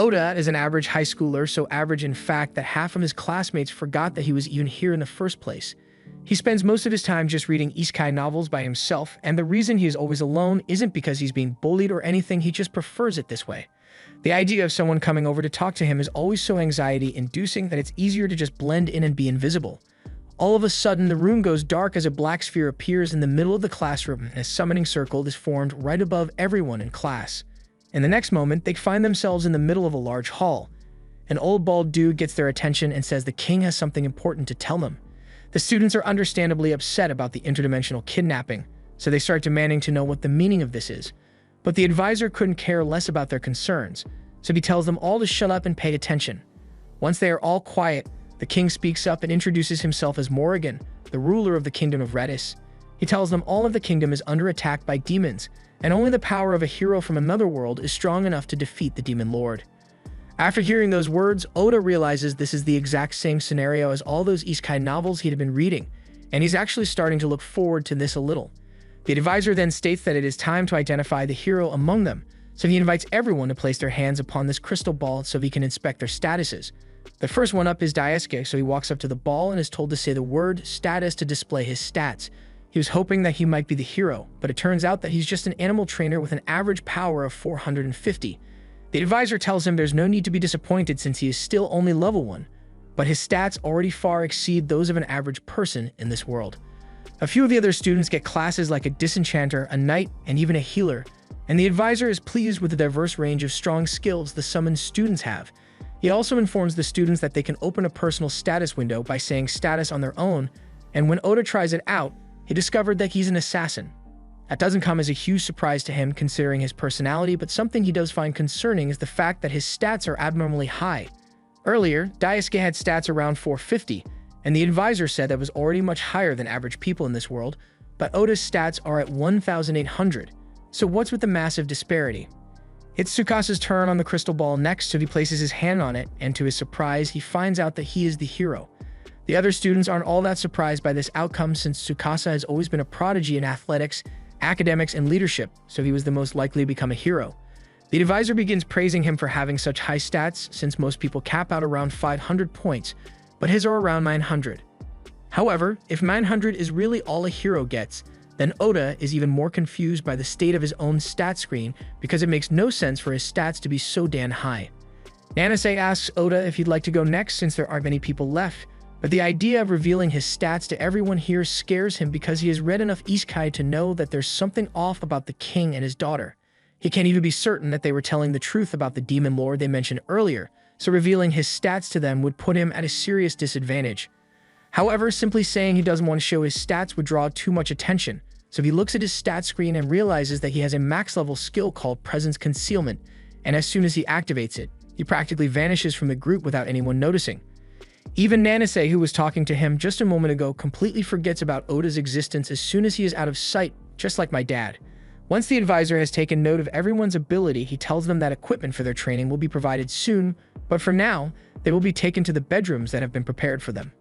Oda is an average high schooler, so average in fact that half of his classmates forgot that he was even here in the first place. He spends most of his time just reading isekai novels by himself, and the reason he is always alone isn't because he's being bullied or anything, he just prefers it this way. The idea of someone coming over to talk to him is always so anxiety-inducing that it's easier to just blend in and be invisible. All of a sudden, the room goes dark as a black sphere appears in the middle of the classroom and a summoning circle is formed right above everyone in class. In the next moment, they find themselves in the middle of a large hall. An old bald dude gets their attention and says the king has something important to tell them. The students are understandably upset about the interdimensional kidnapping, so they start demanding to know what the meaning of this is. But the advisor couldn't care less about their concerns, so he tells them all to shut up and pay attention. Once they are all quiet, the king speaks up and introduces himself as Morrigan, the ruler of the kingdom of Redis. He tells them all of the kingdom is under attack by demons, and only the power of a hero from another world is strong enough to defeat the demon lord. After hearing those words, Oda realizes this is the exact same scenario as all those isekai novels he'd been reading, and he's actually starting to look forward to this a little. The advisor then states that it is time to identify the hero among them, so he invites everyone to place their hands upon this crystal ball so he can inspect their statuses. The first one up is Daisuke, so he walks up to the ball and is told to say the word status to display his stats. He was hoping that he might be the hero, but it turns out that he's just an animal trainer with an average power of 450. The advisor tells him there's no need to be disappointed since he is still only level 1, but his stats already far exceed those of an average person in this world. A few of the other students get classes like a disenchanter, a knight, and even a healer, and the advisor is pleased with the diverse range of strong skills the summoned students have. He also informs the students that they can open a personal status window by saying status on their own, and when Oda tries it out, he discovered that he's an assassin. That doesn't come as a huge surprise to him considering his personality, but something he does find concerning is the fact that his stats are abnormally high. Earlier, Daisuke had stats around 450, and the advisor said that was already much higher than average people in this world, but Oda's stats are at 1,800. So what's with the massive disparity? It's Tsukasa's turn on the crystal ball next, so he places his hand on it, and to his surprise, he finds out that he is the hero. The other students aren't all that surprised by this outcome since Tsukasa has always been a prodigy in athletics, academics, and leadership, so he was the most likely to become a hero. The advisor begins praising him for having such high stats since most people cap out around 500 points, but his are around 900. However, if 900 is really all a hero gets, then Oda is even more confused by the state of his own stat screen because it makes no sense for his stats to be so damn high. Nanase asks Oda if he'd like to go next since there aren't many people left, but the idea of revealing his stats to everyone here scares him because he has read enough isekai to know that there's something off about the king and his daughter. He can't even be certain that they were telling the truth about the demon lord they mentioned earlier, so revealing his stats to them would put him at a serious disadvantage. However, simply saying he doesn't want to show his stats would draw too much attention, so he looks at his stat screen and realizes that he has a max level skill called Presence Concealment, and as soon as he activates it, he practically vanishes from the group without anyone noticing. Even Nanase, who was talking to him just a moment ago, completely forgets about Oda's existence as soon as he is out of sight, just like my dad. Once the advisor has taken note of everyone's ability, he tells them that equipment for their training will be provided soon, but for now, they will be taken to the bedrooms that have been prepared for them.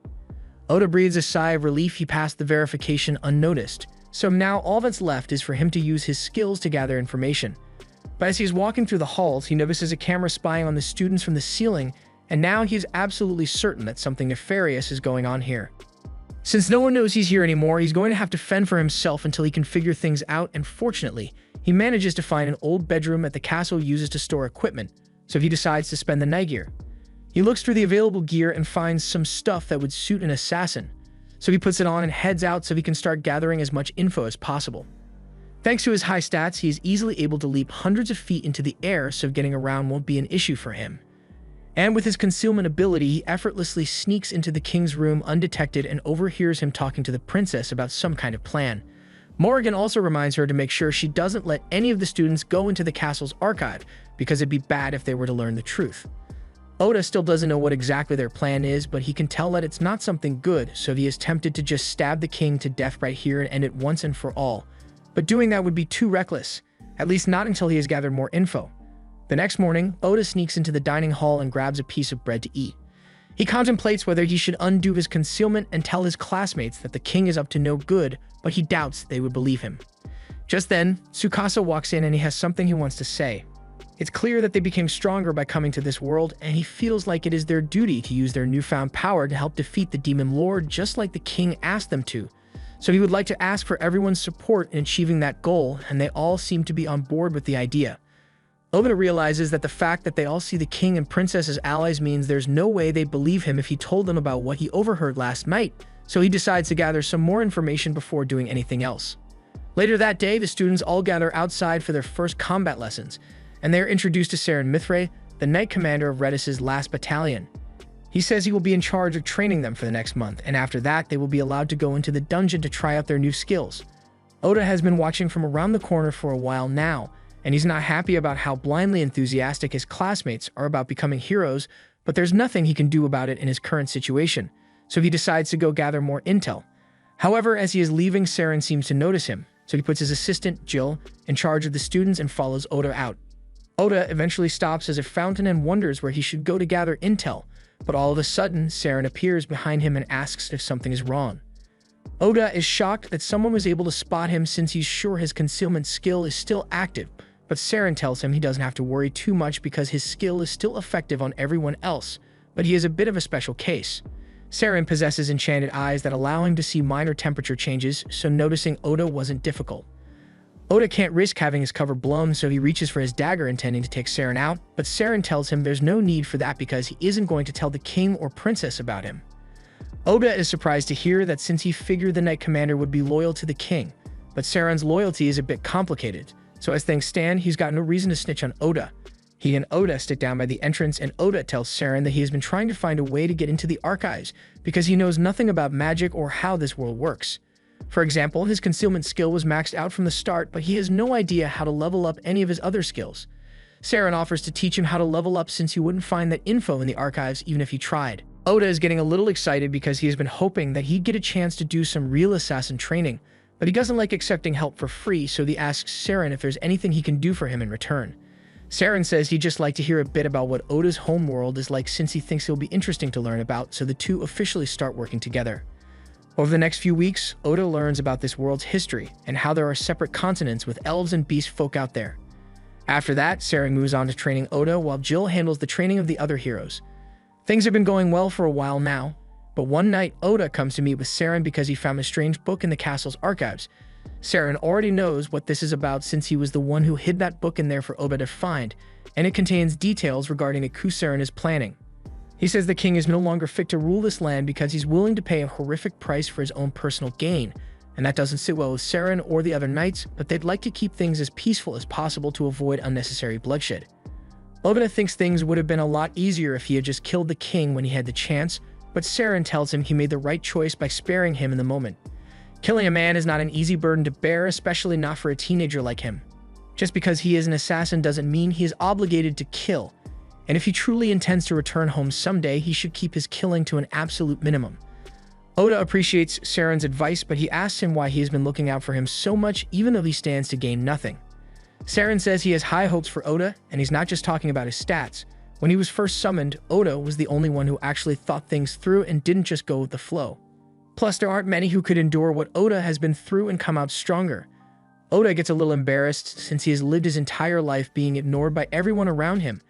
Oda breathes a sigh of relief. He passed the verification unnoticed, so now all that's left is for him to use his skills to gather information. But as he's walking through the halls, he notices a camera spying on the students from the ceiling, and now he is absolutely certain that something nefarious is going on here. Since no one knows he's here anymore, he's going to have to fend for himself until he can figure things out, and fortunately, he manages to find an old bedroom that the castle uses to store equipment, so he decides to spend the night here. He looks through the available gear and finds some stuff that would suit an assassin, so he puts it on and heads out so he can start gathering as much info as possible. Thanks to his high stats, he is easily able to leap hundreds of feet into the air, so getting around won't be an issue for him. And with his concealment ability, he effortlessly sneaks into the king's room undetected and overhears him talking to the princess about some kind of plan. Morrigan also reminds her to make sure she doesn't let any of the students go into the castle's archive, because it'd be bad if they were to learn the truth. Oda still doesn't know what exactly their plan is, but he can tell that it's not something good, so he is tempted to just stab the king to death right here and end it once and for all. But doing that would be too reckless, at least not until he has gathered more info. The next morning, Oda sneaks into the dining hall and grabs a piece of bread to eat. He contemplates whether he should undo his concealment and tell his classmates that the king is up to no good, but he doubts they would believe him. Just then, Tsukasa walks in and he has something he wants to say. It's clear that they became stronger by coming to this world, and he feels like it is their duty to use their newfound power to help defeat the Demon Lord just like the king asked them to. So he would like to ask for everyone's support in achieving that goal, and they all seem to be on board with the idea. Oda realizes that the fact that they all see the king and princess as allies means there's no way they'd believe him if he told them about what he overheard last night, so he decides to gather some more information before doing anything else. Later that day, the students all gather outside for their first combat lessons, and they are introduced to Saren Mithray, the Knight Commander of Redis's last battalion. He says he will be in charge of training them for the next month, and after that, they will be allowed to go into the dungeon to try out their new skills. Oda has been watching from around the corner for a while now, and he's not happy about how blindly enthusiastic his classmates are about becoming heroes, but there's nothing he can do about it in his current situation, so he decides to go gather more intel. However, as he is leaving, Saren seems to notice him, so he puts his assistant, Jill, in charge of the students and follows Oda out. Oda eventually stops as a fountain and wonders where he should go to gather intel, but all of a sudden, Saren appears behind him and asks if something is wrong. Oda is shocked that someone was able to spot him since he's sure his concealment skill is still active, but Saren tells him he doesn't have to worry too much because his skill is still effective on everyone else, but he is a bit of a special case. Saren possesses enchanted eyes that allow him to see minor temperature changes, so noticing Oda wasn't difficult. Oda can't risk having his cover blown, so he reaches for his dagger intending to take Saren out, but Saren tells him there's no need for that because he isn't going to tell the king or princess about him. Oda is surprised to hear that since he figured the Knight Commander would be loyal to the king, but Saren's loyalty is a bit complicated, so as things stand, he's got no reason to snitch on Oda. He and Oda sit down by the entrance, and Oda tells Saren that he has been trying to find a way to get into the archives because he knows nothing about magic or how this world works. For example, his concealment skill was maxed out from the start, but he has no idea how to level up any of his other skills. Saren offers to teach him how to level up since he wouldn't find that info in the archives even if he tried. Oda is getting a little excited because he has been hoping that he'd get a chance to do some real assassin training, but he doesn't like accepting help for free, so he asks Saren if there's anything he can do for him in return. Saren says he'd just like to hear a bit about what Oda's homeworld is like since he thinks it'll be interesting to learn about, so the two officially start working together. Over the next few weeks, Oda learns about this world's history and how there are separate continents with elves and beast folk out there. After that, Saren moves on to training Oda while Jill handles the training of the other heroes. Things have been going well for a while now, but one night Oda comes to meet with Saren because he found a strange book in the castle's archives. Saren already knows what this is about since he was the one who hid that book in there for Oda to find, and it contains details regarding a coup Saren is planning. He says the king is no longer fit to rule this land because he's willing to pay a horrific price for his own personal gain, and that doesn't sit well with Saren or the other knights, but they'd like to keep things as peaceful as possible to avoid unnecessary bloodshed. Oda thinks things would have been a lot easier if he had just killed the king when he had the chance, but Saren tells him he made the right choice by sparing him in the moment. Killing a man is not an easy burden to bear, especially not for a teenager like him. Just because he is an assassin doesn't mean he is obligated to kill, and if he truly intends to return home someday, he should keep his killing to an absolute minimum. Oda appreciates Saren's advice, but he asks him why he has been looking out for him so much even though he stands to gain nothing. Saren says he has high hopes for Oda, and he's not just talking about his stats. When he was first summoned, Oda was the only one who actually thought things through and didn't just go with the flow. Plus, there aren't many who could endure what Oda has been through and come out stronger. Oda gets a little embarrassed since he has lived his entire life being ignored by everyone around him,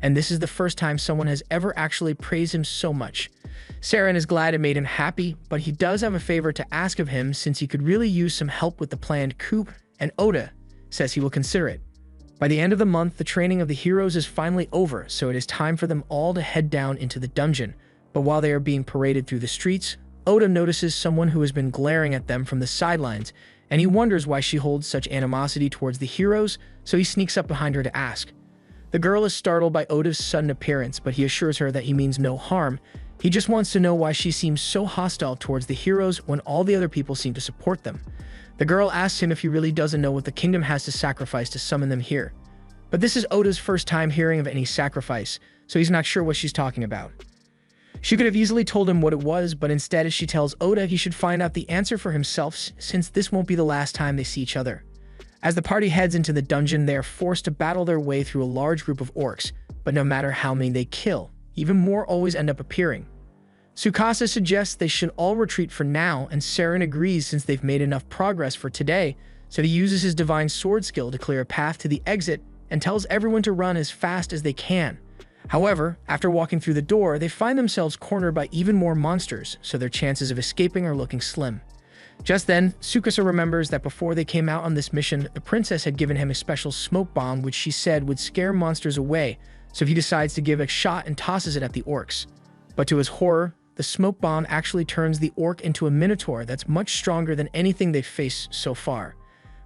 and this is the first time someone has ever actually praised him so much. Saren is glad it made him happy, but he does have a favor to ask of him since he could really use some help with the planned coup, and Oda says he will consider it. By the end of the month, the training of the heroes is finally over, so it is time for them all to head down into the dungeon. But while they are being paraded through the streets, Oda notices someone who has been glaring at them from the sidelines, and he wonders why she holds such animosity towards the heroes, so he sneaks up behind her to ask. The girl is startled by Oda's sudden appearance, but he assures her that he means no harm. He just wants to know why she seems so hostile towards the heroes when all the other people seem to support them. The girl asks him if he really doesn't know what the kingdom has to sacrifice to summon them here. But this is Oda's first time hearing of any sacrifice, so he's not sure what she's talking about. She could have easily told him what it was, but instead she tells Oda he should find out the answer for himself since this won't be the last time they see each other. As the party heads into the dungeon, they are forced to battle their way through a large group of orcs, but no matter how many they kill, even more always end up appearing. Tsukasa suggests they should all retreat for now, and Saren agrees since they've made enough progress for today, so he uses his divine sword skill to clear a path to the exit and tells everyone to run as fast as they can. However, after walking through the door, they find themselves cornered by even more monsters, so their chances of escaping are looking slim. Just then, Tsukasa remembers that before they came out on this mission, the princess had given him a special smoke bomb which she said would scare monsters away, so he decides to give it a shot and tosses it at the orcs. But to his horror, the smoke bomb actually turns the orc into a minotaur that's much stronger than anything they've faced so far.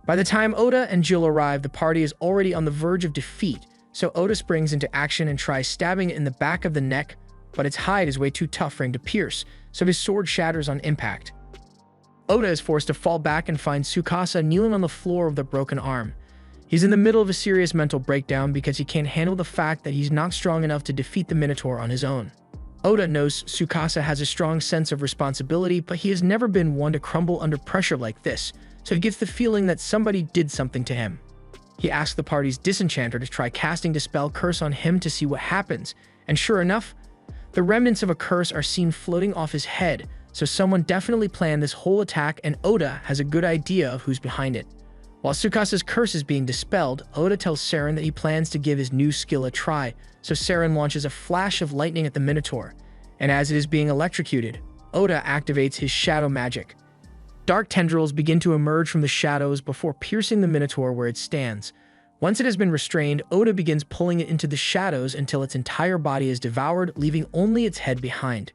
By the time Oda and Jill arrive, the party is already on the verge of defeat, so Oda springs into action and tries stabbing it in the back of the neck, but its hide is way too tough for him to pierce, so his sword shatters on impact. Oda is forced to fall back and finds Tsukasa kneeling on the floor with a broken arm. He's in the middle of a serious mental breakdown because he can't handle the fact that he's not strong enough to defeat the Minotaur on his own. Oda knows Tsukasa has a strong sense of responsibility, but he has never been one to crumble under pressure like this, so he gets the feeling that somebody did something to him. He asks the party's disenchanter to try casting Dispel Curse on him to see what happens, and sure enough, the remnants of a curse are seen floating off his head, so someone definitely planned this whole attack and Oda has a good idea of who's behind it. While Tsukasa's curse is being dispelled, Oda tells Saren that he plans to give his new skill a try, so Saren launches a flash of lightning at the Minotaur, and as it is being electrocuted, Oda activates his shadow magic. Dark tendrils begin to emerge from the shadows before piercing the Minotaur where it stands. Once it has been restrained, Oda begins pulling it into the shadows until its entire body is devoured, leaving only its head behind.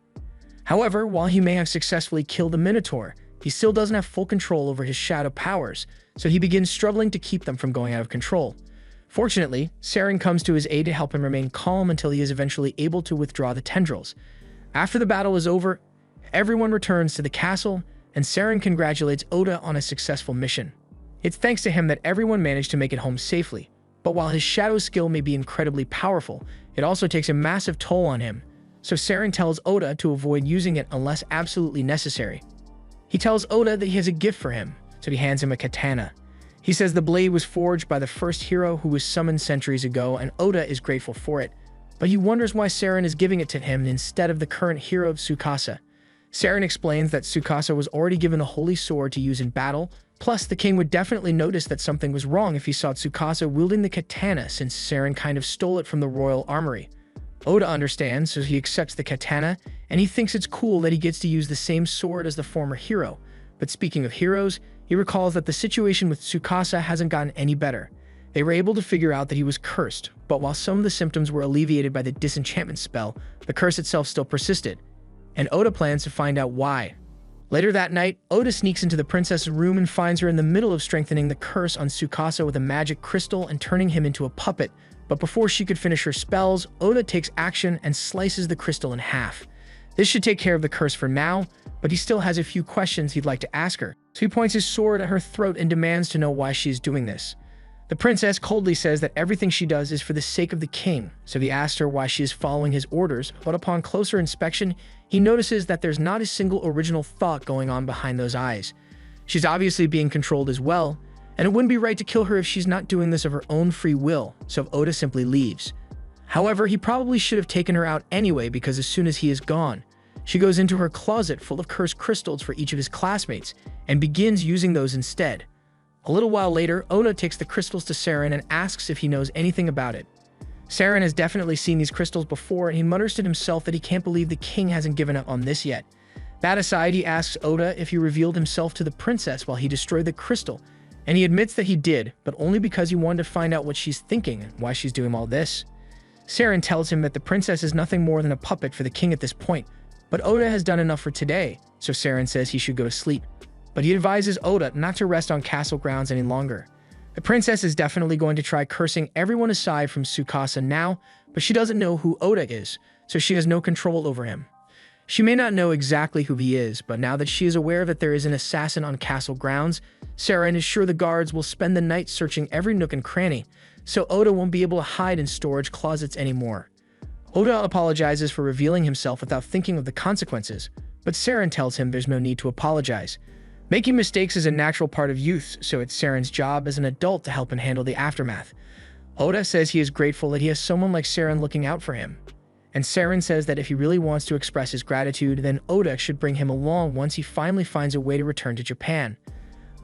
However, while he may have successfully killed the Minotaur, he still doesn't have full control over his shadow powers, so he begins struggling to keep them from going out of control. Fortunately, Saren comes to his aid to help him remain calm until he is eventually able to withdraw the tendrils. After the battle is over, everyone returns to the castle, and Saren congratulates Oda on a successful mission. It's thanks to him that everyone managed to make it home safely, but while his shadow skill may be incredibly powerful, it also takes a massive toll on him, so Saren tells Oda to avoid using it unless absolutely necessary. He tells Oda that he has a gift for him, so he hands him a katana. He says the blade was forged by the first hero who was summoned centuries ago, and Oda is grateful for it, but he wonders why Saren is giving it to him instead of the current hero of Tsukasa. Saren explains that Tsukasa was already given the holy sword to use in battle, plus the king would definitely notice that something was wrong if he saw Tsukasa wielding the katana since Saren kind of stole it from the royal armory. Oda understands, so he accepts the katana, and he thinks it's cool that he gets to use the same sword as the former hero. But speaking of heroes, he recalls that the situation with Tsukasa hasn't gotten any better. They were able to figure out that he was cursed, but while some of the symptoms were alleviated by the disenchantment spell, the curse itself still persisted, and Oda plans to find out why. Later that night, Oda sneaks into the princess's room and finds her in the middle of strengthening the curse on Tsukasa with a magic crystal and turning him into a puppet. But before she could finish her spells, Oda takes action and slices the crystal in half. This should take care of the curse for now, but he still has a few questions he'd like to ask her, so he points his sword at her throat and demands to know why she is doing this. The princess coldly says that everything she does is for the sake of the king, so he asks her why she is following his orders, but upon closer inspection, he notices that there's not a single original thought going on behind those eyes. She's obviously being controlled as well, and it wouldn't be right to kill her if she's not doing this of her own free will, so Oda simply leaves. However, he probably should have taken her out anyway because as soon as he is gone, she goes into her closet full of cursed crystals for each of his classmates and begins using those instead. A little while later, Oda takes the crystals to Saren and asks if he knows anything about it. Saren has definitely seen these crystals before and he mutters to himself that he can't believe the king hasn't given up on this yet. That aside, he asks Oda if he revealed himself to the princess while he destroyed the crystal, and he admits that he did, but only because he wanted to find out what she's thinking and why she's doing all this. Saren tells him that the princess is nothing more than a puppet for the king at this point, but Oda has done enough for today, so Saren says he should go to sleep. But he advises Oda not to rest on castle grounds any longer. The princess is definitely going to try cursing everyone aside from Tsukasa now, but she doesn't know who Oda is, so she has no control over him. She may not know exactly who he is, but now that she is aware that there is an assassin on castle grounds, Saren is sure the guards will spend the night searching every nook and cranny, so Oda won't be able to hide in storage closets anymore. Oda apologizes for revealing himself without thinking of the consequences, but Saren tells him there's no need to apologize. Making mistakes is a natural part of youth, so it's Saren's job as an adult to help him handle the aftermath. Oda says he is grateful that he has someone like Saren looking out for him. And Saren says that if he really wants to express his gratitude, then Oda should bring him along once he finally finds a way to return to Japan.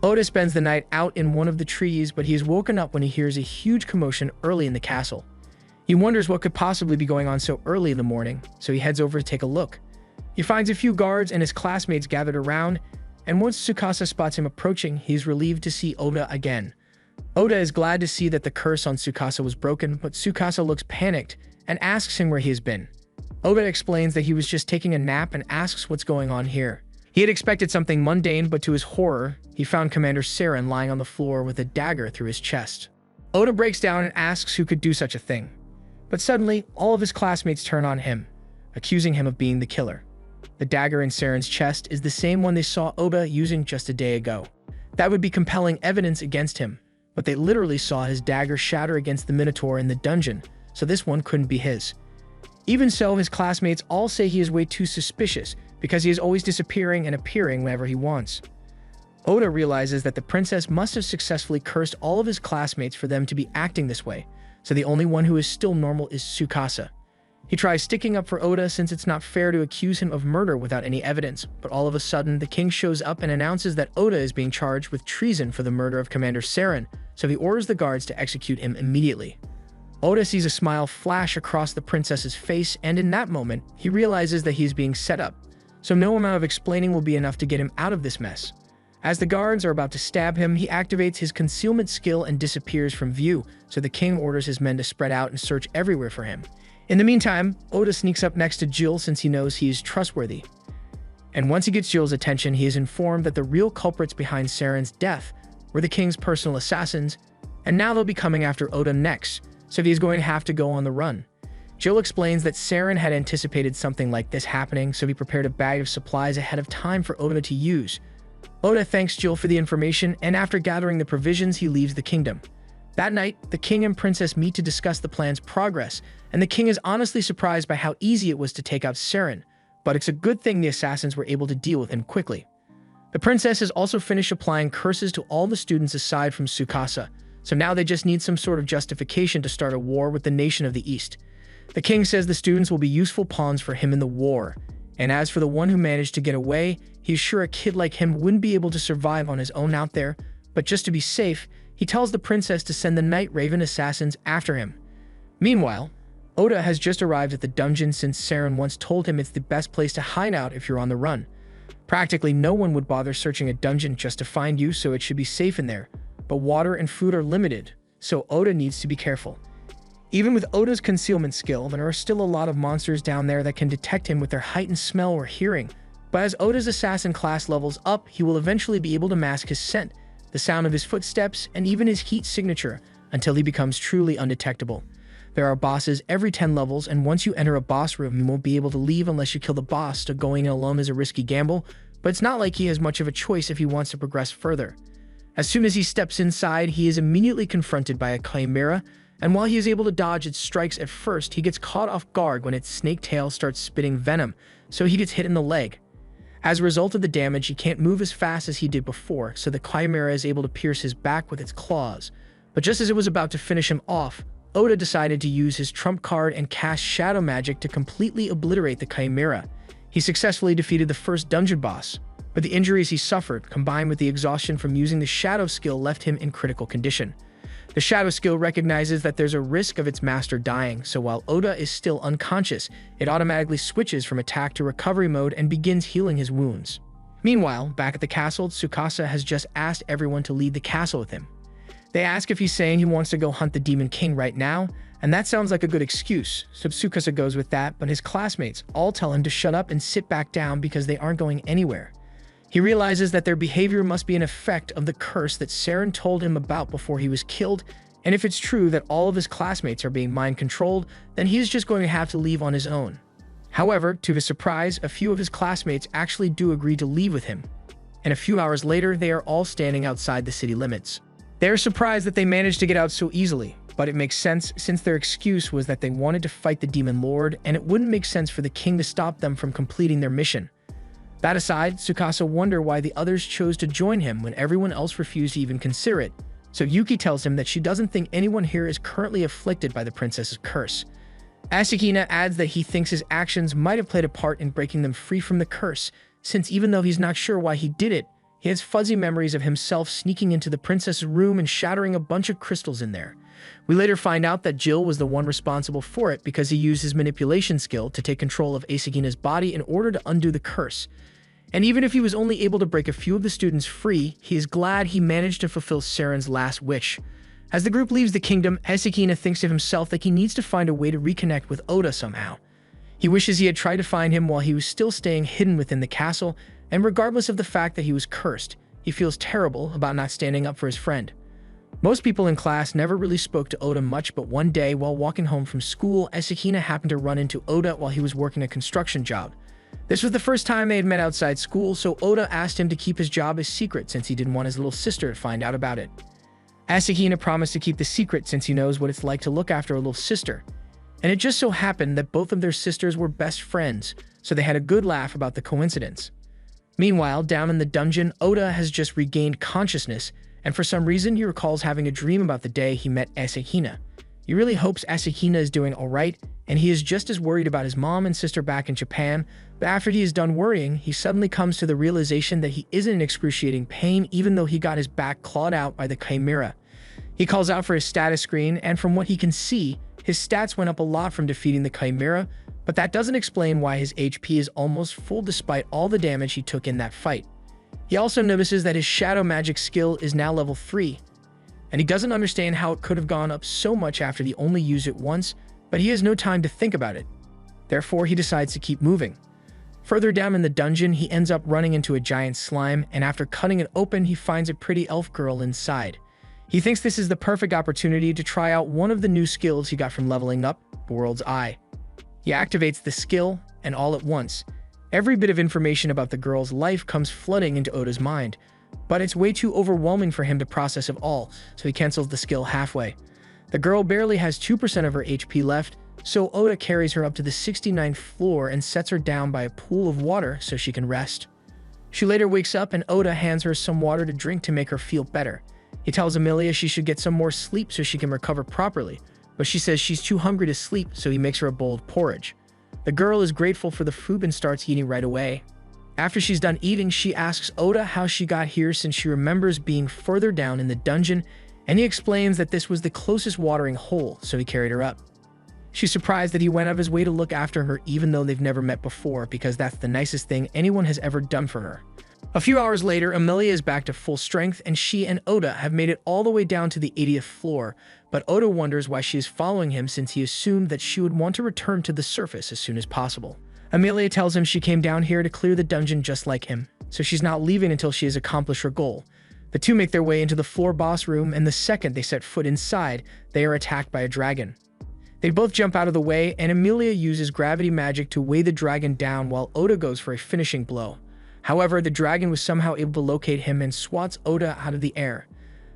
Oda spends the night out in one of the trees, but he is woken up when he hears a huge commotion early in the castle. He wonders what could possibly be going on so early in the morning, so he heads over to take a look. He finds a few guards and his classmates gathered around, and once Tsukasa spots him approaching, he is relieved to see Oda again. Oda is glad to see that the curse on Tsukasa was broken, but Tsukasa looks panicked and asks him where he has been. Oda explains that he was just taking a nap and asks what's going on here. He had expected something mundane, but to his horror, he found Commander Saren lying on the floor with a dagger through his chest. Oda breaks down and asks who could do such a thing. But suddenly, all of his classmates turn on him, accusing him of being the killer. The dagger in Saren's chest is the same one they saw Oda using just a day ago. That would be compelling evidence against him, but they literally saw his dagger shatter against the Minotaur in the dungeon, so this one couldn't be his. Even so, his classmates all say he is way too suspicious because he is always disappearing and appearing whenever he wants. Oda realizes that the princess must have successfully cursed all of his classmates for them to be acting this way, so the only one who is still normal is Tsukasa. He tries sticking up for Oda since it's not fair to accuse him of murder without any evidence, but all of a sudden, the king shows up and announces that Oda is being charged with treason for the murder of Commander Saren, so he orders the guards to execute him immediately. Oda sees a smile flash across the princess's face, and in that moment, he realizes that he is being set up, so no amount of explaining will be enough to get him out of this mess. As the guards are about to stab him, he activates his concealment skill and disappears from view, so the king orders his men to spread out and search everywhere for him. In the meantime, Oda sneaks up next to Jill since he knows he is trustworthy. And once he gets Jill's attention, he is informed that the real culprits behind Saren's death were the king's personal assassins, and now they'll be coming after Oda next, so he is going to have to go on the run. Jill explains that Saren had anticipated something like this happening, so he prepared a bag of supplies ahead of time for Oda to use. Oda thanks Jill for the information, and after gathering the provisions, he leaves the kingdom. That night, the king and princess meet to discuss the plan's progress, and the king is honestly surprised by how easy it was to take out Saren, but it's a good thing the assassins were able to deal with him quickly. The princess has also finished applying curses to all the students aside from Tsukasa, so now they just need some sort of justification to start a war with the nation of the East. The king says the students will be useful pawns for him in the war, and as for the one who managed to get away, he's sure a kid like him wouldn't be able to survive on his own out there, but just to be safe, he tells the princess to send the Night Raven assassins after him. Meanwhile, Oda has just arrived at the dungeon since Saren once told him it's the best place to hide out if you're on the run. Practically no one would bother searching a dungeon just to find you, so it should be safe in there, but water and food are limited, so Oda needs to be careful. Even with Oda's concealment skill, there are still a lot of monsters down there that can detect him with their heightened smell or hearing, but as Oda's assassin class levels up, he will eventually be able to mask his scent, the sound of his footsteps, and even his heat signature until he becomes truly undetectable. There are bosses every 10 levels, and once you enter a boss room, you won't be able to leave unless you kill the boss, so going in alone is a risky gamble, but it's not like he has much of a choice if he wants to progress further. As soon as he steps inside, he is immediately confronted by a chimera, and while he is able to dodge its strikes at first, he gets caught off guard when its snake tail starts spitting venom, so he gets hit in the leg. As a result of the damage, he can't move as fast as he did before, so the chimera is able to pierce his back with its claws. But just as it was about to finish him off, Oda decided to use his trump card and cast shadow magic to completely obliterate the chimera. He successfully defeated the first dungeon boss, but the injuries he suffered, combined with the exhaustion from using the shadow skill, left him in critical condition. The shadow skill recognizes that there's a risk of its master dying, so while Oda is still unconscious, it automatically switches from attack to recovery mode and begins healing his wounds. Meanwhile, back at the castle, Tsukasa has just asked everyone to leave the castle with him. They ask if he's saying he wants to go hunt the Demon King right now, and that sounds like a good excuse, so Tsukasa goes with that, but his classmates all tell him to shut up and sit back down because they aren't going anywhere. He realizes that their behavior must be an effect of the curse that Saren told him about before he was killed, and if it's true that all of his classmates are being mind-controlled, then he's just going to have to leave on his own. However, to his surprise, a few of his classmates actually do agree to leave with him, and a few hours later, they are all standing outside the city limits. They are surprised that they managed to get out so easily, but it makes sense since their excuse was that they wanted to fight the Demon Lord, and it wouldn't make sense for the king to stop them from completing their mission. That aside, Tsukasa wonders why the others chose to join him when everyone else refused to even consider it, so Yuki tells him that she doesn't think anyone here is currently afflicted by the princess's curse. Asakina adds that he thinks his actions might have played a part in breaking them free from the curse, since even though he's not sure why he did it, He has fuzzy memories of himself sneaking into the princess's room and shattering a bunch of crystals in there. We later find out that Jill was the one responsible for it because he used his manipulation skill to take control of Asahina's body in order to undo the curse. And even if he was only able to break a few of the students free, he is glad he managed to fulfill Seren's last wish. As the group leaves the kingdom, Asahina thinks to himself that he needs to find a way to reconnect with Oda somehow. He wishes he had tried to find him while he was still staying hidden within the castle, and regardless of the fact that he was cursed, he feels terrible about not standing up for his friend. Most people in class never really spoke to Oda much, but one day, while walking home from school, Asahina happened to run into Oda while he was working a construction job. This was the first time they had met outside school, so Oda asked him to keep his job a secret since he didn't want his little sister to find out about it. Asahina promised to keep the secret since he knows what it's like to look after a little sister. And it just so happened that both of their sisters were best friends, so they had a good laugh about the coincidence. Meanwhile, down in the dungeon, Oda has just regained consciousness, and for some reason he recalls having a dream about the day he met Asahina. He really hopes Asahina is doing alright, and he is just as worried about his mom and sister back in Japan, but after he is done worrying, he suddenly comes to the realization that he isn't in excruciating pain even though he got his back clawed out by the Chimera. He calls out for his status screen, and from what he can see, his stats went up a lot from defeating the Chimera, but that doesn't explain why his HP is almost full despite all the damage he took in that fight. He also notices that his shadow magic skill is now level 3, and he doesn't understand how it could have gone up so much after he only used it once, but he has no time to think about it. Therefore, he decides to keep moving. Further down in the dungeon, he ends up running into a giant slime, and after cutting it open, he finds a pretty elf girl inside. He thinks this is the perfect opportunity to try out one of the new skills he got from leveling up, the World's Eye. He activates the skill, and all at once, every bit of information about the girl's life comes flooding into Oda's mind, but it's way too overwhelming for him to process it all, so he cancels the skill halfway. The girl barely has 2% of her HP left, so Oda carries her up to the 69th floor and sets her down by a pool of water so she can rest. She later wakes up and Oda hands her some water to drink to make her feel better. He tells Emilia she should get some more sleep so she can recover properly, but she says she's too hungry to sleep, so he makes her a bowl of porridge. The girl is grateful for the food and starts eating right away. After she's done eating, she asks Oda how she got here since she remembers being further down in the dungeon, and he explains that this was the closest watering hole, so he carried her up. She's surprised that he went out of his way to look after her even though they've never met before, because that's the nicest thing anyone has ever done for her. A few hours later, Emilia is back to full strength, and she and Oda have made it all the way down to the 80th floor, but Oda wonders why she is following him since he assumed that she would want to return to the surface as soon as possible. Emilia tells him she came down here to clear the dungeon just like him, so she's not leaving until she has accomplished her goal. The two make their way into the floor boss room, and the second they set foot inside, they are attacked by a dragon. They both jump out of the way, and Emilia uses gravity magic to weigh the dragon down while Oda goes for a finishing blow. However, the dragon was somehow able to locate him and swats Oda out of the air.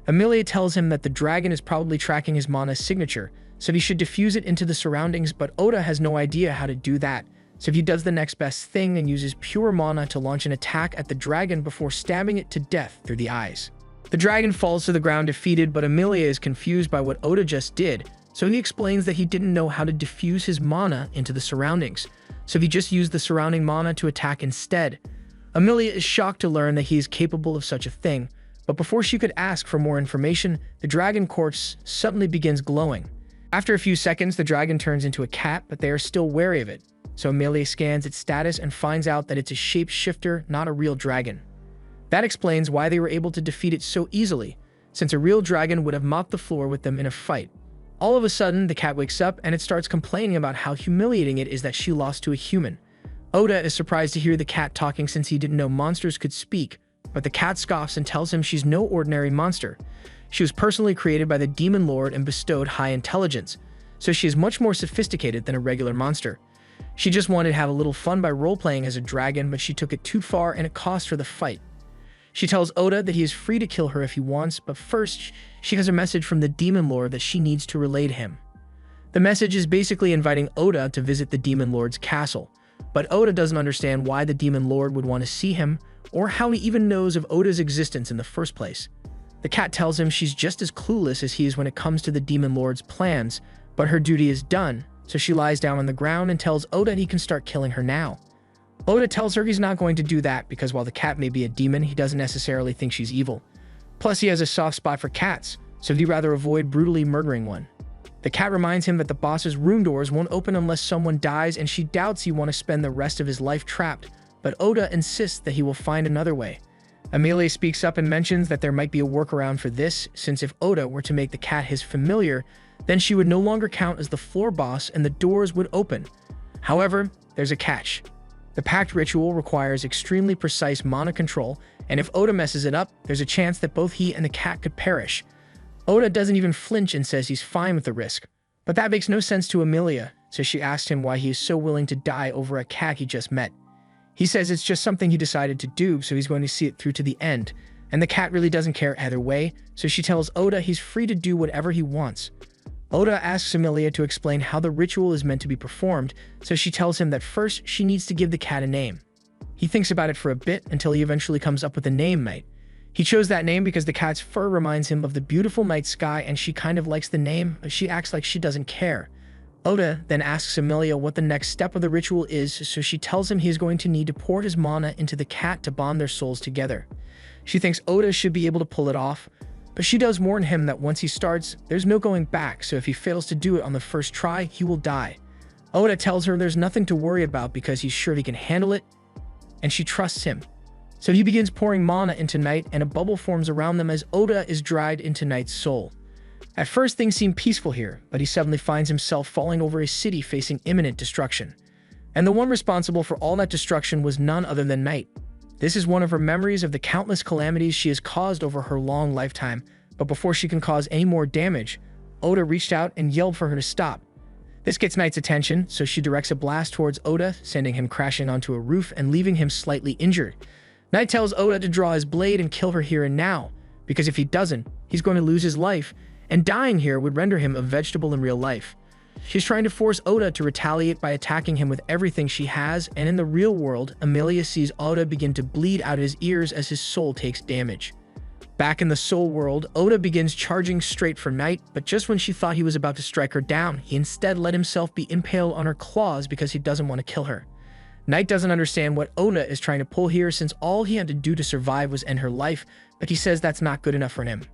Emilia tells him that the dragon is probably tracking his mana signature, so he should diffuse it into the surroundings, but Oda has no idea how to do that, so he does the next best thing and uses pure mana to launch an attack at the dragon before stabbing it to death through the eyes. The dragon falls to the ground defeated, but Emilia is confused by what Oda just did, so he explains that he didn't know how to diffuse his mana into the surroundings, so he just used the surrounding mana to attack instead. Emilia is shocked to learn that he is capable of such a thing, but before she could ask for more information, the dragon corpse suddenly begins glowing. After a few seconds, the dragon turns into a cat, but they are still wary of it, so Emilia scans its status and finds out that it's a shapeshifter, not a real dragon. That explains why they were able to defeat it so easily, since a real dragon would have mopped the floor with them in a fight. All of a sudden, the cat wakes up and it starts complaining about how humiliating it is that she lost to a human. Oda is surprised to hear the cat talking since he didn't know monsters could speak, but the cat scoffs and tells him she's no ordinary monster. She was personally created by the Demon Lord and bestowed high intelligence, so she is much more sophisticated than a regular monster. She just wanted to have a little fun by role-playing as a dragon, but she took it too far and it cost her the fight. She tells Oda that he is free to kill her if he wants, but first, she has a message from the Demon Lord that she needs to relay to him. The message is basically inviting Oda to visit the Demon Lord's castle, but Oda doesn't understand why the Demon Lord would want to see him, or how he even knows of Oda's existence in the first place. The cat tells him she's just as clueless as he is when it comes to the Demon Lord's plans, but her duty is done, so she lies down on the ground and tells Oda he can start killing her now. Oda tells her he's not going to do that because while the cat may be a demon, he doesn't necessarily think she's evil. Plus, he has a soft spot for cats, so he'd rather avoid brutally murdering one. The cat reminds him that the boss's room doors won't open unless someone dies, and she doubts he want to spend the rest of his life trapped, but Oda insists that he will find another way. Emilia speaks up and mentions that there might be a workaround for this, since if Oda were to make the cat his familiar, then she would no longer count as the floor boss and the doors would open. However, there's a catch. The pact ritual requires extremely precise mana control, and if Oda messes it up, there's a chance that both he and the cat could perish. Oda doesn't even flinch and says he's fine with the risk. But that makes no sense to Emilia, so she asks him why he is so willing to die over a cat he just met. He says it's just something he decided to do, so he's going to see it through to the end, and the cat really doesn't care either way, so she tells Oda he's free to do whatever he wants. Oda asks Emilia to explain how the ritual is meant to be performed, so she tells him that first she needs to give the cat a name. He thinks about it for a bit until he eventually comes up with the name Night. He chose that name because the cat's fur reminds him of the beautiful night sky and she kind of likes the name, but she acts like she doesn't care. Oda then asks Emilia what the next step of the ritual is, so she tells him he is going to need to pour his mana into the cat to bond their souls together. She thinks Oda should be able to pull it off, but she does warn him that once he starts, there's no going back, so if he fails to do it on the first try, he will die. Oda tells her there's nothing to worry about because he's sure he can handle it, and she trusts him. So he begins pouring mana into Night, and a bubble forms around them as Oda is dried into Night's soul. At first, things seem peaceful here, but he suddenly finds himself falling over a city facing imminent destruction. And the one responsible for all that destruction was none other than Night. This is one of her memories of the countless calamities she has caused over her long lifetime, but before she can cause any more damage, Oda reached out and yelled for her to stop. This gets Night's attention, so she directs a blast towards Oda, sending him crashing onto a roof and leaving him slightly injured. Night tells Oda to draw his blade and kill her here and now, because if he doesn't, he's going to lose his life, and dying here would render him a vegetable in real life. She's trying to force Oda to retaliate by attacking him with everything she has, and in the real world, Emilia sees Oda begin to bleed out his ears as his soul takes damage. Back in the soul world, Oda begins charging straight for Night, but just when she thought he was about to strike her down, he instead let himself be impaled on her claws because he doesn't want to kill her. Night doesn't understand what Oda is trying to pull here since all he had to do to survive was end her life, but he says that's not good enough for him.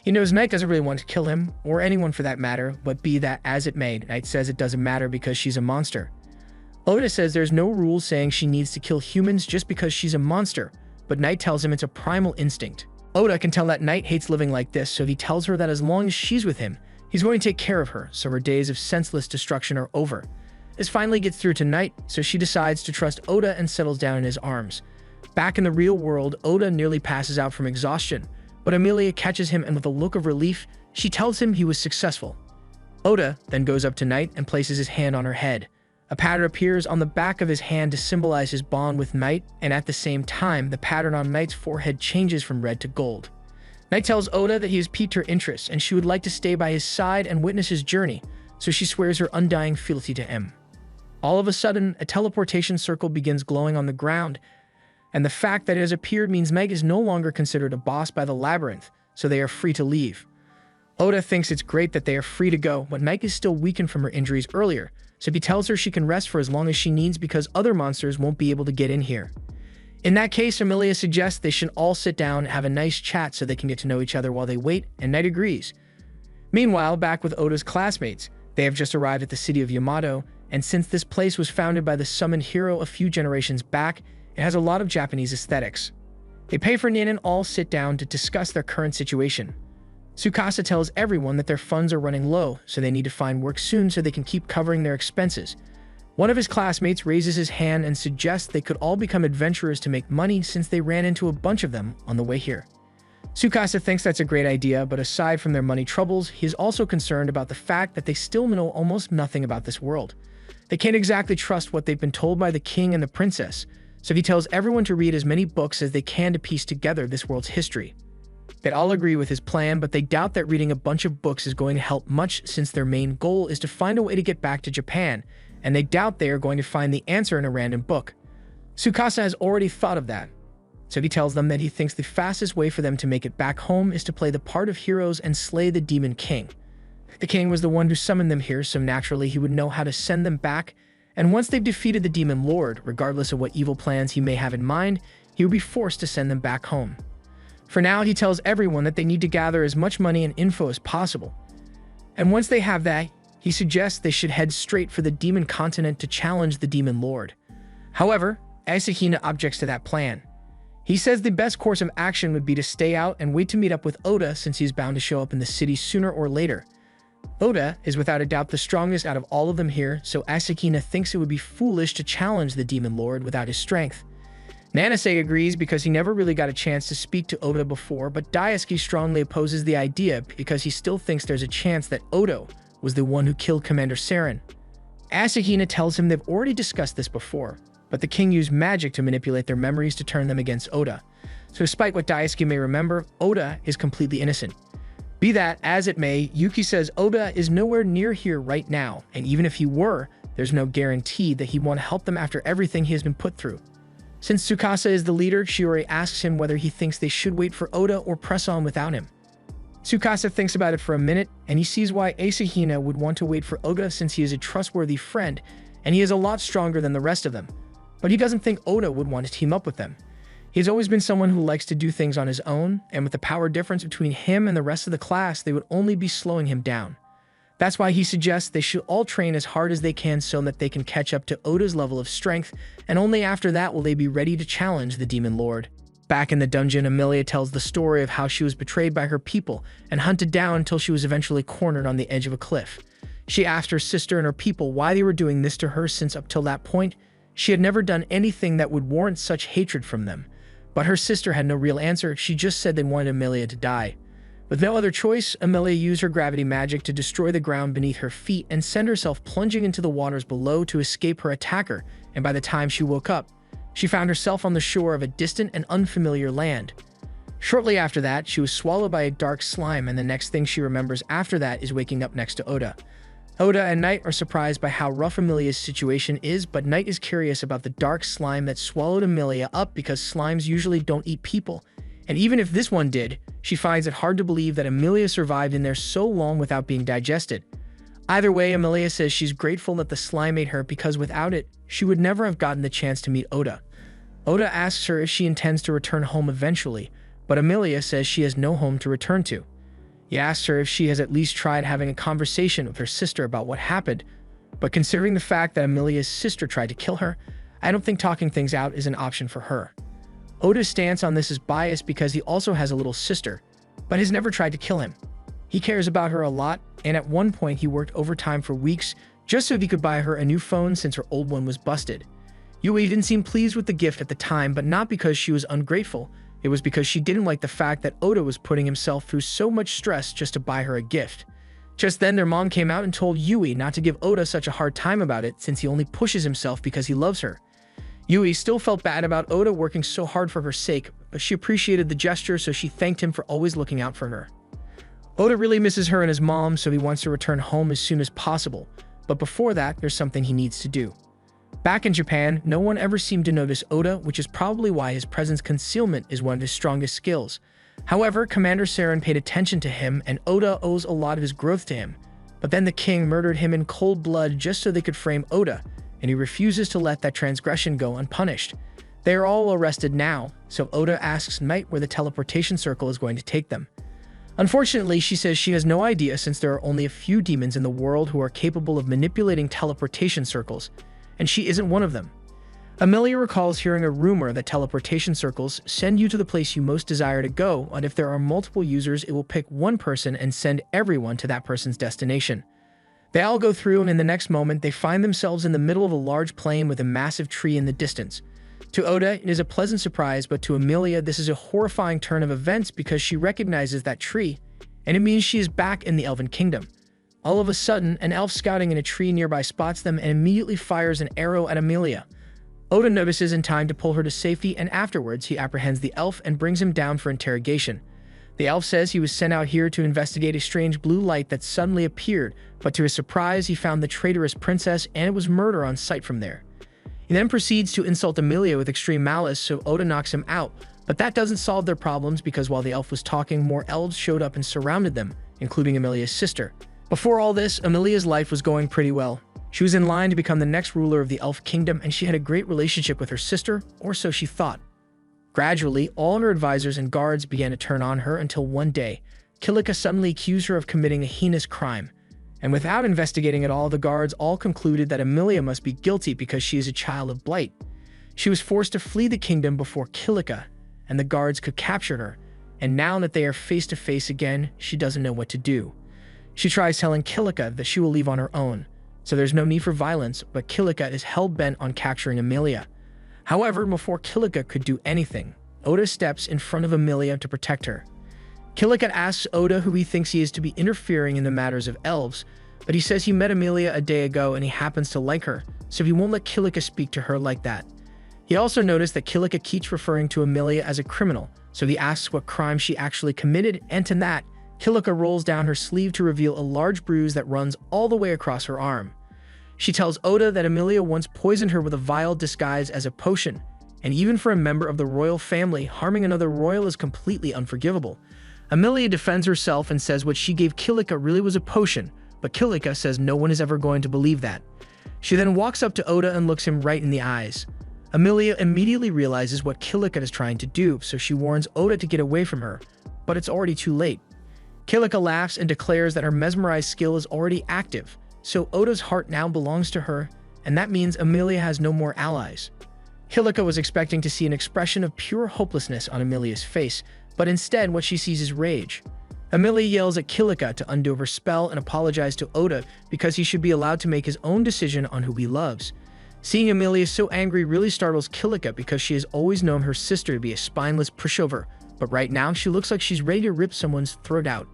He knows Night doesn't really want to kill him, or anyone for that matter, but be that as it may, Night says it doesn't matter because she's a monster. Oda says there's no rule saying she needs to kill humans just because she's a monster, but Night tells him it's a primal instinct. Oda can tell that Night hates living like this, so he tells her that as long as she's with him, he's going to take care of her, so her days of senseless destruction are over. This finally gets through to Night, so she decides to trust Oda and settles down in his arms. Back in the real world, Oda nearly passes out from exhaustion, but Emilia catches him and with a look of relief, she tells him he was successful. Oda then goes up to Night and places his hand on her head. A pattern appears on the back of his hand to symbolize his bond with Night, and at the same time, the pattern on Night's forehead changes from red to gold. Night tells Oda that he has piqued her interest and she would like to stay by his side and witness his journey, so she swears her undying fealty to him. All of a sudden, a teleportation circle begins glowing on the ground, and the fact that it has appeared means Meg is no longer considered a boss by the labyrinth, so they are free to leave. Oda thinks it's great that they are free to go, but Meg is still weakened from her injuries earlier, so he tells her she can rest for as long as she needs because other monsters won't be able to get in here. In that case, Emilia suggests they should all sit down and have a nice chat so they can get to know each other while they wait, and Night agrees. Meanwhile, back with Oda's classmates, they have just arrived at the city of Yamato, and since this place was founded by the summoned hero a few generations back, it has a lot of Japanese aesthetics. They pay for Nin and all sit down to discuss their current situation. Tsukasa tells everyone that their funds are running low, so they need to find work soon so they can keep covering their expenses. One of his classmates raises his hand and suggests they could all become adventurers to make money since they ran into a bunch of them on the way here. Tsukasa thinks that's a great idea, but aside from their money troubles, he is also concerned about the fact that they still know almost nothing about this world. They can't exactly trust what they've been told by the king and the princess, so he tells everyone to read as many books as they can to piece together this world's history. They all agree with his plan, but they doubt that reading a bunch of books is going to help much since their main goal is to find a way to get back to Japan, and they doubt they are going to find the answer in a random book. Tsukasa has already thought of that, so he tells them that he thinks the fastest way for them to make it back home is to play the part of heroes and slay the Demon King. The king was the one who summoned them here, so naturally he would know how to send them back, And once they've defeated the Demon Lord, regardless of what evil plans he may have in mind, he will be forced to send them back home. For now, he tells everyone that they need to gather as much money and info as possible. And once they have that, he suggests they should head straight for the Demon Continent to challenge the Demon Lord. However, Asahina objects to that plan. He says the best course of action would be to stay out and wait to meet up with Oda, since he's bound to show up in the city sooner or later. Oda is without a doubt the strongest out of all of them here, so Asahina thinks it would be foolish to challenge the Demon Lord without his strength. Nanase agrees because he never really got a chance to speak to Oda before, but Daisuke strongly opposes the idea because he still thinks there's a chance that Oda was the one who killed Commander Saren. Asahina tells him they've already discussed this before, but the king used magic to manipulate their memories to turn them against Oda. So despite what Daisuke may remember, Oda is completely innocent. Be that as it may, Yuki says Oda is nowhere near here right now, and even if he were, there's no guarantee that he'd want to help them after everything he has been put through. Since Tsukasa is the leader, Shiori asks him whether he thinks they should wait for Oda or press on without him. Tsukasa thinks about it for a minute, and he sees why Asahina would want to wait for Oda since he is a trustworthy friend, and he is a lot stronger than the rest of them. But he doesn't think Oda would want to team up with them. He's always been someone who likes to do things on his own, and with the power difference between him and the rest of the class, they would only be slowing him down. That's why he suggests they should all train as hard as they can so that they can catch up to Oda's level of strength, and only after that will they be ready to challenge the Demon Lord. Back in the dungeon, Emilia tells the story of how she was betrayed by her people and hunted down until she was eventually cornered on the edge of a cliff. She asked her sister and her people why they were doing this to her, since up till that point, she had never done anything that would warrant such hatred from them. But her sister had no real answer. She just said they wanted Emilia to die. With no other choice, Emilia used her gravity magic to destroy the ground beneath her feet and send herself plunging into the waters below to escape her attacker, and by the time she woke up, she found herself on the shore of a distant and unfamiliar land. Shortly after that, she was swallowed by a dark slime, and the next thing she remembers after that is waking up next to Oda. Oda and Knight are surprised by how rough Emilia's situation is, but Knight is curious about the dark slime that swallowed Emilia up because slimes usually don't eat people. And even if this one did, she finds it hard to believe that Emilia survived in there so long without being digested. Either way, Emilia says she's grateful that the slime ate her because without it, she would never have gotten the chance to meet Oda. Oda asks her if she intends to return home eventually, but Emilia says she has no home to return to. He asks her if she has at least tried having a conversation with her sister about what happened, but considering the fact that Emilia's sister tried to kill her, I don't think talking things out is an option for her. Oda's stance on this is biased because he also has a little sister, but has never tried to kill him. He cares about her a lot, and at one point he worked overtime for weeks just so he could buy her a new phone since her old one was busted. Yui didn't seem pleased with the gift at the time, but not because she was ungrateful. It was because she didn't like the fact that Oda was putting himself through so much stress just to buy her a gift. Just then their mom came out and told Yui not to give Oda such a hard time about it since he only pushes himself because he loves her. Yui still felt bad about Oda working so hard for her sake, but she appreciated the gesture, so she thanked him for always looking out for her. Oda really misses her and his mom, so he wants to return home as soon as possible, but before that, there's something he needs to do. Back in Japan, no one ever seemed to notice Oda, which is probably why his presence concealment is one of his strongest skills. However, Commander Saren paid attention to him, and Oda owes a lot of his growth to him. But then the king murdered him in cold blood just so they could frame Oda, and he refuses to let that transgression go unpunished. They are all arrested now, so Oda asks Knight where the teleportation circle is going to take them. Unfortunately, she says she has no idea since there are only a few demons in the world who are capable of manipulating teleportation circles, and she isn't one of them. Emilia recalls hearing a rumor that teleportation circles send you to the place you most desire to go, and if there are multiple users, it will pick one person and send everyone to that person's destination. They all go through, and in the next moment, they find themselves in the middle of a large plain with a massive tree in the distance. To Oda, it is a pleasant surprise, but to Emilia, this is a horrifying turn of events because she recognizes that tree, and it means she is back in the Elven Kingdom. All of a sudden, an elf scouting in a tree nearby spots them and immediately fires an arrow at Emilia. Oda notices in time to pull her to safety, and afterwards he apprehends the elf and brings him down for interrogation. The elf says he was sent out here to investigate a strange blue light that suddenly appeared, but to his surprise he found the traitorous princess, and it was murder on sight from there. He then proceeds to insult Emilia with extreme malice, so Oda knocks him out, but that doesn't solve their problems because while the elf was talking, more elves showed up and surrounded them, including Emilia's sister. Before all this, Emilia's life was going pretty well. She was in line to become the next ruler of the Elf Kingdom, and she had a great relationship with her sister, or so she thought. Gradually, all her advisors and guards began to turn on her until one day, Kilika suddenly accused her of committing a heinous crime. And without investigating at all, the guards all concluded that Emilia must be guilty because she is a child of Blight. She was forced to flee the kingdom before Kilika, and the guards could capture her. And now that they are face to face again, she doesn't know what to do. She tries telling Kilika that she will leave on her own, so there's no need for violence, but Kilika is hell-bent on capturing Emilia. However, before Kilika could do anything, Oda steps in front of Emilia to protect her. Kilika asks Oda who he thinks he is to be interfering in the matters of elves, but he says he met Emilia a day ago and he happens to like her, so he won't let Kilika speak to her like that. He also noticed that Kilika keeps referring to Emilia as a criminal, so he asks what crime she actually committed, and to that, Kilika rolls down her sleeve to reveal a large bruise that runs all the way across her arm. She tells Oda that Emilia once poisoned her with a vial disguised as a potion, and even for a member of the royal family, harming another royal is completely unforgivable. Emilia defends herself and says what she gave Kilika really was a potion, but Kilika says no one is ever going to believe that. She then walks up to Oda and looks him right in the eyes. Emilia immediately realizes what Kilika is trying to do, so she warns Oda to get away from her, but it's already too late. Kilika laughs and declares that her mesmerize skill is already active, so Oda's heart now belongs to her, and that means Emilia has no more allies. Kilika was expecting to see an expression of pure hopelessness on Emilia's face, but instead what she sees is rage. Emilia yells at Kilika to undo her spell and apologize to Oda because he should be allowed to make his own decision on who he loves. Seeing Emilia so angry really startles Kilika because she has always known her sister to be a spineless pushover, but right now she looks like she's ready to rip someone's throat out.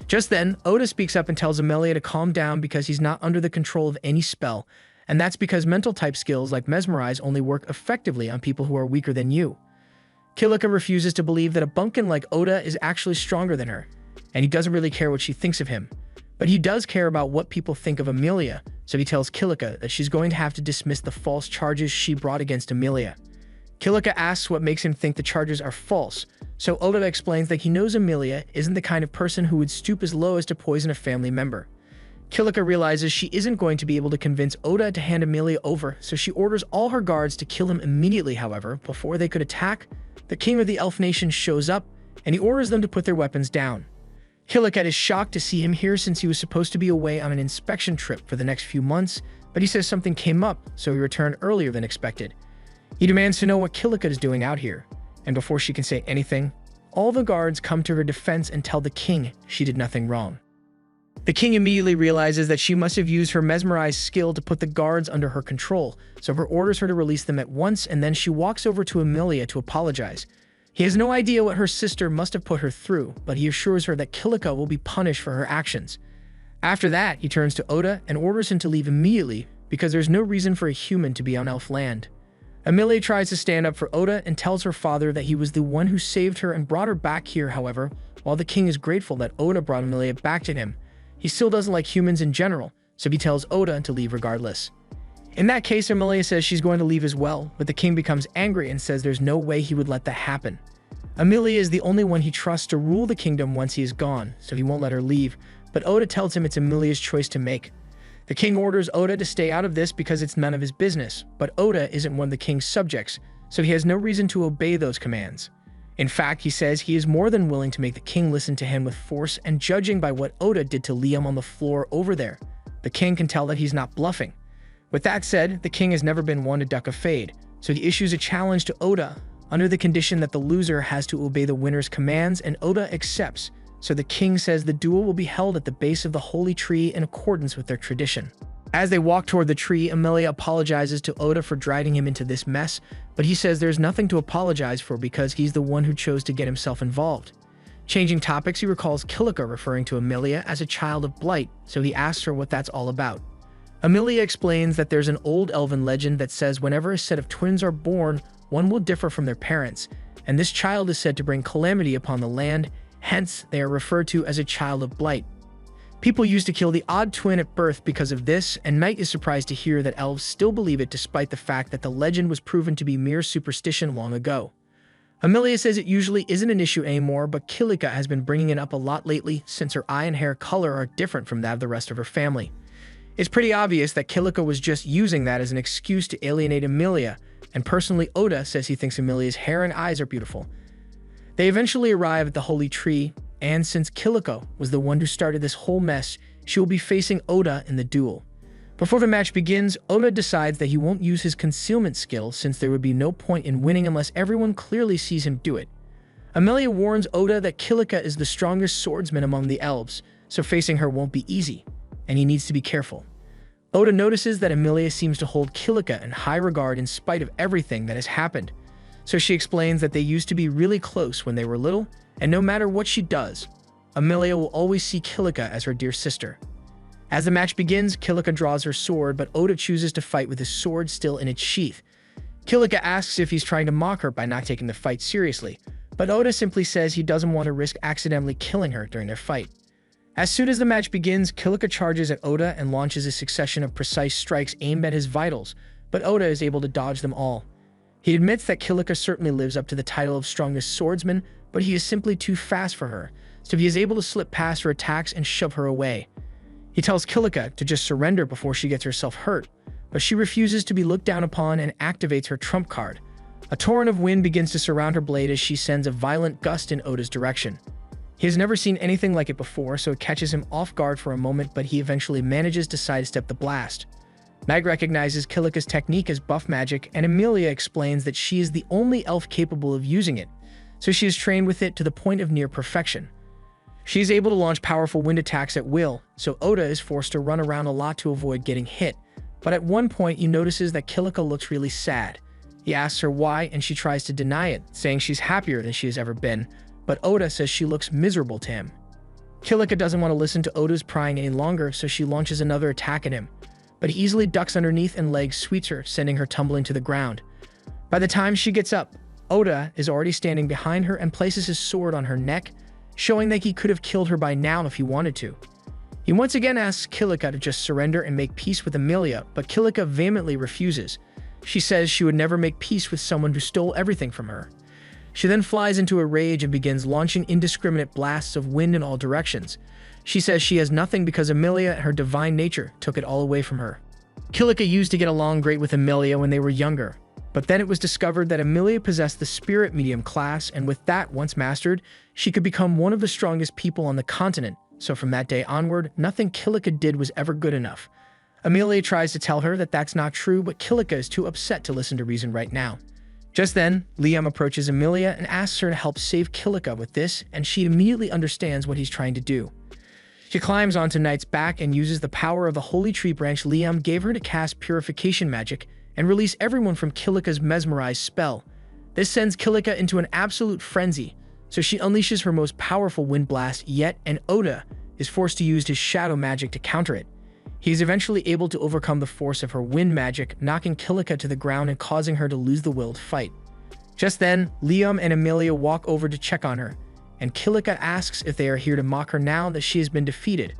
Just then, Oda speaks up and tells Emilia to calm down because he's not under the control of any spell, and that's because mental type skills like mesmerize only work effectively on people who are weaker than you. Kilika refuses to believe that a bumpkin like Oda is actually stronger than her, and he doesn't really care what she thinks of him. But he does care about what people think of Emilia, so he tells Kilika that she's going to have to dismiss the false charges she brought against Emilia. Kilika asks what makes him think the charges are false, so Oda explains that he knows Emilia isn't the kind of person who would stoop as low as to poison a family member. Kilika realizes she isn't going to be able to convince Oda to hand Emilia over, so she orders all her guards to kill him immediately. However, before they could attack, the king of the Elf Nation shows up, and he orders them to put their weapons down. Kilika is shocked to see him here since he was supposed to be away on an inspection trip for the next few months, but he says something came up, so he returned earlier than expected. He demands to know what Kilika is doing out here, and before she can say anything, all the guards come to her defense and tell the king she did nothing wrong. The king immediately realizes that she must have used her mesmerized skill to put the guards under her control, so he orders her to release them at once, and then she walks over to Emilia to apologize. He has no idea what her sister must have put her through, but he assures her that Kilika will be punished for her actions. After that, he turns to Oda and orders him to leave immediately because there's no reason for a human to be on Elf land. Emilia tries to stand up for Oda and tells her father that he was the one who saved her and brought her back here. However, while the king is grateful that Oda brought Emilia back to him, he still doesn't like humans in general, so he tells Oda to leave regardless. In that case, Emilia says she's going to leave as well, but the king becomes angry and says there's no way he would let that happen. Emilia is the only one he trusts to rule the kingdom once he is gone, so he won't let her leave, but Oda tells him it's Emilia's choice to make. The king orders Oda to stay out of this because it's none of his business, but Oda isn't one of the king's subjects, so he has no reason to obey those commands. In fact, he says he is more than willing to make the king listen to him with force, and judging by what Oda did to Liam on the floor over there, the king can tell that he's not bluffing. With that said, the king has never been one to duck a fade, so he issues a challenge to Oda under the condition that the loser has to obey the winner's commands, and Oda accepts, so the king says the duel will be held at the base of the holy tree in accordance with their tradition. As they walk toward the tree, Emilia apologizes to Oda for dragging him into this mess, but he says there's nothing to apologize for because he's the one who chose to get himself involved. Changing topics, he recalls Kilika referring to Emilia as a child of Blight, so he asks her what that's all about. Emilia explains that there's an old elven legend that says whenever a set of twins are born, one will differ from their parents, and this child is said to bring calamity upon the land, hence they are referred to as a child of Blight. People used to kill the odd twin at birth because of this, and Knight is surprised to hear that elves still believe it despite the fact that the legend was proven to be mere superstition long ago. Emilia says it usually isn't an issue anymore, but Kilika has been bringing it up a lot lately since her eye and hair color are different from that of the rest of her family. It's pretty obvious that Kilika was just using that as an excuse to alienate Emilia, and personally Oda says he thinks Emilia's hair and eyes are beautiful. They eventually arrive at the Holy Tree, and since Kilika was the one who started this whole mess, she will be facing Oda in the duel. Before the match begins, Oda decides that he won't use his concealment skill since there would be no point in winning unless everyone clearly sees him do it. Emilia warns Oda that Kilika is the strongest swordsman among the elves, so facing her won't be easy, and he needs to be careful. Oda notices that Emilia seems to hold Kilika in high regard in spite of everything that has happened, so she explains that they used to be really close when they were little, and no matter what she does, Emilia will always see Kilika as her dear sister. As the match begins, Kilika draws her sword, but Oda chooses to fight with his sword still in its sheath. Kilika asks if he's trying to mock her by not taking the fight seriously, but Oda simply says he doesn't want to risk accidentally killing her during their fight. As soon as the match begins, Kilika charges at Oda and launches a succession of precise strikes aimed at his vitals, but Oda is able to dodge them all. He admits that Kilika certainly lives up to the title of strongest swordsman, but he is simply too fast for her, so he is able to slip past her attacks and shove her away. He tells Kilika to just surrender before she gets herself hurt, but she refuses to be looked down upon and activates her trump card. A torrent of wind begins to surround her blade as she sends a violent gust in Oda's direction. He has never seen anything like it before, so it catches him off guard for a moment, but he eventually manages to sidestep the blast. Meg recognizes Kilika's technique as buff magic, and Emilia explains that she is the only elf capable of using it, so she is trained with it to the point of near perfection. She is able to launch powerful wind attacks at will, so Oda is forced to run around a lot to avoid getting hit. But at one point, he notices that Kilika looks really sad. He asks her why, and she tries to deny it, saying she's happier than she has ever been, but Oda says she looks miserable to him. Kilika doesn't want to listen to Oda's prying any longer, so she launches another attack at him, but he easily ducks underneath and leg sweeps her, sending her tumbling to the ground. By the time she gets up, Oda is already standing behind her and places his sword on her neck, showing that he could have killed her by now if he wanted to. He once again asks Kilika to just surrender and make peace with Emilia, but Kilika vehemently refuses. She says she would never make peace with someone who stole everything from her. She then flies into a rage and begins launching indiscriminate blasts of wind in all directions. She says she has nothing because Emilia and her divine nature took it all away from her. Kilika used to get along great with Emilia when they were younger, but then it was discovered that Emilia possessed the spirit medium class, and with that once mastered, she could become one of the strongest people on the continent, so from that day onward, nothing Kilika did was ever good enough. Emilia tries to tell her that that's not true, but Kilika is too upset to listen to reason right now. Just then, Liam approaches Emilia and asks her to help save Kilika with this, and she immediately understands what he's trying to do. She climbs onto Knight's back and uses the power of the Holy Tree branch Liam gave her to cast purification magic and release everyone from Kilika's mesmerized spell. This sends Kilika into an absolute frenzy, so she unleashes her most powerful wind blast yet, and Oda is forced to use his shadow magic to counter it. He is eventually able to overcome the force of her wind magic, knocking Kilika to the ground and causing her to lose the will to fight. Just then, Liam and Emilia walk over to check on her, and Kilika asks if they are here to mock her now that she has been defeated.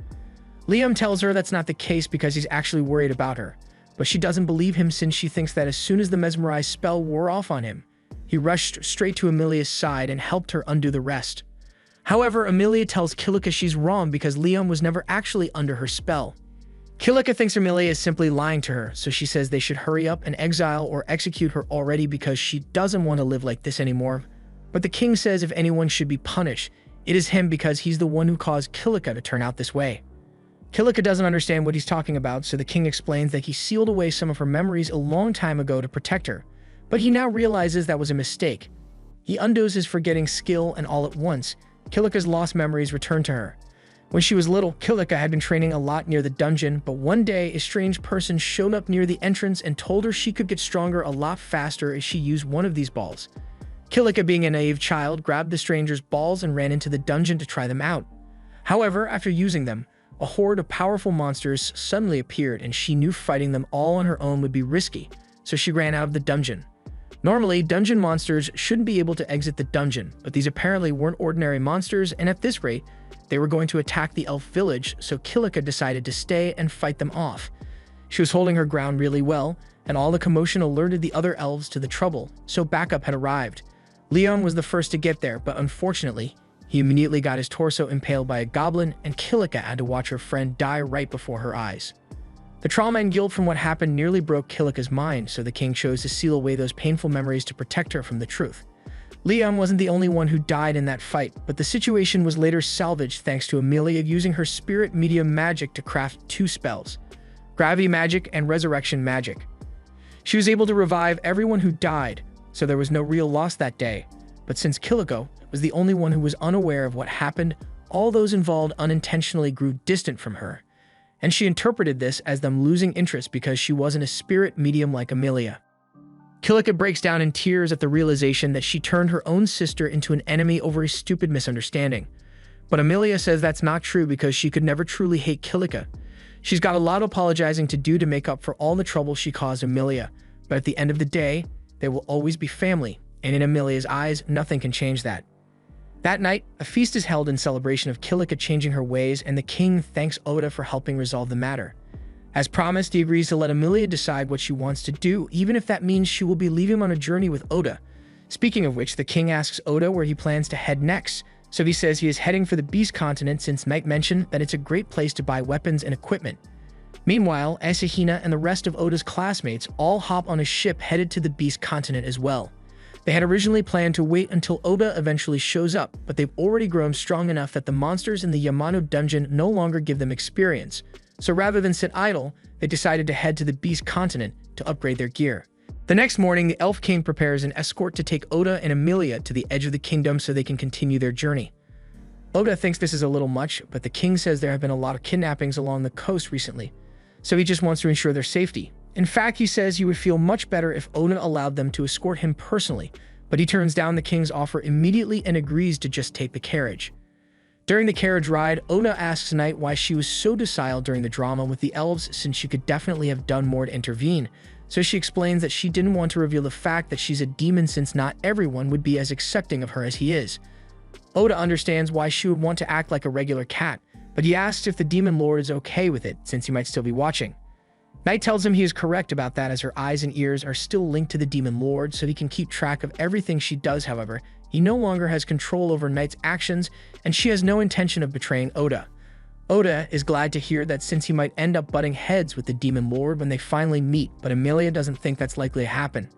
Liam tells her that's not the case because he's actually worried about her, but she doesn't believe him since she thinks that as soon as the mesmerized spell wore off on him, he rushed straight to Emilia's side and helped her undo the rest. However, Emilia tells Kilika she's wrong because Liam was never actually under her spell. Kilika thinks Emilia is simply lying to her, so she says they should hurry up and exile or execute her already because she doesn't want to live like this anymore. But the king says if anyone should be punished, it is him because he's the one who caused Kilika to turn out this way. Kilika doesn't understand what he's talking about, so the king explains that he sealed away some of her memories a long time ago to protect her, but he now realizes that was a mistake. He undoes his forgetting skill, and all at once, Kilika's lost memories return to her. When she was little, Kilika had been training a lot near the dungeon, but one day a strange person showed up near the entrance and told her she could get stronger a lot faster if she used one of these balls. Kilika, being a naive child, grabbed the stranger's balls and ran into the dungeon to try them out. However, after using them, a horde of powerful monsters suddenly appeared, and she knew fighting them all on her own would be risky, so she ran out of the dungeon. Normally, dungeon monsters shouldn't be able to exit the dungeon, but these apparently weren't ordinary monsters, and at this rate, they were going to attack the elf village, so Kilika decided to stay and fight them off. She was holding her ground really well, and all the commotion alerted the other elves to the trouble, so backup had arrived. Leon was the first to get there, but unfortunately, he immediately got his torso impaled by a goblin, and Kilika had to watch her friend die right before her eyes. The trauma and guilt from what happened nearly broke Kilika's mind, so the king chose to seal away those painful memories to protect her from the truth. Liam wasn't the only one who died in that fight, but the situation was later salvaged thanks to Amelia using her spirit medium magic to craft 2 spells: Gravity Magic and Resurrection Magic. She was able to revive everyone who died, so there was no real loss that day. But since Kilika was the only one who was unaware of what happened, all those involved unintentionally grew distant from her. And she interpreted this as them losing interest because she wasn't a spirit medium like Amelia. Kilika breaks down in tears at the realization that she turned her own sister into an enemy over a stupid misunderstanding. But Amelia says that's not true because she could never truly hate Kilika. She's got a lot of apologizing to do to make up for all the trouble she caused Amelia, but at the end of the day, they will always be family, and in Amelia's eyes, nothing can change that. That night, a feast is held in celebration of Kilika changing her ways, and the king thanks Oda for helping resolve the matter. As promised, he agrees to let Amelia decide what she wants to do, even if that means she will be leaving on a journey with Oda. Speaking of which, the king asks Oda where he plans to head next, so he says he is heading for the Beast Continent since Knight mentioned that it's a great place to buy weapons and equipment. Meanwhile, Asahina and the rest of Oda's classmates all hop on a ship headed to the Beast Continent as well. They had originally planned to wait until Oda eventually shows up, but they've already grown strong enough that the monsters in the Yamano dungeon no longer give them experience. So rather than sit idle, they decided to head to the Beast Continent to upgrade their gear. The next morning, the Elf King prepares an escort to take Oda and Amelia to the edge of the kingdom so they can continue their journey. Oda thinks this is a little much, but the king says there have been a lot of kidnappings along the coast recently, so he just wants to ensure their safety. In fact, he says he would feel much better if Oda allowed them to escort him personally, but he turns down the king's offer immediately and agrees to just take the carriage. During the carriage ride, Oda asks Knight why she was so docile during the drama with the elves since she could definitely have done more to intervene, so she explains that she didn't want to reveal the fact that she's a demon since not everyone would be as accepting of her as he is. Oda understands why she would want to act like a regular cat, but he asks if the Demon Lord is okay with it since he might still be watching. Knight tells him he is correct about that as her eyes and ears are still linked to the Demon Lord so he can keep track of everything she does. However, he no longer has control over Knight's actions and she has no intention of betraying Oda. Oda is glad to hear that since he might end up butting heads with the Demon Lord when they finally meet, but Amelia doesn't think that's likely to happen.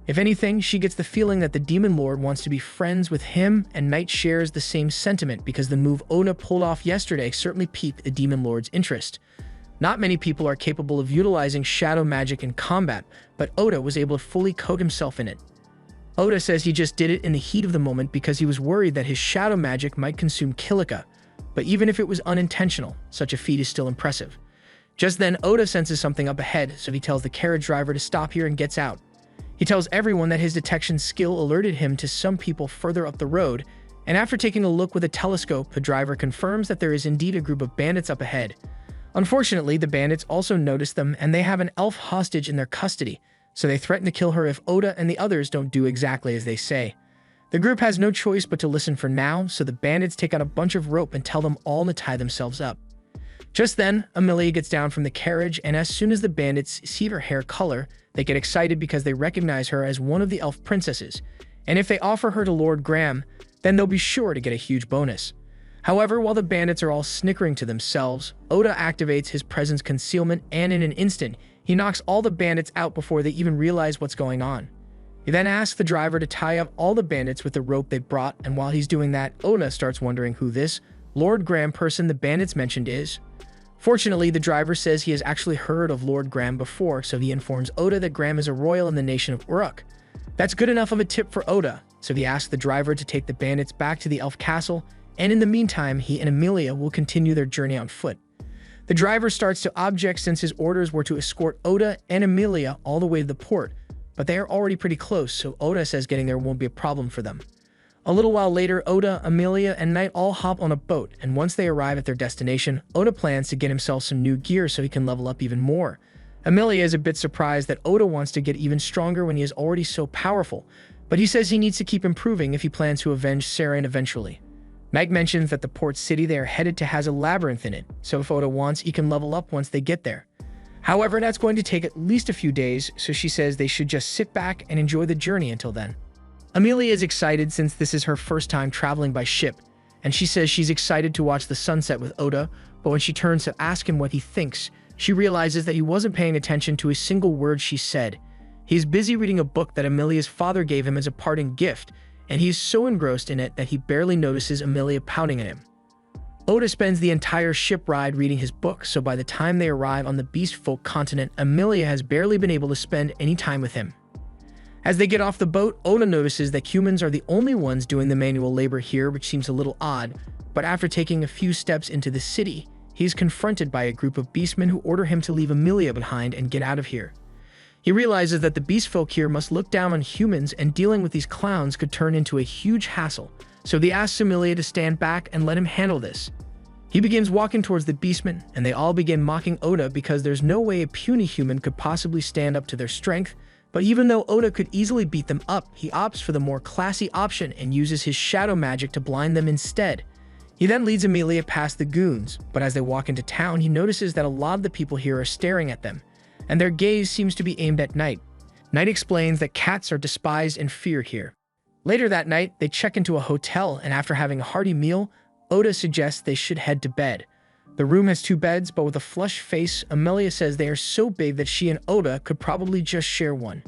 If anything, she gets the feeling that the Demon Lord wants to be friends with him, and Knight shares the same sentiment because the move Oda pulled off yesterday certainly piqued the Demon Lord's interest. Not many people are capable of utilizing shadow magic in combat, but Oda was able to fully coat himself in it. Oda says he just did it in the heat of the moment because he was worried that his shadow magic might consume Kilika, but even if it was unintentional, such a feat is still impressive. Just then, Oda senses something up ahead, so he tells the carriage driver to stop here and gets out. He tells everyone that his detection skill alerted him to some people further up the road, and after taking a look with a telescope, the driver confirms that there is indeed a group of bandits up ahead. Unfortunately, the bandits also notice them and they have an elf hostage in their custody, so they threaten to kill her if Oda and the others don't do exactly as they say. The group has no choice but to listen for now, so the bandits take out a bunch of rope and tell them all to tie themselves up. Just then, Amelia gets down from the carriage, and as soon as the bandits see her hair color, they get excited because they recognize her as one of the elf princesses, and if they offer her to Lord Graham, then they'll be sure to get a huge bonus. However, while the bandits are all snickering to themselves, Oda activates his presence concealment, and in an instant, he knocks all the bandits out before they even realize what's going on. He then asks the driver to tie up all the bandits with the rope they brought, and while he's doing that, Oda starts wondering who this Lord Graham person the bandits mentioned is. Fortunately, the driver says he has actually heard of Lord Graham before, so he informs Oda that Graham is a royal in the nation of Uruk. That's good enough of a tip for Oda, so he asks the driver to take the bandits back to the elf castle, and in the meantime, he and Amelia will continue their journey on foot. The driver starts to object since his orders were to escort Oda and Amelia all the way to the port, but they are already pretty close, so Oda says getting there won't be a problem for them. A little while later, Oda, Amelia, and Knight all hop on a boat, and once they arrive at their destination, Oda plans to get himself some new gear so he can level up even more. Amelia is a bit surprised that Oda wants to get even stronger when he is already so powerful, but he says he needs to keep improving if he plans to avenge Saren eventually. Knight mentions that the port city they are headed to has a labyrinth in it, so if Oda wants, he can level up once they get there. However, that's going to take at least a few days, so she says they should just sit back and enjoy the journey until then. Amelia is excited since this is her first time traveling by ship, and she says she's excited to watch the sunset with Oda, but when she turns to ask him what he thinks, She realizes that he wasn't paying attention to a single word she said. He is busy reading a book that Amelia's father gave him as a parting gift, and he is so engrossed in it that he barely notices Amelia pouting at him. Oda spends the entire ship ride reading his book, so by the time they arrive on the Beast Folk continent, Amelia has barely been able to spend any time with him. As they get off the boat, Oda notices that humans are the only ones doing the manual labor here, which seems a little odd, but after taking a few steps into the city, he is confronted by a group of beastmen who order him to leave Amelia behind and get out of here. He realizes that the beast folk here must look down on humans, and dealing with these clowns could turn into a huge hassle, so he asks Amelia to stand back and let him handle this. He begins walking towards the beastmen, and they all begin mocking Oda because there's no way a puny human could possibly stand up to their strength. But even though Oda could easily beat them up, he opts for the more classy option and uses his shadow magic to blind them instead. He then leads Amelia past the goons, but as they walk into town, he notices that a lot of the people here are staring at them, and their gaze seems to be aimed at Knight. Knight explains that cats are despised and feared here. Later that night, they check into a hotel, and after having a hearty meal, Oda suggests they should head to bed. The room has 2 beds, but with a flushed face, Amelia says they are so big that she and Oda could probably just share one.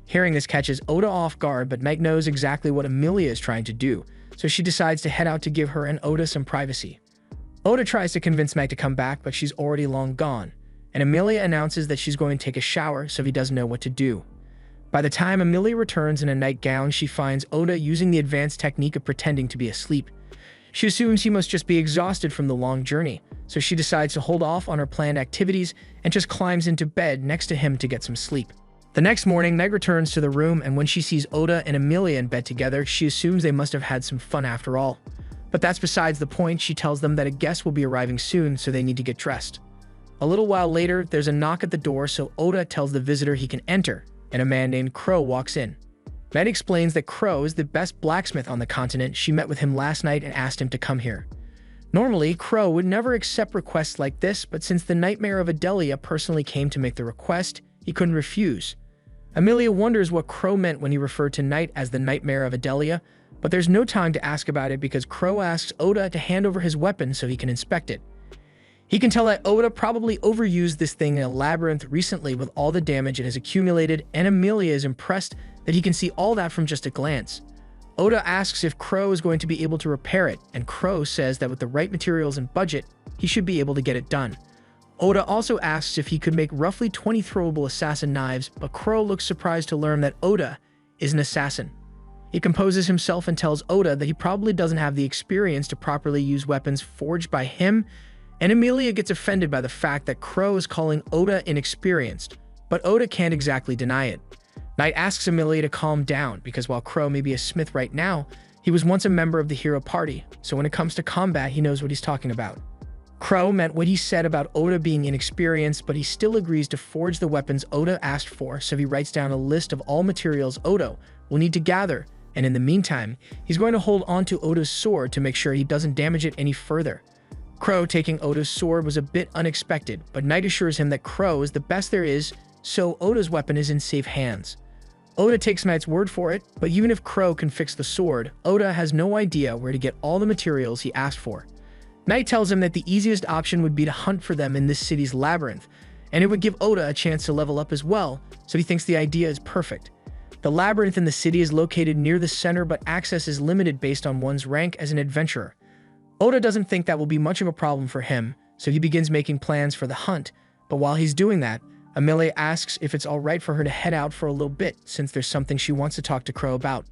Hearing this catches Oda off guard, but Knight knows exactly what Amelia is trying to do, so she decides to head out to give her and Oda some privacy. Oda tries to convince Knight to come back, but she's already long gone, and Amelia announces that she's going to take a shower, so he doesn't know what to do. By the time Amelia returns in a nightgown, she finds Oda using the advanced technique of pretending to be asleep. She assumes he must just be exhausted from the long journey, so she decides to hold off on her planned activities and just climbs into bed next to him to get some sleep. The next morning, Knight returns to the room, and when she sees Oda and Amelia in bed together, she assumes they must have had some fun after all. But that's besides the point. She tells them that a guest will be arriving soon, so they need to get dressed. A little while later, there's a knock at the door, so Oda tells the visitor he can enter, and a man named Crow walks in. Knight explains that Crow is the best blacksmith on the continent. She met with him last night and asked him to come here. Normally, Crow would never accept requests like this, but since the Nightmare of Adelia personally came to make the request, he couldn't refuse. Amelia wonders what Crow meant when he referred to Knight as the Nightmare of Adelia, but there's no time to ask about it because Crow asks Oda to hand over his weapon so he can inspect it. He can tell that Oda probably overused this thing in a labyrinth recently with all the damage it has accumulated, and Amelia is impressed that he can see all that from just a glance. Oda asks if Crow is going to be able to repair it, and Crow says that with the right materials and budget, he should be able to get it done. Oda also asks if he could make roughly 20 throwable assassin knives, but Crow looks surprised to learn that Oda is an assassin. He composes himself and tells Oda that he probably doesn't have the experience to properly use weapons forged by him, and Amelia gets offended by the fact that Crow is calling Oda inexperienced, but Oda can't exactly deny it. Knight asks Amelia to calm down because while Crow may be a smith right now, he was once a member of the hero party, so when it comes to combat, he knows what he's talking about. Crow meant what he said about Oda being inexperienced, but he still agrees to forge the weapons Oda asked for, so he writes down a list of all materials Oda will need to gather, and in the meantime, he's going to hold onto Oda's sword to make sure he doesn't damage it any further. Crow taking Oda's sword was a bit unexpected, but Knight assures him that Crow is the best there is, so Oda's weapon is in safe hands. Oda takes Knight's word for it, but even if Crow can fix the sword, Oda has no idea where to get all the materials he asked for. Knight tells him that the easiest option would be to hunt for them in this city's labyrinth, and it would give Oda a chance to level up as well, so he thinks the idea is perfect. The labyrinth in the city is located near the center, but access is limited based on one's rank as an adventurer. Oda doesn't think that will be much of a problem for him, so he begins making plans for the hunt, but while he's doing that, Amelia asks if it's alright for her to head out for a little bit since there's something she wants to talk to Crow about.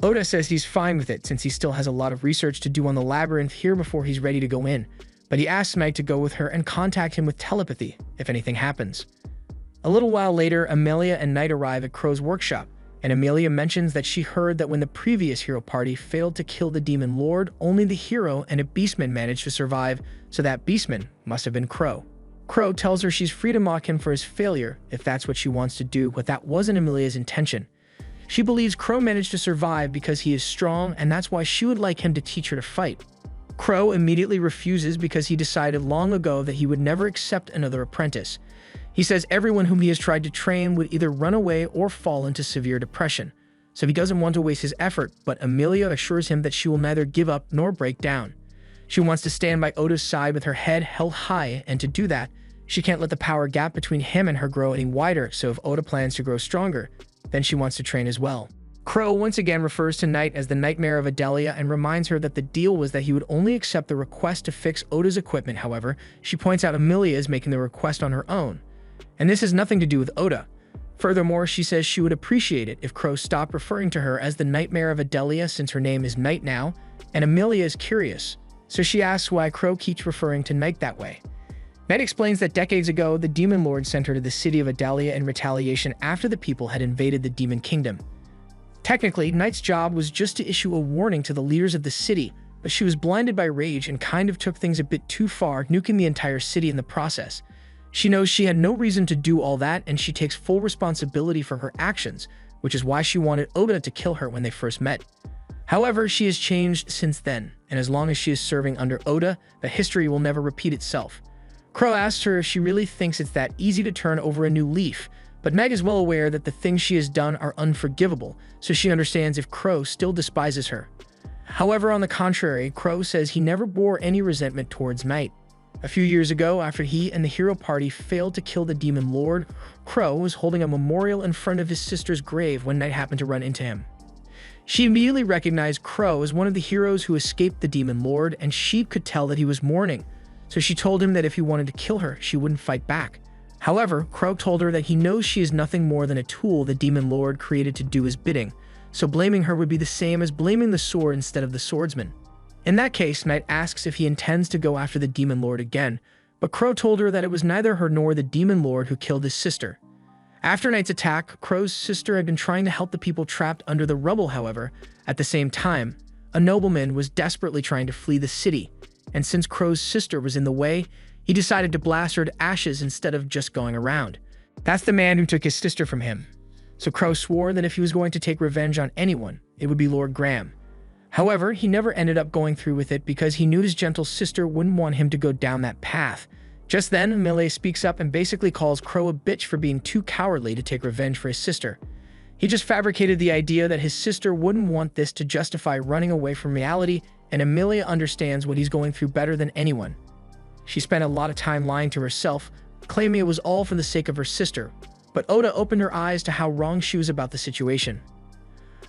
Oda says he's fine with it since he still has a lot of research to do on the labyrinth here before he's ready to go in, but he asks Knight to go with her and contact him with telepathy if anything happens. A little while later, Amelia and Knight arrive at Crow's workshop, and Amelia mentions that she heard that when the previous hero party failed to kill the Demon Lord, only the hero and a beastman managed to survive, so that beastman must have been Crow. Crow tells her she's free to mock him for his failure if that's what she wants to do, but that wasn't Amelia's intention. She believes Crow managed to survive because he is strong, and that's why she would like him to teach her to fight. Crow immediately refuses because he decided long ago that he would never accept another apprentice. He says everyone whom he has tried to train would either run away or fall into severe depression, so he doesn't want to waste his effort, but Amelia assures him that she will neither give up nor break down. She wants to stand by Oda's side with her head held high, and to do that, She can't let the power gap between him and her grow any wider, so if Oda plans to grow stronger, then she wants to train as well. Crow once again refers to Knight as the Nightmare of Adelia and reminds her that the deal was that he would only accept the request to fix Oda's equipment. However, she points out Emilia is making the request on her own, and this has nothing to do with Oda. Furthermore, she says she would appreciate it if Crow stopped referring to her as the Nightmare of Adelia since her name is Knight now, and Emilia is curious, so she asks why Crow keeps referring to Knight that way. Knight explains that decades ago, the Demon Lord sent her to the city of Adelia in retaliation after the people had invaded the Demon Kingdom. Technically, Knight's job was just to issue a warning to the leaders of the city, but she was blinded by rage and kind of took things a bit too far, nuking the entire city in the process. She knows she had no reason to do all that, and she takes full responsibility for her actions, which is why she wanted Oda to kill her when they first met. However, she has changed since then, and as long as she is serving under Oda, the history will never repeat itself. Crow asks her if she really thinks it's that easy to turn over a new leaf, but Meg is well aware that the things she has done are unforgivable, so she understands if Crow still despises her. However, on the contrary, Crow says he never bore any resentment towards Knight. A few years ago, after he and the hero party failed to kill the Demon Lord, Crow was holding a memorial in front of his sister's grave when Knight happened to run into him. She immediately recognized Crow as one of the heroes who escaped the Demon Lord, and she could tell that he was mourning, so she told him that if he wanted to kill her, she wouldn't fight back. However, Crow told her that he knows she is nothing more than a tool the Demon Lord created to do his bidding, so blaming her would be the same as blaming the sword instead of the swordsman. In that case, Knight asks if he intends to go after the Demon Lord again, but Crow told her that it was neither her nor the Demon Lord who killed his sister. After Knight's attack, Crow's sister had been trying to help the people trapped under the rubble. However, at the same time, a nobleman was desperately trying to flee the city, and since Crow's sister was in the way, he decided to blast her to ashes instead of just going around. That's the man who took his sister from him. So Crow swore that if he was going to take revenge on anyone, it would be Lord Graham. However, he never ended up going through with it because he knew his gentle sister wouldn't want him to go down that path. Just then, Emilia speaks up and basically calls Crow a bitch for being too cowardly to take revenge for his sister. He just fabricated the idea that his sister wouldn't want this to justify running away from reality, and Emilia understands what he's going through better than anyone. She spent a lot of time lying to herself, claiming it was all for the sake of her sister, but Oda opened her eyes to how wrong she was about the situation.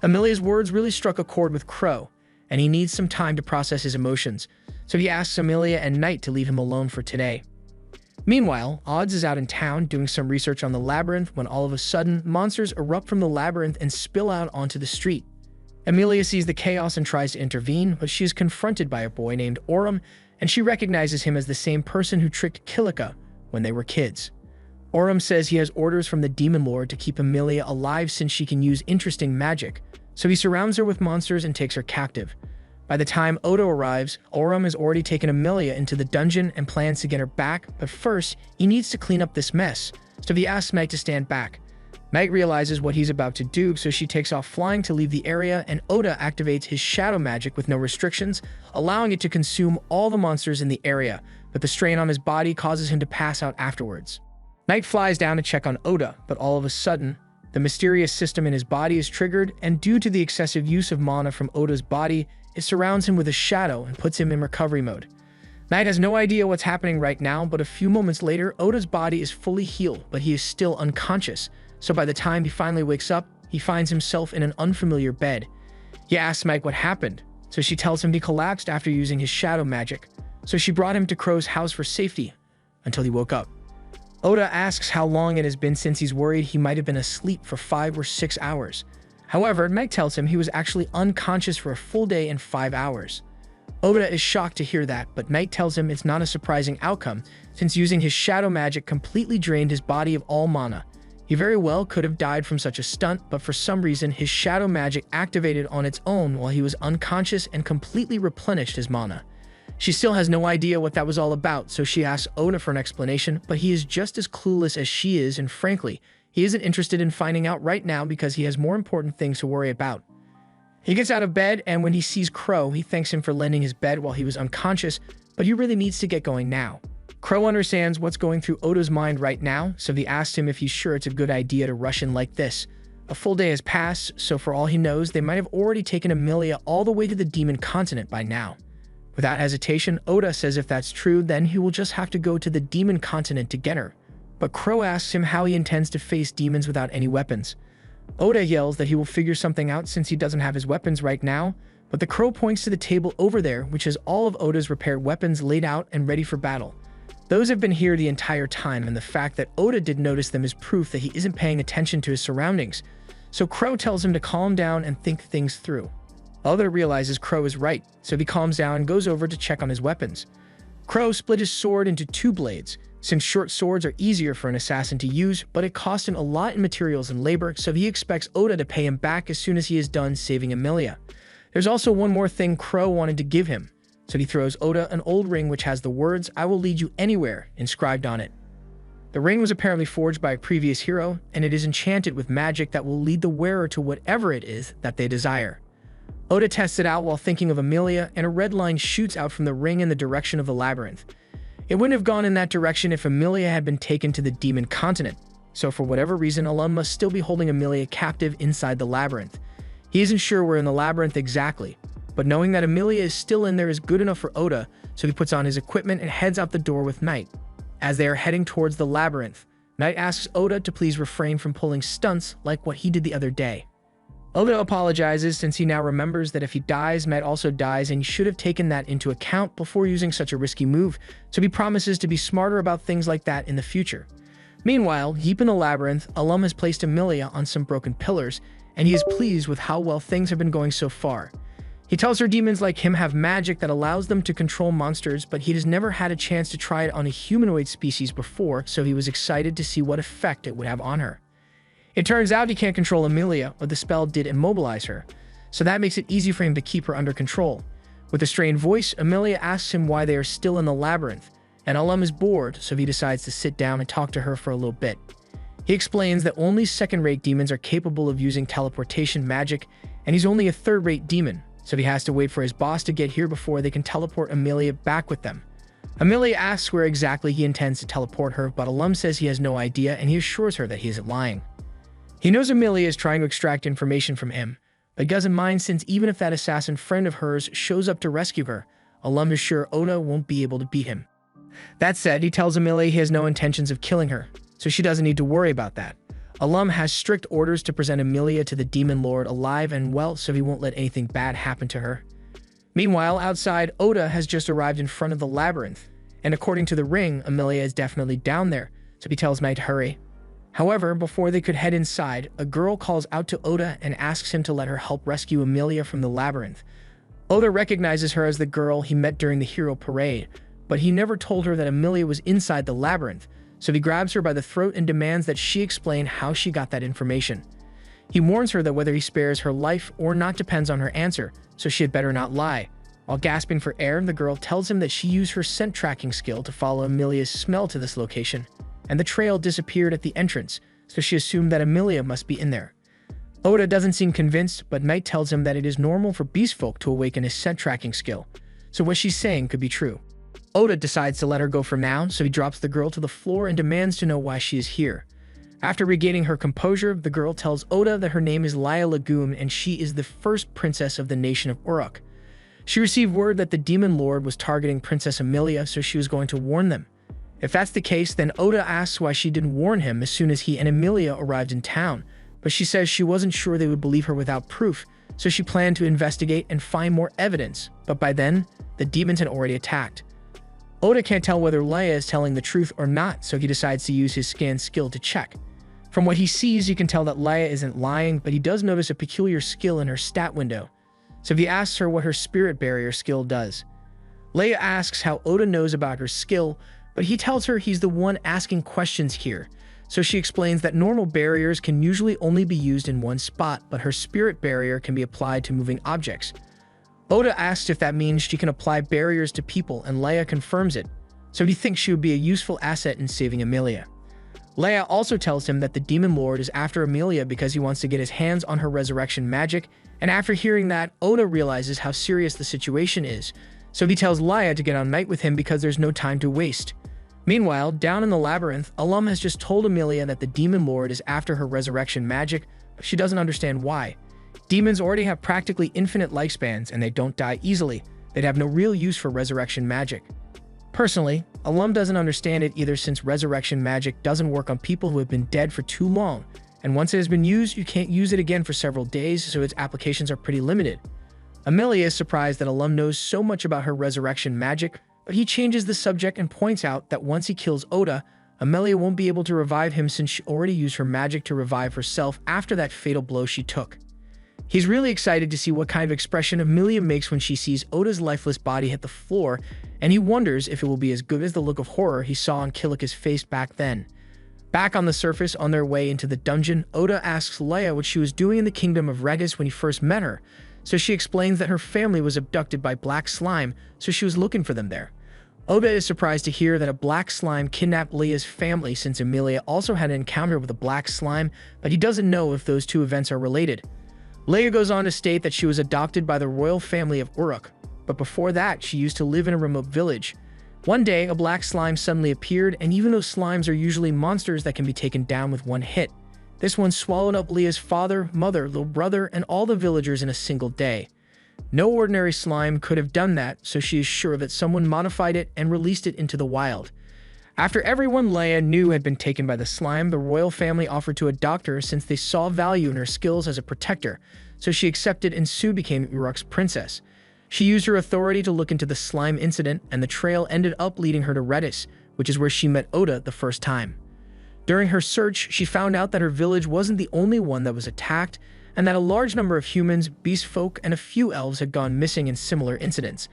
Emilia's words really struck a chord with Crow, and he needs some time to process his emotions, so he asks Emilia and Knight to leave him alone for today. Meanwhile, Odds is out in town doing some research on the labyrinth when all of a sudden, monsters erupt from the labyrinth and spill out onto the street. Emilia sees the chaos and tries to intervene, but she is confronted by a boy named Aurum, and she recognizes him as the same person who tricked Kilika when they were kids. Aurum says he has orders from the Demon Lord to keep Emilia alive since she can use interesting magic, so he surrounds her with monsters and takes her captive. By the time Oda arrives, Aurum has already taken Emilia into the dungeon and plans to get her back, but first, he needs to clean up this mess, so he asks Knight to stand back. Knight realizes what he's about to do, so she takes off flying to leave the area, and Oda activates his shadow magic with no restrictions, allowing it to consume all the monsters in the area, but the strain on his body causes him to pass out afterwards. Knight flies down to check on Oda, but all of a sudden, the mysterious system in his body is triggered, and due to the excessive use of mana from Oda's body, it surrounds him with a shadow and puts him in recovery mode. Knight has no idea what's happening right now, but a few moments later, Oda's body is fully healed, but he is still unconscious. So by the time he finally wakes up, he finds himself in an unfamiliar bed. He asks Meg what happened, so she tells him he collapsed after using his shadow magic, so she brought him to Crow's house for safety, until he woke up. Oda asks how long it has been since he's worried he might have been asleep for 5 or 6 hours. However, Meg tells him he was actually unconscious for a full day and 5 hours. Oda is shocked to hear that, but Knight tells him it's not a surprising outcome, since using his shadow magic completely drained his body of all mana. He very well could have died from such a stunt, but for some reason his shadow magic activated on its own while he was unconscious and completely replenished his mana. She still has no idea what that was all about, so she asks Oda for an explanation, but he is just as clueless as she is, and frankly, he isn't interested in finding out right now because he has more important things to worry about. He gets out of bed, and when he sees Crow, he thanks him for lending his bed while he was unconscious, but he really needs to get going now. Crow understands what's going through Oda's mind right now, so he asks him if he's sure it's a good idea to rush in like this. A full day has passed, so for all he knows, they might have already taken Emilia all the way to the Demon Continent by now. Without hesitation, Oda says if that's true, then he will just have to go to the demon continent to get her. But Crow asks him how he intends to face demons without any weapons. Oda yells that he will figure something out since he doesn't have his weapons right now, but the Crow points to the table over there, which has all of Oda's repaired weapons laid out and ready for battle. Those have been here the entire time, and the fact that Oda did notice them is proof that he isn't paying attention to his surroundings. So Crow tells him to calm down and think things through. Oda realizes Crow is right, so he calms down and goes over to check on his weapons. Crow split his sword into 2 blades, since short swords are easier for an assassin to use, but it cost him a lot in materials and labor, so he expects Oda to pay him back as soon as he is done saving Emilia. There's also one more thing Crow wanted to give him, so he throws Oda an old ring which has the words, "I will lead you anywhere," inscribed on it. The ring was apparently forged by a previous hero, and it is enchanted with magic that will lead the wearer to whatever it is that they desire. Oda tests it out while thinking of Emilia, and a red line shoots out from the ring in the direction of the labyrinth. It wouldn't have gone in that direction if Emilia had been taken to the demon continent, so for whatever reason, Alum must still be holding Emilia captive inside the labyrinth. He isn't sure where in the labyrinth exactly, but knowing that Emilia is still in there is good enough for Oda, so he puts on his equipment and heads out the door with Knight. As they are heading towards the labyrinth, Knight asks Oda to please refrain from pulling stunts like what he did the other day. Oda apologizes since he now remembers that if he dies, Knight also dies, and he should have taken that into account before using such a risky move, so he promises to be smarter about things like that in the future. Meanwhile, deep in the labyrinth, Alum has placed Emilia on some broken pillars, and he is pleased with how well things have been going so far. He tells her demons like him have magic that allows them to control monsters, but he has never had a chance to try it on a humanoid species before, so he was excited to see what effect it would have on her. It turns out he can't control Emilia, but the spell did immobilize her, so that makes it easy for him to keep her under control. With a strained voice, Emilia asks him why they are still in the labyrinth, and Alum is bored, so he decides to sit down and talk to her for a little bit. He explains that only second-rate demons are capable of using teleportation magic, and he's only a third-rate demon, so he has to wait for his boss to get here before they can teleport Emilia back with them. Emilia asks where exactly he intends to teleport her, but Alum says he has no idea, and he assures her that he isn't lying. He knows Emilia is trying to extract information from him, but doesn't mind since even if that assassin friend of hers shows up to rescue her, Alum is sure Oda won't be able to beat him. That said, he tells Emilia he has no intentions of killing her, so she doesn't need to worry about that. Alum has strict orders to present Emilia to the Demon Lord alive and well, so he won't let anything bad happen to her. Meanwhile, outside, Oda has just arrived in front of the labyrinth, and according to the ring, Emilia is definitely down there, so he tells Knight to hurry. However, before they could head inside, a girl calls out to Oda and asks him to let her help rescue Emilia from the labyrinth. Oda recognizes her as the girl he met during the hero parade, but he never told her that Emilia was inside the labyrinth, so he grabs her by the throat and demands that she explain how she got that information. He warns her that whether he spares her life or not depends on her answer, so she had better not lie. While gasping for air, the girl tells him that she used her scent tracking skill to follow Emilia's smell to this location, and the trail disappeared at the entrance, so she assumed that Emilia must be in there. Oda doesn't seem convinced, but Knight tells him that it is normal for beast folk to awaken his scent tracking skill, so what she's saying could be true. Oda decides to let her go for now, so he drops the girl to the floor and demands to know why she is here. After regaining her composure, the girl tells Oda that her name is Laya Lagoon and she is the first princess of the nation of Uruk. She received word that the Demon Lord was targeting Princess Emilia, so she was going to warn them. If that's the case, then Oda asks why she didn't warn him as soon as he and Emilia arrived in town, but she says she wasn't sure they would believe her without proof, so she planned to investigate and find more evidence, but by then, the demons had already attacked. Oda can't tell whether Laya is telling the truth or not, so he decides to use his scan skill to check. From what he sees, you can tell that Laya isn't lying, but he does notice a peculiar skill in her stat window, so he asks her what her spirit barrier skill does. Laya asks how Oda knows about her skill, but he tells her he's the one asking questions here, so she explains that normal barriers can usually only be used in one spot, but her spirit barrier can be applied to moving objects. Oda asks if that means she can apply barriers to people, and Laya confirms it, so he thinks she would be a useful asset in saving Emilia. Laya also tells him that the Demon Lord is after Emilia because he wants to get his hands on her resurrection magic, and after hearing that, Oda realizes how serious the situation is, so he tells Laya to get on Knight with him because there's no time to waste. Meanwhile, down in the labyrinth, Alum has just told Emilia that the Demon Lord is after her resurrection magic, but she doesn't understand why. Demons already have practically infinite lifespans and they don't die easily. they'd have no real use for resurrection magic. Personally, Alum doesn't understand it either, since resurrection magic doesn't work on people who have been dead for too long, and once it has been used, you can't use it again for several days, so its applications are pretty limited. Amelia is surprised that Alum knows so much about her resurrection magic, but he changes the subject and points out that once he kills Oda, Amelia won't be able to revive him since she already used her magic to revive herself after that fatal blow she took. He's really excited to see what kind of expression Amelia makes when she sees Oda's lifeless body hit the floor, and he wonders if it will be as good as the look of horror he saw on Kilika's face back then. Back on the surface, on their way into the dungeon, Oda asks Leia what she was doing in the kingdom of Regis when he first met her, so she explains that her family was abducted by Black Slime, so she was looking for them there. Oda is surprised to hear that a Black Slime kidnapped Leia's family, since Amelia also had an encounter with a Black Slime, but he doesn't know if those two events are related. Leia goes on to state that she was adopted by the royal family of Uruk, but before that, she used to live in a remote village. One day, a Black Slime suddenly appeared, and even though slimes are usually monsters that can be taken down with one hit, this one swallowed up Leia's father, mother, little brother, and all the villagers in a single day. No ordinary slime could have done that, so she is sure that someone modified it and released it into the wild. After everyone Leia knew had been taken by the slime, the royal family offered to adopt her since they saw value in her skills as a protector, so she accepted and soon became Uruk's princess. She used her authority to look into the slime incident, and the trail ended up leading her to Redis, which is where she met Oda the first time. During her search, she found out that her village wasn't the only one that was attacked, and that a large number of humans, beast folk, and a few elves had gone missing in similar incidents.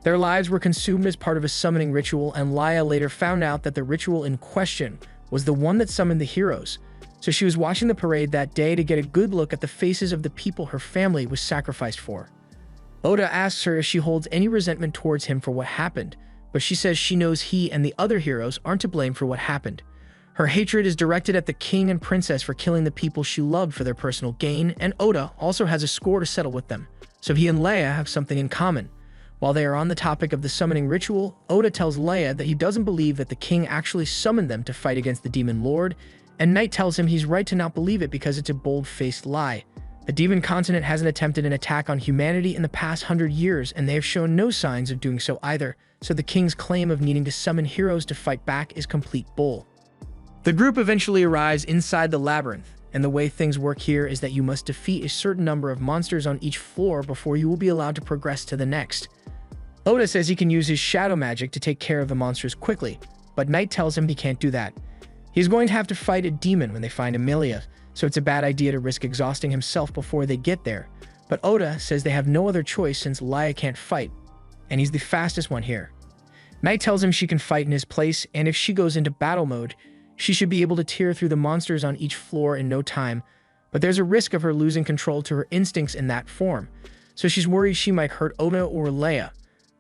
Their lives were consumed as part of a summoning ritual, and Leia later found out that the ritual in question was the one that summoned the heroes. So she was watching the parade that day to get a good look at the faces of the people her family was sacrificed for. Oda asks her if she holds any resentment towards him for what happened, but she says she knows he and the other heroes aren't to blame for what happened. Her hatred is directed at the king and princess for killing the people she loved for their personal gain, and Oda also has a score to settle with them, so he and Leia have something in common. While they are on the topic of the summoning ritual, Oda tells Leia that he doesn't believe that the king actually summoned them to fight against the Demon Lord, and Knight tells him he's right to not believe it because it's a bold-faced lie. The Demon Continent hasn't attempted an attack on humanity in the past 100 years, and they have shown no signs of doing so either, so the king's claim of needing to summon heroes to fight back is complete bull. The group eventually arrives inside the labyrinth, and the way things work here is that you must defeat a certain number of monsters on each floor before you will be allowed to progress to the next. Oda says he can use his shadow magic to take care of the monsters quickly, but Knight tells him he can't do that. He's going to have to fight a demon when they find Amelia, so it's a bad idea to risk exhausting himself before they get there. But Oda says they have no other choice since Leia can't fight, and he's the fastest one here. Knight tells him she can fight in his place, and if she goes into battle mode, she should be able to tear through the monsters on each floor in no time, but there's a risk of her losing control to her instincts in that form, so she's worried she might hurt Oda or Leia.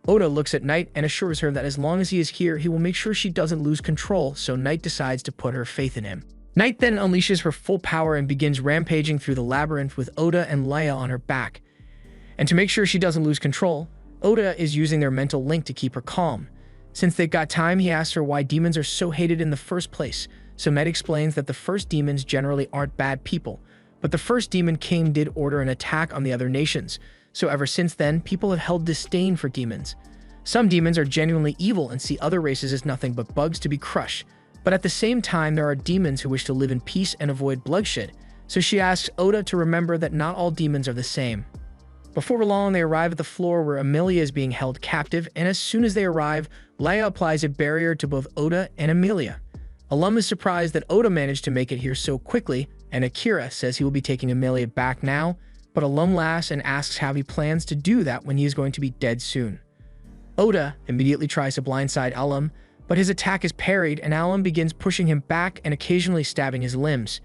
Oda looks at Knight and assures her that as long as he is here, he will make sure she doesn't lose control, so Knight decides to put her faith in him. Knight then unleashes her full power and begins rampaging through the labyrinth with Oda and Leia on her back. And to make sure she doesn't lose control, Oda is using their mental link to keep her calm. Since they've got time, he asks her why demons are so hated in the first place, so Knight explains that the first demons generally aren't bad people, but the first demon king did order an attack on the other nations, so ever since then, people have held disdain for demons. Some demons are genuinely evil and see other races as nothing but bugs to be crushed, but at the same time, there are demons who wish to live in peace and avoid bloodshed, so she asks Oda to remember that not all demons are the same. Before long, they arrive at the floor where Amelia is being held captive, and as soon as they arrive, Leia applies a barrier to both Oda and Amelia. Alum is surprised that Oda managed to make it here so quickly, and Akira says he will be taking Amelia back now, but Alum laughs and asks how he plans to do that when he is going to be dead soon. Oda immediately tries to blindside Alum, but his attack is parried and Alum begins pushing him back and occasionally stabbing his limbs.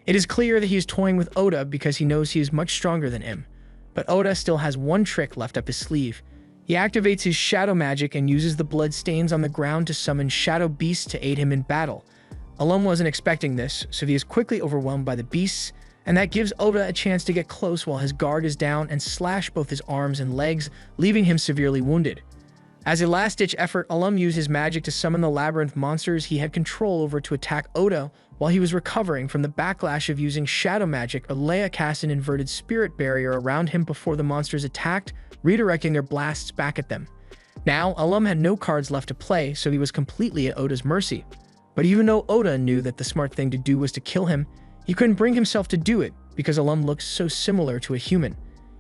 It is clear that he is toying with Oda because he knows he is much stronger than him. But Oda still has one trick left up his sleeve. He activates his shadow magic and uses the blood stains on the ground to summon shadow beasts to aid him in battle. Alum wasn't expecting this, so he is quickly overwhelmed by the beasts, and that gives Oda a chance to get close while his guard is down and slash both his arms and legs, leaving him severely wounded. As a last-ditch effort, Alum used his magic to summon the labyrinth monsters he had control over to attack Oda while he was recovering from the backlash of using shadow magic. Leia cast an inverted spirit barrier around him before the monsters attacked, redirecting their blasts back at them. Now, Alum had no cards left to play, so he was completely at Oda's mercy. But even though Oda knew that the smart thing to do was to kill him, he couldn't bring himself to do it because Alum looked so similar to a human.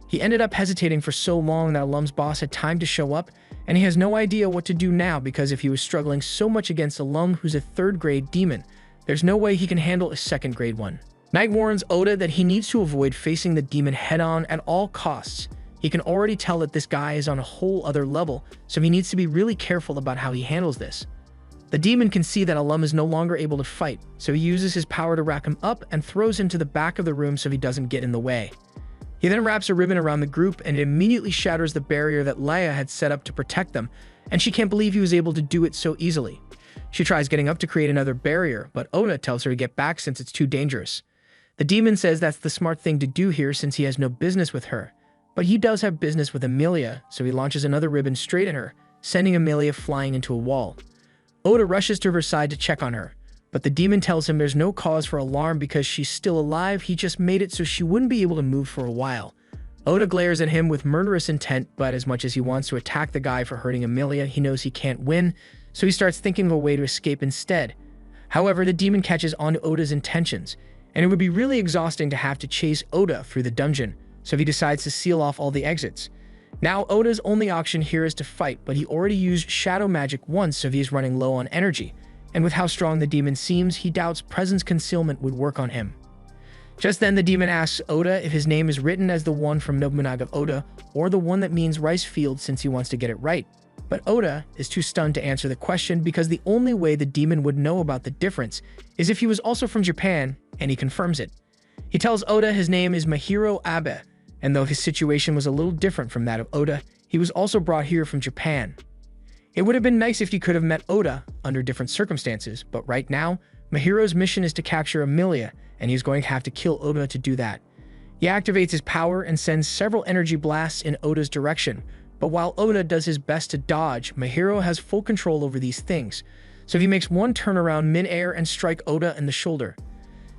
He ended up hesitating for so long that Alum's boss had time to show up, and he has no idea what to do now because if he was struggling so much against Alum, who's a third-grade demon, there's no way he can handle a second-grade one. Knight warns Oda that he needs to avoid facing the demon head-on at all costs. He can already tell that this guy is on a whole other level, so he needs to be really careful about how he handles this. The demon can see that Alum is no longer able to fight, so he uses his power to wrap him up and throws him to the back of the room so he doesn't get in the way. He then wraps a ribbon around the group and it immediately shatters the barrier that Leia had set up to protect them, and she can't believe he was able to do it so easily. She tries getting up to create another barrier, but Oda tells her to get back since it's too dangerous. The demon says that's the smart thing to do here since he has no business with her. But he does have business with Emilia, so he launches another ribbon straight at her, sending Emilia flying into a wall. Oda rushes to her side to check on her, but the demon tells him there's no cause for alarm because she's still alive. He just made it so she wouldn't be able to move for a while. Oda glares at him with murderous intent, but as much as he wants to attack the guy for hurting Emilia, he knows he can't win, so he starts thinking of a way to escape instead. However, the demon catches on to Oda's intentions, and it would be really exhausting to have to chase Oda through the dungeon, so he decides to seal off all the exits. Now, Oda's only option here is to fight, but he already used shadow magic once, so he's running low on energy. And with how strong the demon seems, he doubts presence concealment would work on him. Just then, the demon asks Oda if his name is written as the one from Nobunaga Oda, or the one that means rice field since he wants to get it right. But Oda is too stunned to answer the question because the only way the demon would know about the difference is if he was also from Japan, and he confirms it. He tells Oda his name is Mahiro Abe, and though his situation was a little different from that of Oda, he was also brought here from Japan. It would have been nice if he could have met Oda under different circumstances, but right now, Mahiro's mission is to capture Emilia, and he's going to have to kill Oda to do that. He activates his power and sends several energy blasts in Oda's direction, but while Oda does his best to dodge, Mahiro has full control over these things, so he makes one turnaround mid-air and strike Oda in the shoulder.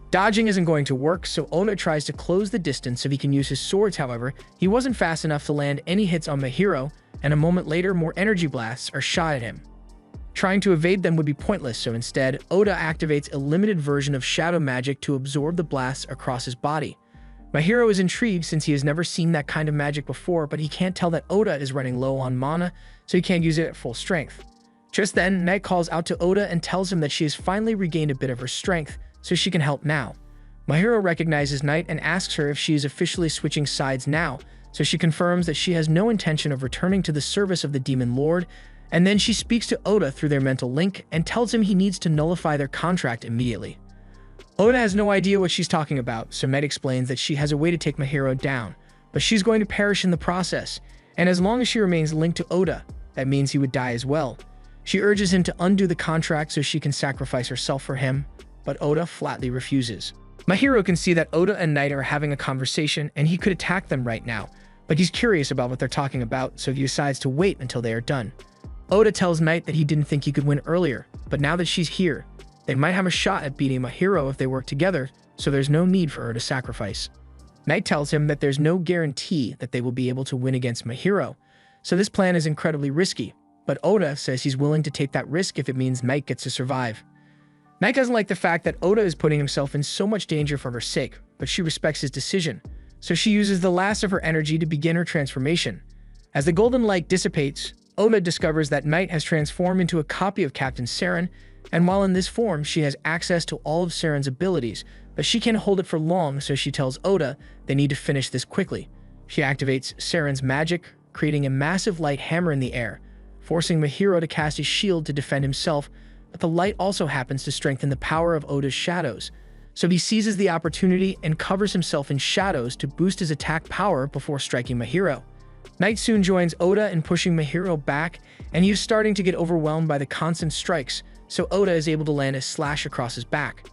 Dodging isn't going to work, so Oda tries to close the distance so he can use his swords. However, he wasn't fast enough to land any hits on Mahiro, and a moment later, more energy blasts are shot at him. Trying to evade them would be pointless, so instead, Oda activates a limited version of shadow magic to absorb the blasts across his body. Mahiro is intrigued since he has never seen that kind of magic before, but he can't tell that Oda is running low on mana, so he can't use it at full strength. Just then, Knight calls out to Oda and tells him that she has finally regained a bit of her strength, so she can help now. Mahiro recognizes Knight and asks her if she is officially switching sides now, so she confirms that she has no intention of returning to the service of the Demon Lord, and then she speaks to Oda through their mental link and tells him he needs to nullify their contract immediately. Oda has no idea what she's talking about, so Knight explains that she has a way to take Mahiro down, but she's going to perish in the process, and as long as she remains linked to Oda, that means he would die as well. She urges him to undo the contract so she can sacrifice herself for him, but Oda flatly refuses. Mahiro can see that Oda and Knight are having a conversation and he could attack them right now, but he's curious about what they're talking about, so he decides to wait until they are done. Oda tells Knight that he didn't think he could win earlier, but now that she's here, they might have a shot at beating Mahiro if they work together, so there's no need for her to sacrifice. Knight tells him that there's no guarantee that they will be able to win against Mahiro, so this plan is incredibly risky, but Oda says he's willing to take that risk if it means Knight gets to survive. Knight doesn't like the fact that Oda is putting himself in so much danger for her sake, but she respects his decision, so she uses the last of her energy to begin her transformation. As the golden light dissipates, Oda discovers that Knight has transformed into a copy of Captain Saren, and while in this form, she has access to all of Saren's abilities, but she can't hold it for long, so she tells Oda they need to finish this quickly. She activates Saren's magic, creating a massive light hammer in the air, forcing Mahiro to cast his shield to defend himself, but the light also happens to strengthen the power of Oda's shadows, so he seizes the opportunity and covers himself in shadows to boost his attack power before striking Mahiro. Knight soon joins Oda in pushing Mahiro back, and he is starting to get overwhelmed by the constant strikes, so Oda is able to land a slash across his back.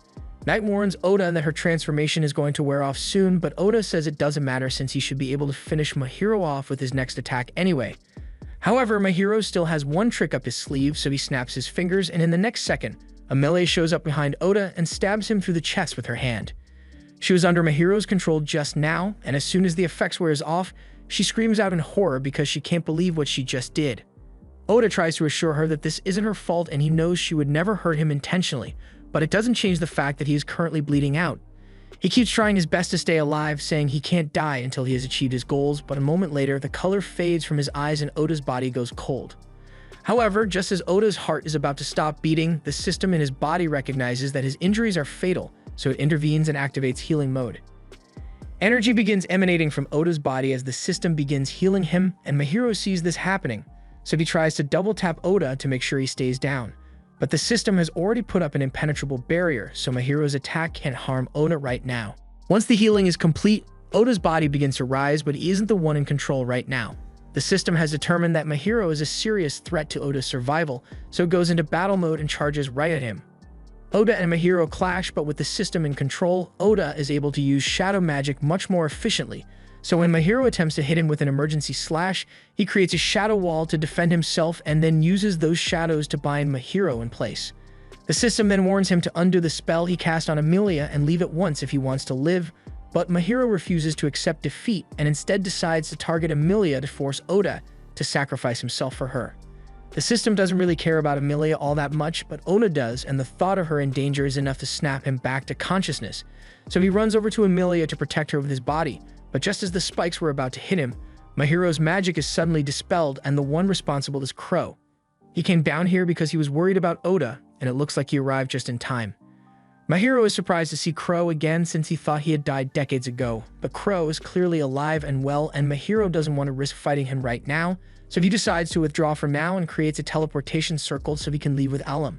Knight warns Oda that her transformation is going to wear off soon, but Oda says it doesn't matter since he should be able to finish Mahiro off with his next attack anyway. However, Mahiro still has one trick up his sleeve, so he snaps his fingers, and in the next second, Emilia shows up behind Oda and stabs him through the chest with her hand. She was under Mahiro's control just now, and as soon as the effects wears off, she screams out in horror because she can't believe what she just did. Oda tries to assure her that this isn't her fault and he knows she would never hurt him intentionally, but it doesn't change the fact that he is currently bleeding out. He keeps trying his best to stay alive, saying he can't die until he has achieved his goals, but a moment later, the color fades from his eyes and Oda's body goes cold. However, just as Oda's heart is about to stop beating, the system in his body recognizes that his injuries are fatal, so it intervenes and activates healing mode. Energy begins emanating from Oda's body as the system begins healing him, and Mahiro sees this happening, so he tries to double-tap Oda to make sure he stays down. But the system has already put up an impenetrable barrier, so Mahiro's attack can't harm Oda right now. Once the healing is complete, Oda's body begins to rise, but he isn't the one in control right now. The system has determined that Mahiro is a serious threat to Oda's survival, so it goes into battle mode and charges right at him. Oda and Mahiro clash, but with the system in control, Oda is able to use shadow magic much more efficiently. So when Mahiro attempts to hit him with an emergency slash, he creates a shadow wall to defend himself and then uses those shadows to bind Mahiro in place. The system then warns him to undo the spell he cast on Emilia and leave it once if he wants to live, but Mahiro refuses to accept defeat and instead decides to target Emilia to force Oda to sacrifice himself for her. The system doesn't really care about Emilia all that much, but Oda does, and the thought of her in danger is enough to snap him back to consciousness. So he runs over to Emilia to protect her with his body, but just as the spikes were about to hit him, Mahiro's magic is suddenly dispelled and the one responsible is Crow. He came down here because he was worried about Oda, and it looks like he arrived just in time. Mahiro is surprised to see Crow again since he thought he had died decades ago, but Crow is clearly alive and well, and Mahiro doesn't want to risk fighting him right now, so he decides to withdraw for now and creates a teleportation circle so he can leave with Alum.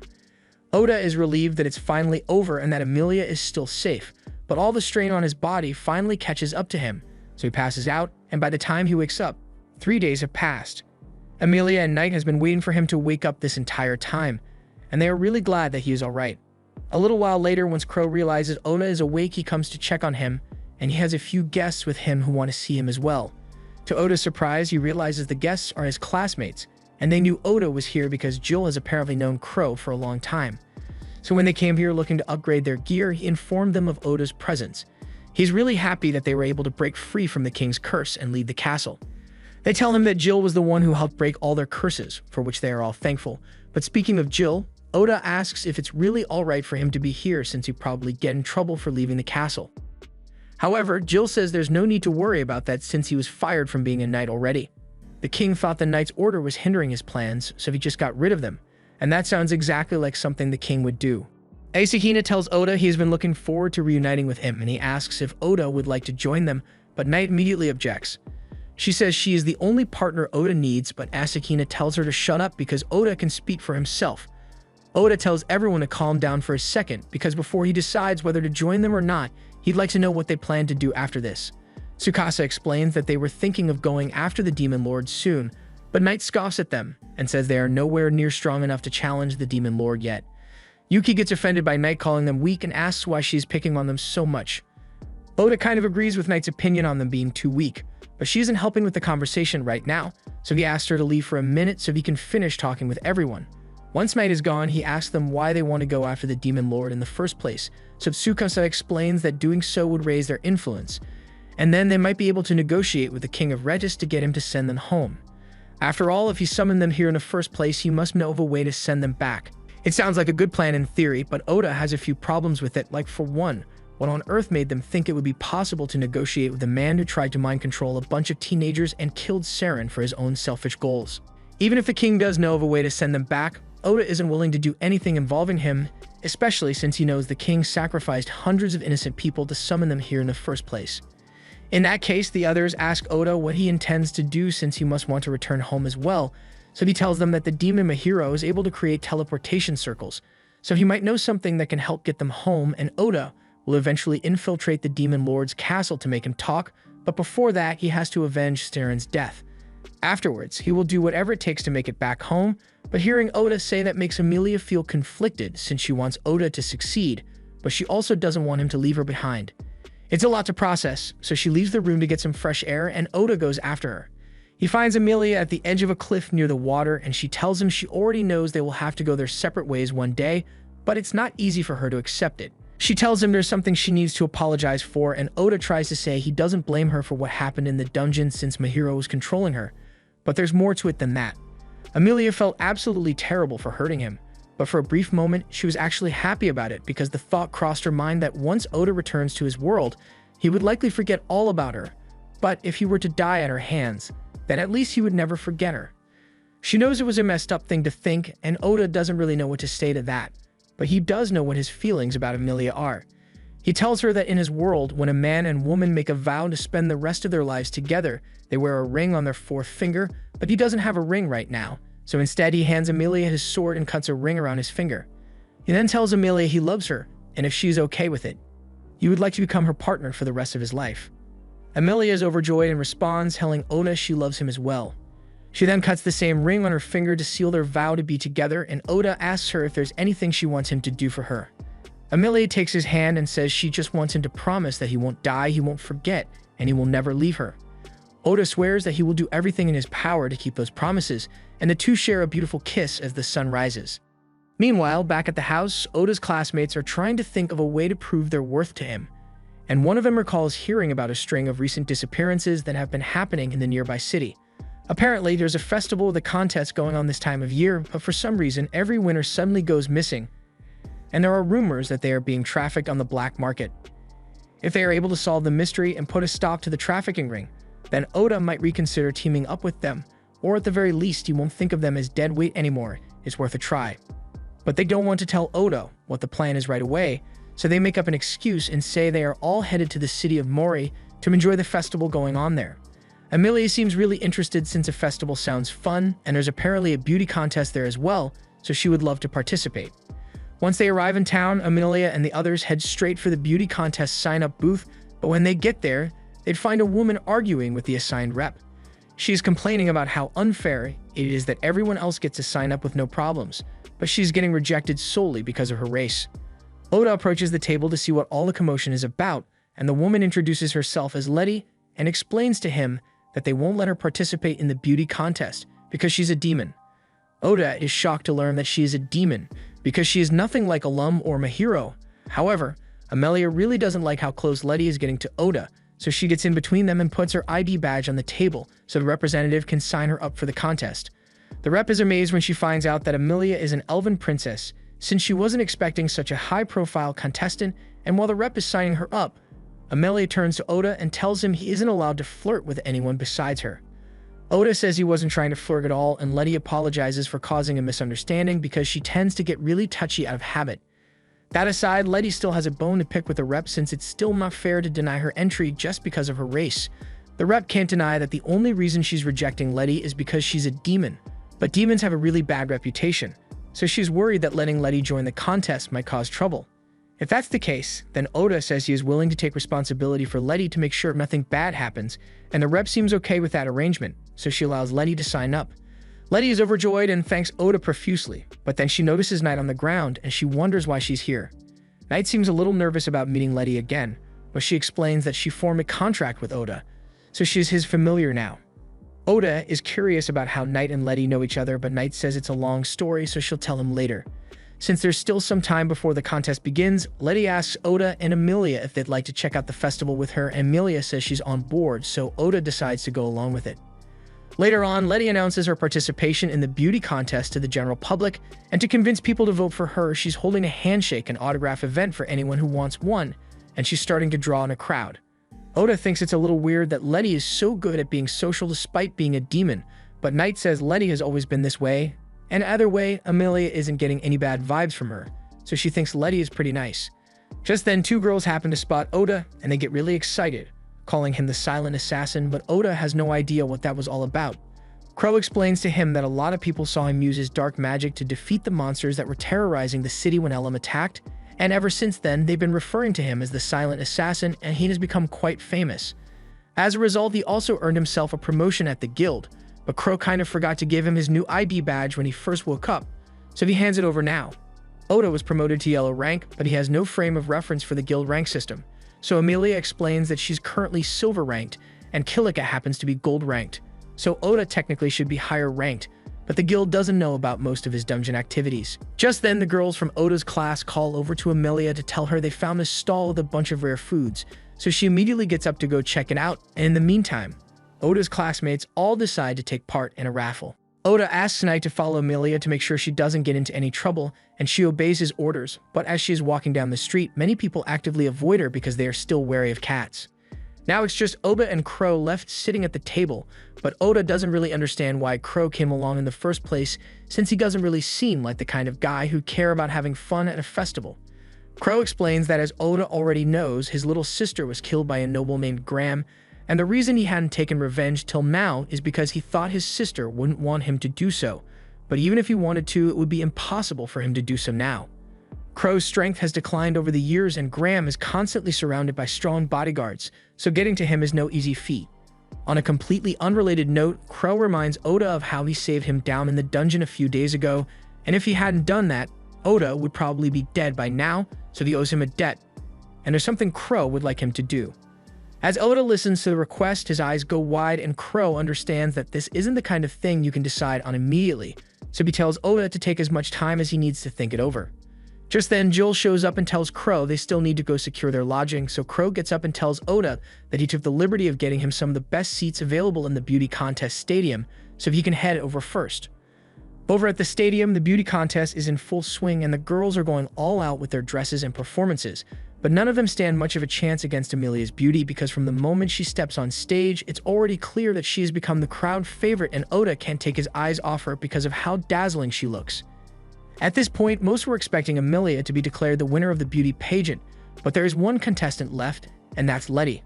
Oda is relieved that it's finally over and that Emilia is still safe, but all the strain on his body finally catches up to him, so he passes out, and by the time he wakes up, 3 days have passed. Emilia and Knight has been waiting for him to wake up this entire time, and they are really glad that he is alright. A little while later, once Crow realizes Oda is awake, he comes to check on him, and he has a few guests with him who want to see him as well. To Oda's surprise, he realizes the guests are his classmates, and they knew Oda was here because Jill has apparently known Crow for a long time. So when they came here looking to upgrade their gear, he informed them of Oda's presence. He's really happy that they were able to break free from the king's curse and leave the castle. They tell him that Jill was the one who helped break all their curses, for which they are all thankful. But speaking of Jill, Oda asks if it's really alright for him to be here since he'd probably get in trouble for leaving the castle. However, Jill says there's no need to worry about that since he was fired from being a knight already. The king thought the knight's order was hindering his plans, so he just got rid of them. And that sounds exactly like something the king would do. Asahina tells Oda he has been looking forward to reuniting with him, and he asks if Oda would like to join them, but Knight immediately objects. She says she is the only partner Oda needs, but Asahina tells her to shut up because Oda can speak for himself. Oda tells everyone to calm down for a second, because before he decides whether to join them or not, he'd like to know what they plan to do after this. Tsukasa explains that they were thinking of going after the Demon Lord soon, but Knight scoffs at them and says they are nowhere near strong enough to challenge the Demon Lord yet. Yuki gets offended by Knight calling them weak and asks why she's picking on them so much. Oda kind of agrees with Knight's opinion on them being too weak, but she isn't helping with the conversation right now, so he asks her to leave for a minute so he can finish talking with everyone. Once Knight is gone, he asks them why they want to go after the Demon Lord in the first place, so Tsukasa explains that doing so would raise their influence, and then they might be able to negotiate with the King of Regis to get him to send them home. After all, if he summoned them here in the first place, he must know of a way to send them back. It sounds like a good plan in theory, but Oda has a few problems with it, like for one, what on earth made them think it would be possible to negotiate with a man who tried to mind control a bunch of teenagers and killed Saren for his own selfish goals? Even if the king does know of a way to send them back, Oda isn't willing to do anything involving him, especially since he knows the king sacrificed hundreds of innocent people to summon them here in the first place. In that case, the others ask Oda what he intends to do since he must want to return home as well, so he tells them that the demon Mahiro is able to create teleportation circles, so he might know something that can help get them home, and Oda will eventually infiltrate the Demon Lord's castle to make him talk, but before that, he has to avenge Saren's death. Afterwards, he will do whatever it takes to make it back home, but hearing Oda say that makes Emilia feel conflicted since she wants Oda to succeed, but she also doesn't want him to leave her behind. It's a lot to process, so she leaves the room to get some fresh air and Oda goes after her. He finds Amelia at the edge of a cliff near the water, and she tells him she already knows they will have to go their separate ways one day, but it's not easy for her to accept it. She tells him there's something she needs to apologize for, and Oda tries to say he doesn't blame her for what happened in the dungeon since Mahiro was controlling her. But there's more to it than that. Amelia felt absolutely terrible for hurting him, but for a brief moment, she was actually happy about it because the thought crossed her mind that once Oda returns to his world, he would likely forget all about her. But if he were to die at her hands, then at least he would never forget her. She knows it was a messed up thing to think, and Oda doesn't really know what to say to that. But he does know what his feelings about Amelia are. He tells her that in his world, when a man and woman make a vow to spend the rest of their lives together, they wear a ring on their fourth finger, but he doesn't have a ring right now. So instead, he hands Amelia his sword and cuts a ring around his finger. He then tells Amelia he loves her, and if she's okay with it, he would like to become her partner for the rest of his life. Amelia is overjoyed and responds, telling Oda she loves him as well. She then cuts the same ring on her finger to seal their vow to be together, and Oda asks her if there's anything she wants him to do for her. Amelia takes his hand and says she just wants him to promise that he won't die, he won't forget, and he will never leave her. Oda swears that he will do everything in his power to keep those promises, and the two share a beautiful kiss as the sun rises. Meanwhile, back at the house, Oda's classmates are trying to think of a way to prove their worth to him, and one of them recalls hearing about a string of recent disappearances that have been happening in the nearby city. Apparently, there's a festival with a contest going on this time of year, but for some reason, every winner suddenly goes missing, and there are rumors that they are being trafficked on the black market. If they are able to solve the mystery and put a stop to the trafficking ring, then Oda might reconsider teaming up with them, or at the very least, he won't think of them as dead weight anymore. It's worth a try. But they don't want to tell Oda what the plan is right away, so they make up an excuse and say they are all headed to the city of Mori to enjoy the festival going on there. Amelia seems really interested since a festival sounds fun, and there's apparently a beauty contest there as well, so she would love to participate. Once they arrive in town, Amelia and the others head straight for the beauty contest sign-up booth, but when they get there, they'd find a woman arguing with the assigned rep. She's complaining about how unfair it is that everyone else gets to sign up with no problems, but she's getting rejected solely because of her race. Oda approaches the table to see what all the commotion is about, and the woman introduces herself as Letty and explains to him that they won't let her participate in the beauty contest because she's a demon. Oda is shocked to learn that she is a demon because she is nothing like Alum or Mahiro. However, Amelia really doesn't like how close Letty is getting to Oda, so she gets in between them and puts her ID badge on the table so the representative can sign her up for the contest. The rep is amazed when she finds out that Amelia is an elven princess, since she wasn't expecting such a high-profile contestant, and while the rep is signing her up, Amelia turns to Oda and tells him he isn't allowed to flirt with anyone besides her. Oda says he wasn't trying to flirt at all, and Letty apologizes for causing a misunderstanding because she tends to get really touchy out of habit. That aside, Letty still has a bone to pick with the rep since it's still not fair to deny her entry just because of her race. The rep can't deny that the only reason she's rejecting Letty is because she's a demon, but demons have a really bad reputation, so she's worried that letting Letty join the contest might cause trouble. If that's the case, then Oda says he is willing to take responsibility for Letty to make sure nothing bad happens, and the rep seems okay with that arrangement, so she allows Letty to sign up. Letty is overjoyed and thanks Oda profusely, but then she notices Knight on the ground and she wonders why she's here. Knight seems a little nervous about meeting Letty again, but she explains that she formed a contract with Oda, so she's his familiar now. Oda is curious about how Knight and Letty know each other, but Knight says it's a long story, so she'll tell him later. Since there's still some time before the contest begins, Letty asks Oda and Amelia if they'd like to check out the festival with her, and Amelia says she's on board, so Oda decides to go along with it. Later on, Letty announces her participation in the beauty contest to the general public, and to convince people to vote for her, she's holding a handshake and autograph event for anyone who wants one, and she's starting to draw in a crowd. Oda thinks it's a little weird that Letty is so good at being social despite being a demon, but Knight says Letty has always been this way, and either way, Amelia isn't getting any bad vibes from her, so she thinks Letty is pretty nice. Just then, two girls happen to spot Oda, and they get really excited, calling him the Silent Assassin, but Oda has no idea what that was all about. Crow explains to him that a lot of people saw him use his dark magic to defeat the monsters that were terrorizing the city when Elam attacked, and ever since then, they've been referring to him as the Silent Assassin, and he has become quite famous. As a result, he also earned himself a promotion at the guild, but Crow kind of forgot to give him his new ID badge when he first woke up, so he hands it over now. Oda was promoted to yellow rank, but he has no frame of reference for the guild rank system, so Amelia explains that she's currently silver ranked, and Kilika happens to be gold ranked, so Oda technically should be higher ranked, but the guild doesn't know about most of his dungeon activities. Just then, the girls from Oda's class call over to Emilia to tell her they found a stall with a bunch of rare foods, so she immediately gets up to go check it out, and in the meantime, Oda's classmates all decide to take part in a raffle. Oda asks Knight to follow Emilia to make sure she doesn't get into any trouble, and she obeys his orders, but as she is walking down the street, many people actively avoid her because they are still wary of cats. Now it's just Oda and Crow left sitting at the table, but Oda doesn't really understand why Crow came along in the first place, since he doesn't really seem like the kind of guy who'd care about having fun at a festival. Crow explains that as Oda already knows, his little sister was killed by a noble named Graham, and the reason he hadn't taken revenge till now is because he thought his sister wouldn't want him to do so, but even if he wanted to, it would be impossible for him to do so now. Crow's strength has declined over the years, and Graham is constantly surrounded by strong bodyguards, so getting to him is no easy feat. On a completely unrelated note, Crow reminds Oda of how he saved him down in the dungeon a few days ago, and if he hadn't done that, Oda would probably be dead by now, so he owes him a debt, and there's something Crow would like him to do. As Oda listens to the request, his eyes go wide, and Crow understands that this isn't the kind of thing you can decide on immediately, so he tells Oda to take as much time as he needs to think it over. Just then, Jill shows up and tells Crow they still need to go secure their lodging, so Crow gets up and tells Oda that he took the liberty of getting him some of the best seats available in the beauty contest stadium, so he can head over first. Over at the stadium, the beauty contest is in full swing, and the girls are going all out with their dresses and performances, but none of them stand much of a chance against Emilia's beauty because from the moment she steps on stage, it's already clear that she has become the crowd favorite, and Oda can't take his eyes off her because of how dazzling she looks. At this point, most were expecting Emilia to be declared the winner of the beauty pageant, but there is one contestant left, and that's Letty.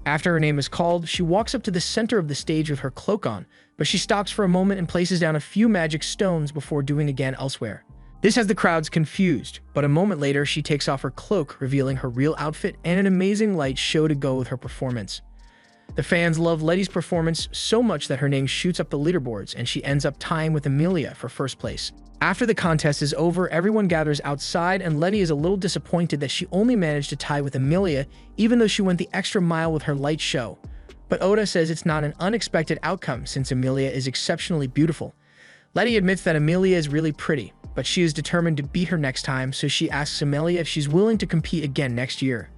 After her name is called, she walks up to the center of the stage with her cloak on, but she stops for a moment and places down a few magic stones before doing again elsewhere. This has the crowds confused, but a moment later she takes off her cloak, revealing her real outfit and an amazing light show to go with her performance. The fans love Letty's performance so much that her name shoots up the leaderboards, and she ends up tying with Emilia for first place. After the contest is over, everyone gathers outside, and Letty is a little disappointed that she only managed to tie with Emilia, even though she went the extra mile with her light show. But Oda says it's not an unexpected outcome since Emilia is exceptionally beautiful. Letty admits that Emilia is really pretty, but she is determined to beat her next time, so she asks Emilia if she's willing to compete again next year.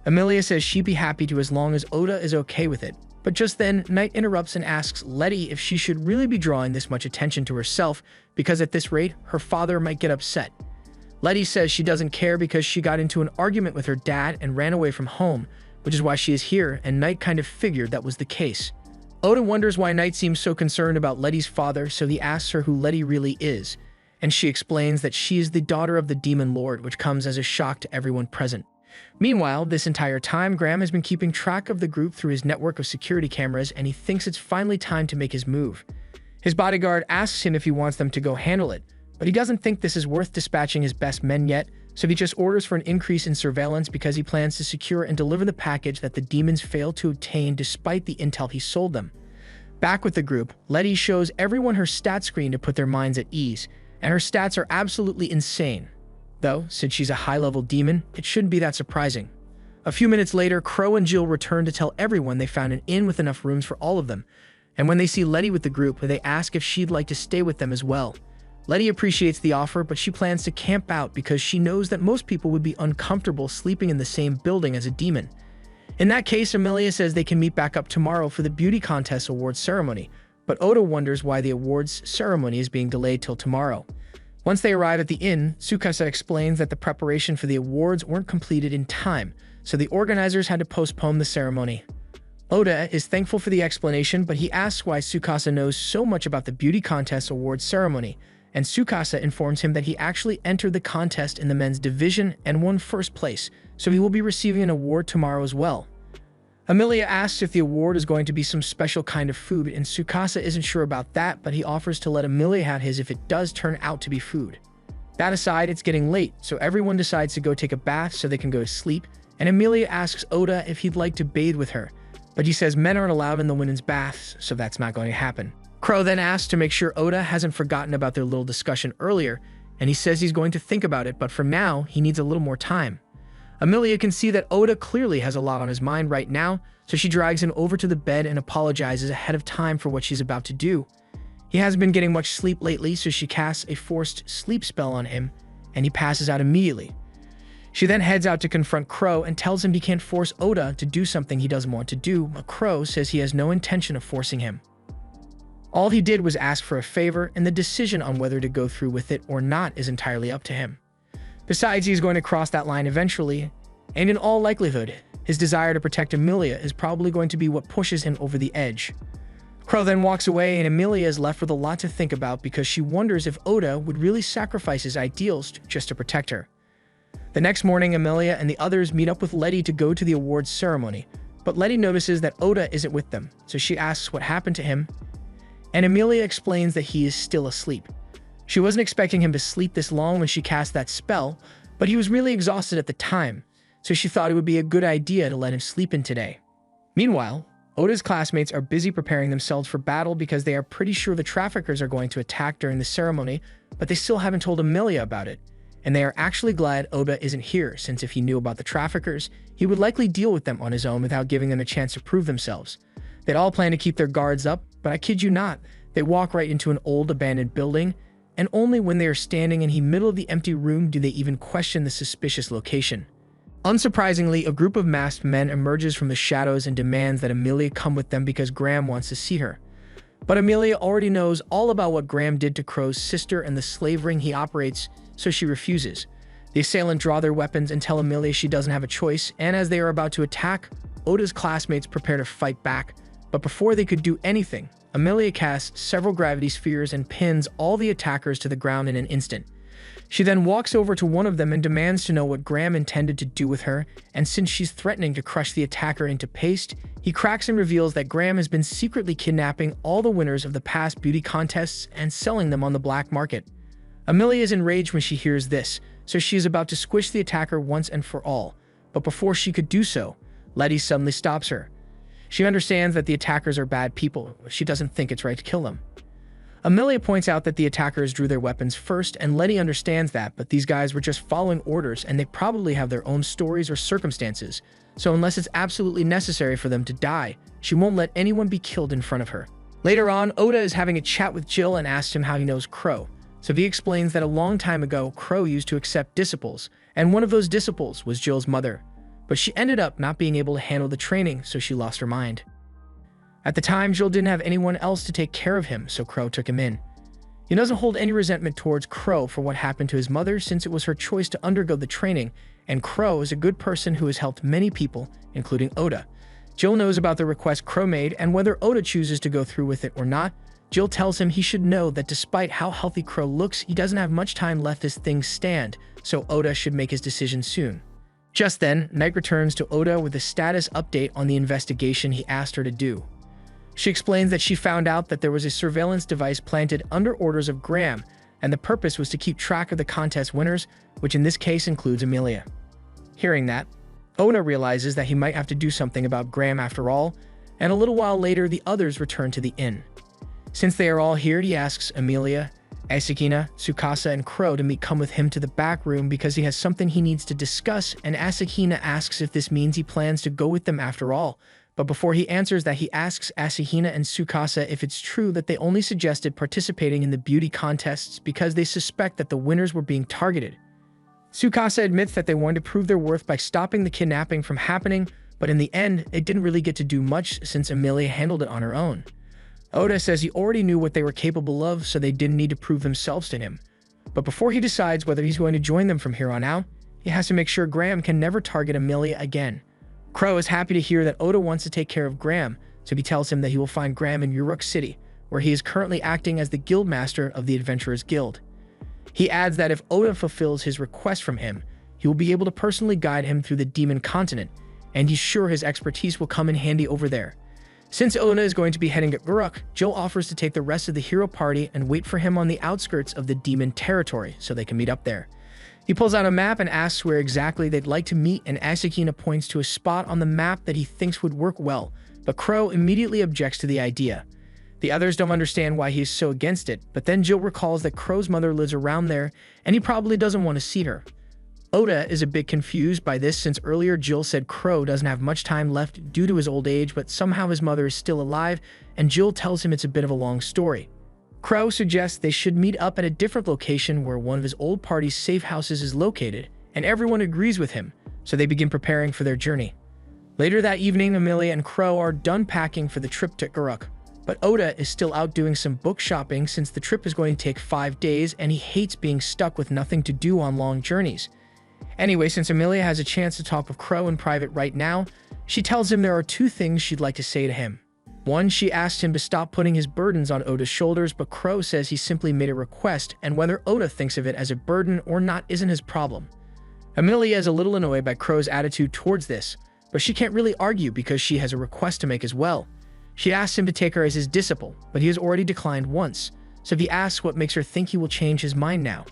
Emilia says she'd be happy to as long as Oda is okay with it. But just then, Knight interrupts and asks Letty if she should really be drawing this much attention to herself, because at this rate, her father might get upset. Letty says she doesn't care because she got into an argument with her dad and ran away from home, which is why she is here, and Knight kind of figured that was the case. Oda wonders why Knight seems so concerned about Letty's father, so he asks her who Letty really is, and she explains that she is the daughter of the Demon Lord, which comes as a shock to everyone present. Meanwhile, this entire time, Graham has been keeping track of the group through his network of security cameras, and he thinks it's finally time to make his move. His bodyguard asks him if he wants them to go handle it, but he doesn't think this is worth dispatching his best men yet, so he just orders for an increase in surveillance because he plans to secure and deliver the package that the demons failed to obtain despite the intel he sold them. Back with the group, Letty shows everyone her stat screen to put their minds at ease, and her stats are absolutely insane. Though, since she's a high-level demon, it shouldn't be that surprising. A few minutes later, Crow and Jill return to tell everyone they found an inn with enough rooms for all of them, and when they see Letty with the group, they ask if she'd like to stay with them as well. Letty appreciates the offer, but she plans to camp out because she knows that most people would be uncomfortable sleeping in the same building as a demon. In that case, Emilia says they can meet back up tomorrow for the beauty contest awards ceremony, but Oda wonders why the awards ceremony is being delayed till tomorrow. Once they arrive at the inn, Tsukasa explains that the preparation for the awards weren't completed in time, so the organizers had to postpone the ceremony. Oda is thankful for the explanation, but he asks why Tsukasa knows so much about the beauty contest awards ceremony, and Tsukasa informs him that he actually entered the contest in the men's division and won first place, so he will be receiving an award tomorrow as well. Emilia asks if the award is going to be some special kind of food, and Tsukasa isn't sure about that, but he offers to let Emilia have his if it does turn out to be food. That aside, it's getting late, so everyone decides to go take a bath so they can go to sleep, and Emilia asks Oda if he'd like to bathe with her, but he says men aren't allowed in the women's baths, so that's not going to happen. Crow then asks to make sure Oda hasn't forgotten about their little discussion earlier, and he says he's going to think about it, but for now, he needs a little more time. Emilia can see that Oda clearly has a lot on his mind right now, so she drags him over to the bed and apologizes ahead of time for what she's about to do. He hasn't been getting much sleep lately, so she casts a forced sleep spell on him, and he passes out immediately. She then heads out to confront Crow and tells him he can't force Oda to do something he doesn't want to do, but Crow says he has no intention of forcing him. All he did was ask for a favor, and the decision on whether to go through with it or not is entirely up to him. Besides, he's going to cross that line eventually, and in all likelihood, his desire to protect Emilia is probably going to be what pushes him over the edge. Crow then walks away, and Emilia is left with a lot to think about because she wonders if Oda would really sacrifice his ideals just to protect her. The next morning, Emilia and the others meet up with Letty to go to the awards ceremony, but Letty notices that Oda isn't with them, so she asks what happened to him, and Emilia explains that he is still asleep. She wasn't expecting him to sleep this long when she cast that spell, but he was really exhausted at the time, so she thought it would be a good idea to let him sleep in today. Meanwhile, Oda's classmates are busy preparing themselves for battle because they are pretty sure the traffickers are going to attack during the ceremony, but they still haven't told Emilia about it. And they are actually glad Oda isn't here, since if he knew about the traffickers, he would likely deal with them on his own without giving them a chance to prove themselves. They'd all plan to keep their guards up, but I kid you not, they walk right into an old abandoned building, and only when they are standing in the middle of the empty room do they even question the suspicious location. Unsurprisingly, a group of masked men emerges from the shadows and demands that Emilia come with them because Graham wants to see her. But Emilia already knows all about what Graham did to Crow's sister and the slave ring he operates, so she refuses. The assailant draw their weapons and tell Emilia she doesn't have a choice, and as they are about to attack, Oda's classmates prepare to fight back. But before they could do anything, Emilia casts several gravity spheres and pins all the attackers to the ground in an instant. She then walks over to one of them and demands to know what Graham intended to do with her, and since she's threatening to crush the attacker into paste, he cracks and reveals that Graham has been secretly kidnapping all the winners of the past beauty contests and selling them on the black market. Emilia is enraged when she hears this, so she is about to squish the attacker once and for all, but before she could do so, Letty suddenly stops her. She understands that the attackers are bad people, but she doesn't think it's right to kill them. Emilia points out that the attackers drew their weapons first, and Letty understands that, but these guys were just following orders and they probably have their own stories or circumstances, so unless it's absolutely necessary for them to die, she won't let anyone be killed in front of her. Later on, Oda is having a chat with Jill and asks him how he knows Crow, so he explains that a long time ago, Crow used to accept disciples, and one of those disciples was Jill's mother, but she ended up not being able to handle the training, so she lost her mind. At the time, Jill didn't have anyone else to take care of him, so Crow took him in. He doesn't hold any resentment towards Crow for what happened to his mother since it was her choice to undergo the training, and Crow is a good person who has helped many people, including Oda. Jill knows about the request Crow made, and whether Oda chooses to go through with it or not, Jill tells him he should know that despite how healthy Crow looks, he doesn't have much time left as things stand, so Oda should make his decision soon. Just then, Knight returns to Oda with a status update on the investigation he asked her to do. She explains that she found out that there was a surveillance device planted under orders of Graham, and the purpose was to keep track of the contest winners, which in this case includes Emilia. Hearing that, Oda realizes that he might have to do something about Graham after all, and a little while later the others return to the inn. Since they are all here, he asks Emilia, Asakina, Tsukasa, and Crow to come with him to the back room because he has something he needs to discuss, and Asakina asks if this means he plans to go with them after all. But before he answers that, he asks Asahina and Tsukasa if it's true that they only suggested participating in the beauty contests because they suspect that the winners were being targeted. Tsukasa admits that they wanted to prove their worth by stopping the kidnapping from happening, but in the end, they didn't really get to do much since Emilia handled it on her own. Oda says he already knew what they were capable of, so they didn't need to prove themselves to him. But before he decides whether he's going to join them from here on out, he has to make sure Graham can never target Emilia again. Crow is happy to hear that Oda wants to take care of Graham, so he tells him that he will find Graham in Uruk City, where he is currently acting as the guildmaster of the Adventurers Guild. He adds that if Oda fulfills his request from him, he will be able to personally guide him through the Demon Continent, and he's sure his expertise will come in handy over there. Since Oda is going to be heading to Uruk, Jill offers to take the rest of the hero party and wait for him on the outskirts of the Demon Territory so they can meet up there. He pulls out a map and asks where exactly they'd like to meet, and Asakina points to a spot on the map that he thinks would work well, but Crow immediately objects to the idea. The others don't understand why he is so against it, but then Jill recalls that Crow's mother lives around there, and he probably doesn't want to see her. Oda is a bit confused by this since earlier Jill said Crow doesn't have much time left due to his old age, but somehow his mother is still alive, and Jill tells him it's a bit of a long story. Crow suggests they should meet up at a different location where one of his old party's safe houses is located, and everyone agrees with him, so they begin preparing for their journey. Later that evening, Amelia and Crow are done packing for the trip to Uruk, but Oda is still out doing some book shopping since the trip is going to take 5 days and he hates being stuck with nothing to do on long journeys. Anyway, since Amelia has a chance to talk with Crow in private right now, she tells him there are 2 things she'd like to say to him. One, she asked him to stop putting his burdens on Oda's shoulders, but Crow says he simply made a request, and whether Oda thinks of it as a burden or not isn't his problem. Amelia is a little annoyed by Crow's attitude towards this, but she can't really argue because she has a request to make as well. She asks him to take her as his disciple, but he has already declined once, so if he asks what makes her think he will change his mind now.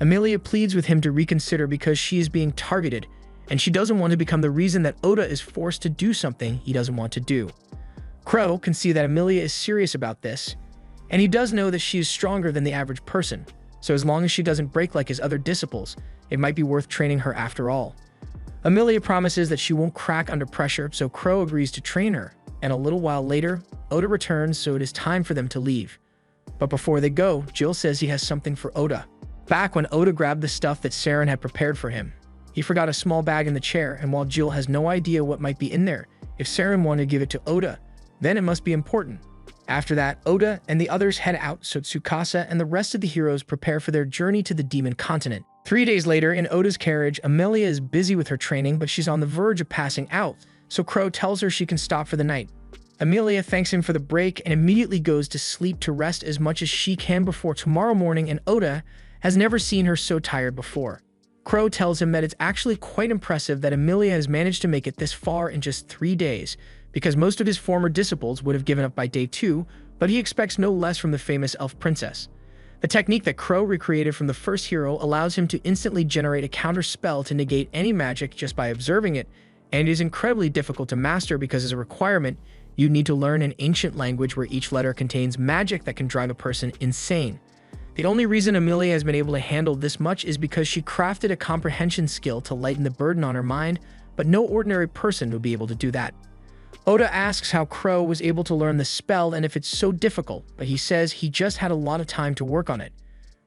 Amelia pleads with him to reconsider because she is being targeted, and she doesn't want to become the reason that Oda is forced to do something he doesn't want to do. Crow can see that Amelia is serious about this, and he does know that she is stronger than the average person, so as long as she doesn't break like his other disciples, it might be worth training her after all. Amelia promises that she won't crack under pressure, so Crow agrees to train her, and a little while later, Oda returns, so it is time for them to leave. But before they go, Jill says he has something for Oda. Back when Oda grabbed the stuff that Saren had prepared for him, he forgot a small bag in the chair, and while Jill has no idea what might be in there, if Saren wanted to give it to Oda, then it must be important. After that, Oda and the others head out, so Tsukasa and the rest of the heroes prepare for their journey to the Demon Continent. 3 days later, in Oda's carriage, Amelia is busy with her training, but she's on the verge of passing out, so Crow tells her she can stop for the night. Amelia thanks him for the break and immediately goes to sleep to rest as much as she can before tomorrow morning, and Oda has never seen her so tired before. Crow tells him that it's actually quite impressive that Amelia has managed to make it this far in just 3 days, because most of his former disciples would have given up by day 2, but he expects no less from the famous elf princess. The technique that Crow recreated from the first hero allows him to instantly generate a counter spell to negate any magic just by observing it, and it is incredibly difficult to master because as a requirement, you need to learn an ancient language where each letter contains magic that can drive a person insane. The only reason Amelia has been able to handle this much is because she crafted a comprehension skill to lighten the burden on her mind, but no ordinary person would be able to do that. Oda asks how Crow was able to learn the spell and if it's so difficult, but he says he just had a lot of time to work on it.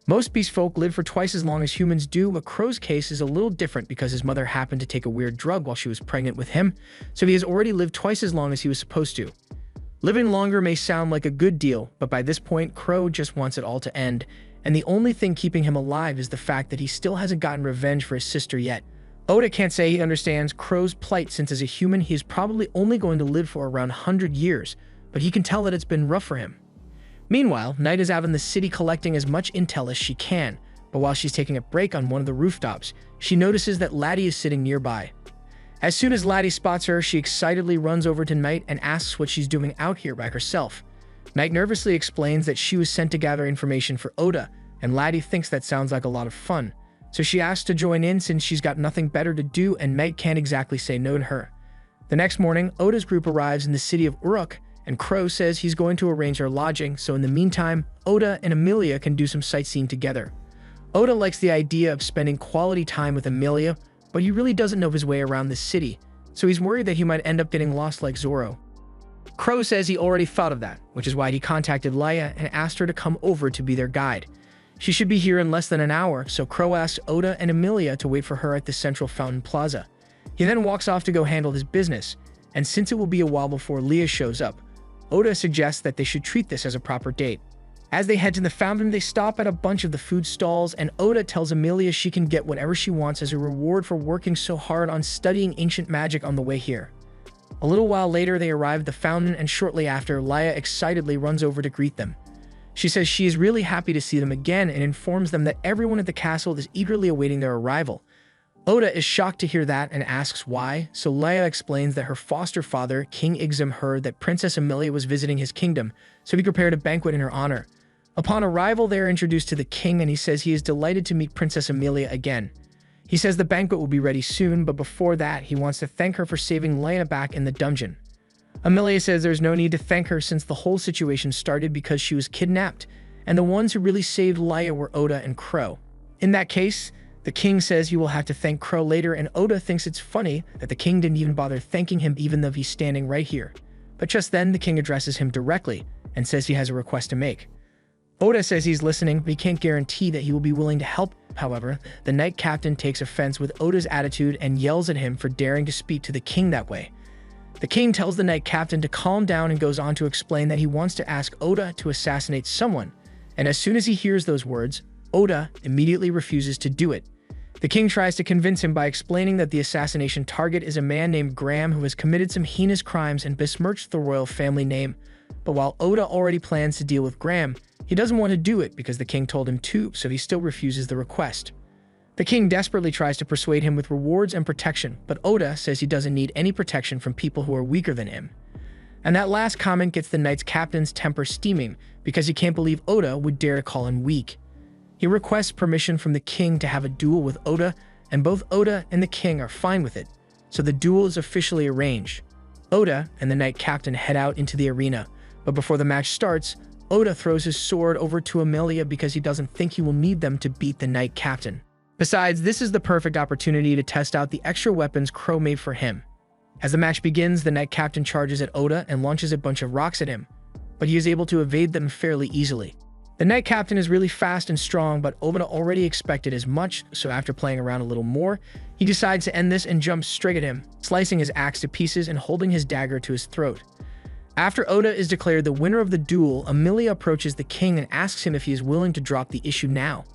Most beast folk live for twice as long as humans do, but Crow's case is a little different because his mother happened to take a weird drug while she was pregnant with him, so he has already lived twice as long as he was supposed to. Living longer may sound like a good deal, but by this point, Crow just wants it all to end, and the only thing keeping him alive is the fact that he still hasn't gotten revenge for his sister yet. Oda can't say he understands Crow's plight since as a human he is probably only going to live for around 100 years, but he can tell that it's been rough for him. Meanwhile, Night is out in the city collecting as much intel as she can, but while she's taking a break on one of the rooftops, she notices that Laddie is sitting nearby. As soon as Laddie spots her, she excitedly runs over to Night and asks what she's doing out here by herself. Night nervously explains that she was sent to gather information for Oda, and Laddie thinks that sounds like a lot of fun, so she asks to join in since she's got nothing better to do and Night can't exactly say no to her. The next morning, Oda's group arrives in the city of Uruk, and Crow says he's going to arrange their lodging, so in the meantime, Oda and Amelia can do some sightseeing together. Oda likes the idea of spending quality time with Amelia, but he really doesn't know his way around the city, so he's worried that he might end up getting lost like Zoro. Crow says he already thought of that, which is why he contacted Laia and asked her to come over to be their guide. She should be here in less than an hour, so Crow asks Oda and Amelia to wait for her at the central fountain plaza. He then walks off to go handle his business, and since it will be a while before Leah shows up, Oda suggests that they should treat this as a proper date. As they head to the fountain, they stop at a bunch of the food stalls, and Oda tells Amelia she can get whatever she wants as a reward for working so hard on studying ancient magic on the way here. A little while later, they arrive at the fountain, and shortly after, Laia excitedly runs over to greet them. She says she is really happy to see them again and informs them that everyone at the castle is eagerly awaiting their arrival. Oda is shocked to hear that and asks why, so Laia explains that her foster father, King Igzim, heard that Princess Amelia was visiting his kingdom, so he prepared a banquet in her honor. Upon arrival, they are introduced to the king, and he says he is delighted to meet Princess Amelia again. He says the banquet will be ready soon, but before that, he wants to thank her for saving Laia back in the dungeon. Amelia says there's no need to thank her since the whole situation started because she was kidnapped, and the ones who really saved Laia were Oda and Crow. In that case, The king says he will have to thank Crow later, and Oda thinks it's funny that the king didn't even bother thanking him even though he's standing right here. But just then, the king addresses him directly and says he has a request to make. Oda says he's listening, but he can't guarantee that he will be willing to help. However, the knight captain takes offense with Oda's attitude and yells at him for daring to speak to the king that way. The king tells the knight captain to calm down and goes on to explain that he wants to ask Oda to assassinate someone, and as soon as he hears those words, Oda immediately refuses to do it. The king tries to convince him by explaining that the assassination target is a man named Graham who has committed some heinous crimes and besmirched the royal family name. But while Oda already plans to deal with Graham, he doesn't want to do it because the king told him to, so he still refuses the request. The king desperately tries to persuade him with rewards and protection, but Oda says he doesn't need any protection from people who are weaker than him. And that last comment gets the knight's captain's temper steaming because he can't believe Oda would dare to call him weak. He requests permission from the king to have a duel with Oda, and both Oda and the king are fine with it, so the duel is officially arranged. Oda and the knight captain head out into the arena, but before the match starts, Oda throws his sword over to Emilia because he doesn't think he will need them to beat the knight captain. Besides, this is the perfect opportunity to test out the extra weapons Crow made for him. As the match begins, the knight captain charges at Oda and launches a bunch of rocks at him, but he is able to evade them fairly easily. The knight captain is really fast and strong, but Oda already expected as much, so after playing around a little more, he decides to end this and jumps straight at him, slicing his axe to pieces and holding his dagger to his throat. After Oda is declared the winner of the duel, Emilia approaches the king and asks him if he is willing to drop the issue now.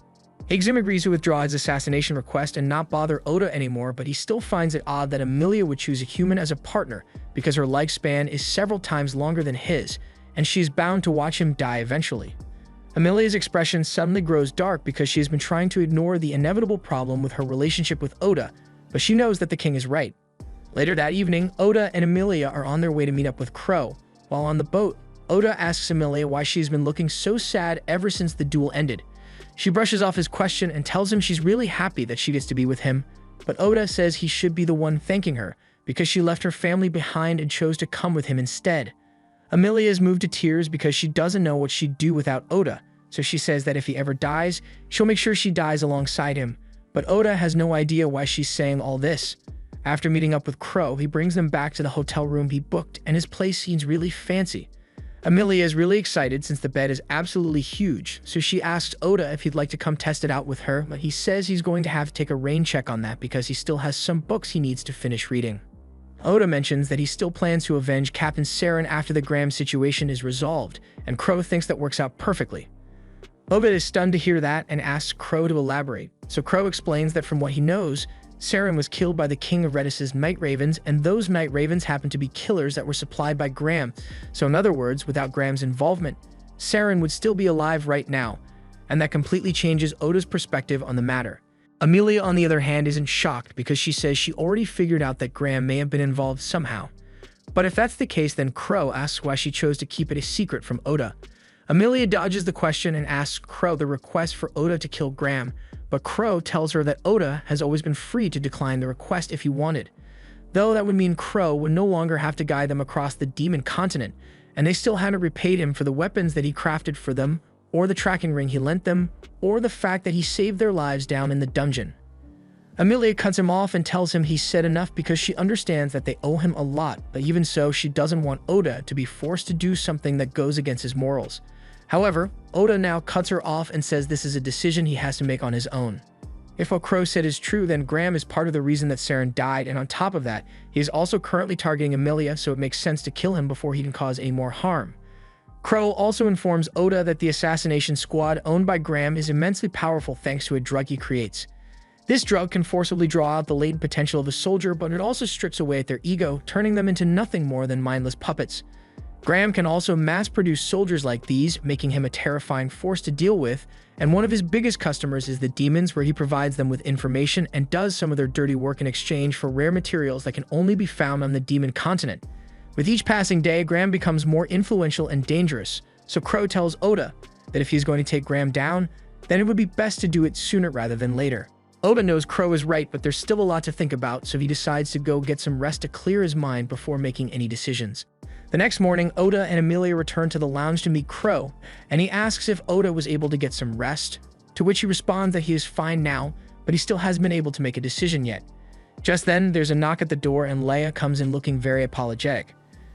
Exum agrees to withdraw his assassination request and not bother Oda anymore, but he still finds it odd that Emilia would choose a human as a partner because her lifespan is several times longer than his, and she is bound to watch him die eventually. Emilia's expression suddenly grows dark because she has been trying to ignore the inevitable problem with her relationship with Oda, but she knows that the king is right. Later that evening, Oda and Emilia are on their way to meet up with Crow. While on the boat, Oda asks Emilia why she's been looking so sad ever since the duel ended. She brushes off his question and tells him she's really happy that she gets to be with him, but Oda says he should be the one thanking her because she left her family behind and chose to come with him instead. Emilia is moved to tears because she doesn't know what she'd do without Oda, so she says that if he ever dies, she'll make sure she dies alongside him, but Oda has no idea why she's saying all this. After meeting up with Crow, he brings them back to the hotel room he booked, and his place seems really fancy. Emilia is really excited since the bed is absolutely huge, so she asks Oda if he'd like to come test it out with her, but he says he's going to have to take a rain check on that because he still has some books he needs to finish reading. Oda mentions that he still plans to avenge Captain Saren after the Graham situation is resolved, and Crow thinks that works out perfectly. Oda is stunned to hear that and asks Crow to elaborate, so Crow explains that from what he knows, Saren was killed by the King of Redis's Night Ravens, and those Night Ravens happened to be killers that were supplied by Graham. So in other words, without Graham's involvement, Saren would still be alive right now, and that completely changes Oda's perspective on the matter. Emilia, on the other hand, isn't shocked because she says she already figured out that Graham may have been involved somehow. But if that's the case, then Crow asks why she chose to keep it a secret from Oda. Emilia dodges the question and asks Crow the request for Oda to kill Graham, but Crow tells her that Oda has always been free to decline the request if he wanted. Though that would mean Crow would no longer have to guide them across the Demon Continent, and they still hadn't repaid him for the weapons that he crafted for them, or the tracking ring he lent them, or the fact that he saved their lives down in the dungeon. Emilia cuts him off and tells him he's said enough because she understands that they owe him a lot, but even so, she doesn't want Oda to be forced to do something that goes against his morals. However, Oda now cuts her off and says this is a decision he has to make on his own. If what Crow said is true, then Graham is part of the reason that Saren died, and on top of that, he is also currently targeting Emilia, so it makes sense to kill him before he can cause any more harm. Crow also informs Oda that the assassination squad owned by Graham is immensely powerful thanks to a drug he creates. This drug can forcibly draw out the latent potential of a soldier, but it also strips away at their ego, turning them into nothing more than mindless puppets. Graham can also mass-produce soldiers like these, making him a terrifying force to deal with, and one of his biggest customers is the demons, where he provides them with information and does some of their dirty work in exchange for rare materials that can only be found on the Demon Continent. With each passing day, Graham becomes more influential and dangerous, so Crow tells Oda that if he's going to take Graham down, then it would be best to do it sooner rather than later. Oda knows Crow is right, but there's still a lot to think about, so he decides to go get some rest to clear his mind before making any decisions. The next morning, Oda and Emilia return to the lounge to meet Crow, and he asks if Oda was able to get some rest, to which he responds that he is fine now, but he still hasn't been able to make a decision yet. Just then, there's a knock at the door and Leia comes in looking very apologetic.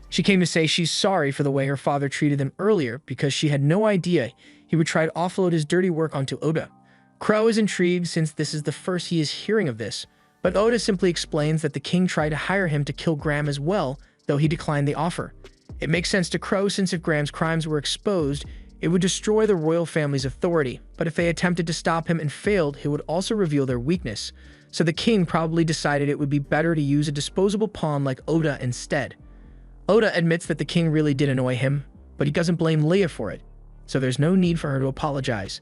She came to say she's sorry for the way her father treated them earlier because she had no idea he would try to offload his dirty work onto Oda. Crow is intrigued since this is the first he is hearing of this, but Oda simply explains that the king tried to hire him to kill Graham as well, though he declined the offer. It makes sense to Crow since if Graham's crimes were exposed, it would destroy the royal family's authority, but if they attempted to stop him and failed, it would also reveal their weakness. So the king probably decided it would be better to use a disposable pawn like Oda instead. Oda admits that the king really did annoy him, but he doesn't blame Leia for it, so there's no need for her to apologize.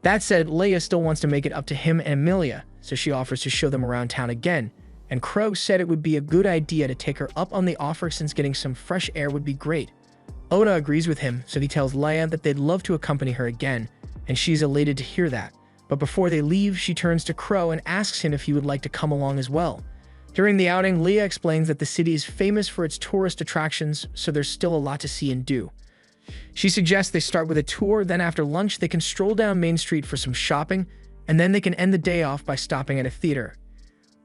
That said, Leia still wants to make it up to him and Emilia, so she offers to show them around town again, and Crow said it would be a good idea to take her up on the offer since getting some fresh air would be great. Oda agrees with him, so he tells Leia that they'd love to accompany her again, and she's elated to hear that. But before they leave, she turns to Crow and asks him if he would like to come along as well. During the outing, Leia explains that the city is famous for its tourist attractions, so there's still a lot to see and do. She suggests they start with a tour, then after lunch they can stroll down Main Street for some shopping, and then they can end the day off by stopping at a theater.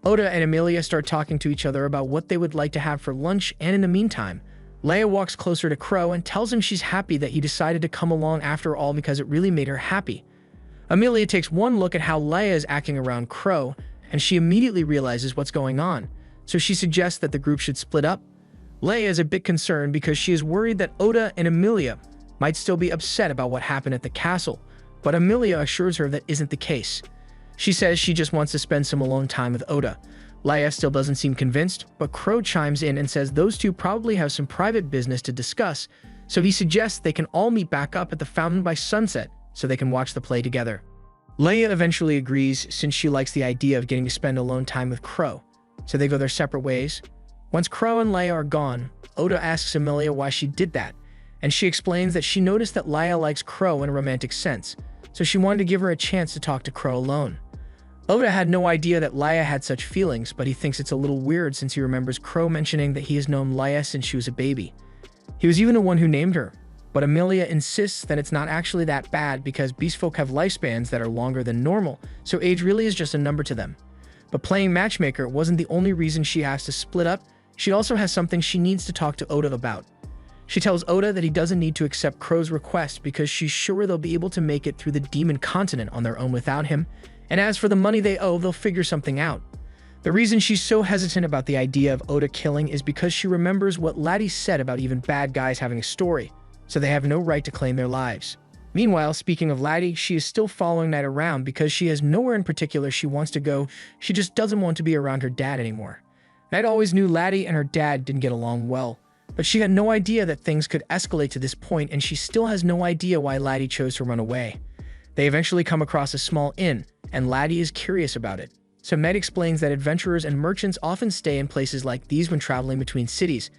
Oda and Emilia start talking to each other about what they would like to have for lunch, and in the meantime, Leia walks closer to Crow and tells him she's happy that he decided to come along after all because it really made her happy. Emilia takes one look at how Leia is acting around Crow, and she immediately realizes what's going on, so she suggests that the group should split up. Leia is a bit concerned because she is worried that Oda and Emilia might still be upset about what happened at the castle, but Emilia assures her that isn't the case. She says she just wants to spend some alone time with Oda. Leia still doesn't seem convinced, but Crow chimes in and says those two probably have some private business to discuss, so he suggests they can all meet back up at the fountain by sunset so they can watch the play together. Leia eventually agrees since she likes the idea of getting to spend alone time with Crow, so they go their separate ways. Once Crow and Leia are gone, Oda asks Emilia why she did that, and she explains that she noticed that Leia likes Crow in a romantic sense, so she wanted to give her a chance to talk to Crow alone. Oda had no idea that Leia had such feelings, but he thinks it's a little weird since he remembers Crow mentioning that he has known Leia since she was a baby. He was even the one who named her, but Emilia insists that it's not actually that bad because beastfolk have lifespans that are longer than normal, so age really is just a number to them. But playing matchmaker wasn't the only reason she has to split up. She also has something she needs to talk to Oda about. She tells Oda that he doesn't need to accept Crow's request because she's sure they'll be able to make it through the Demon Continent on their own without him, and as for the money they owe, they'll figure something out. The reason she's so hesitant about the idea of Oda killing is because she remembers what Laddie said about even bad guys having a story, so they have no right to claim their lives. Meanwhile, speaking of Laddie, she is still following Knight around because she has nowhere in particular she wants to go, she just doesn't want to be around her dad anymore. Knight always knew Laddie and her dad didn't get along well, but she had no idea that things could escalate to this point, and she still has no idea why Laddie chose to run away. They eventually come across a small inn, and Laddie is curious about it. So Meg explains that adventurers and merchants often stay in places like these when traveling between cities.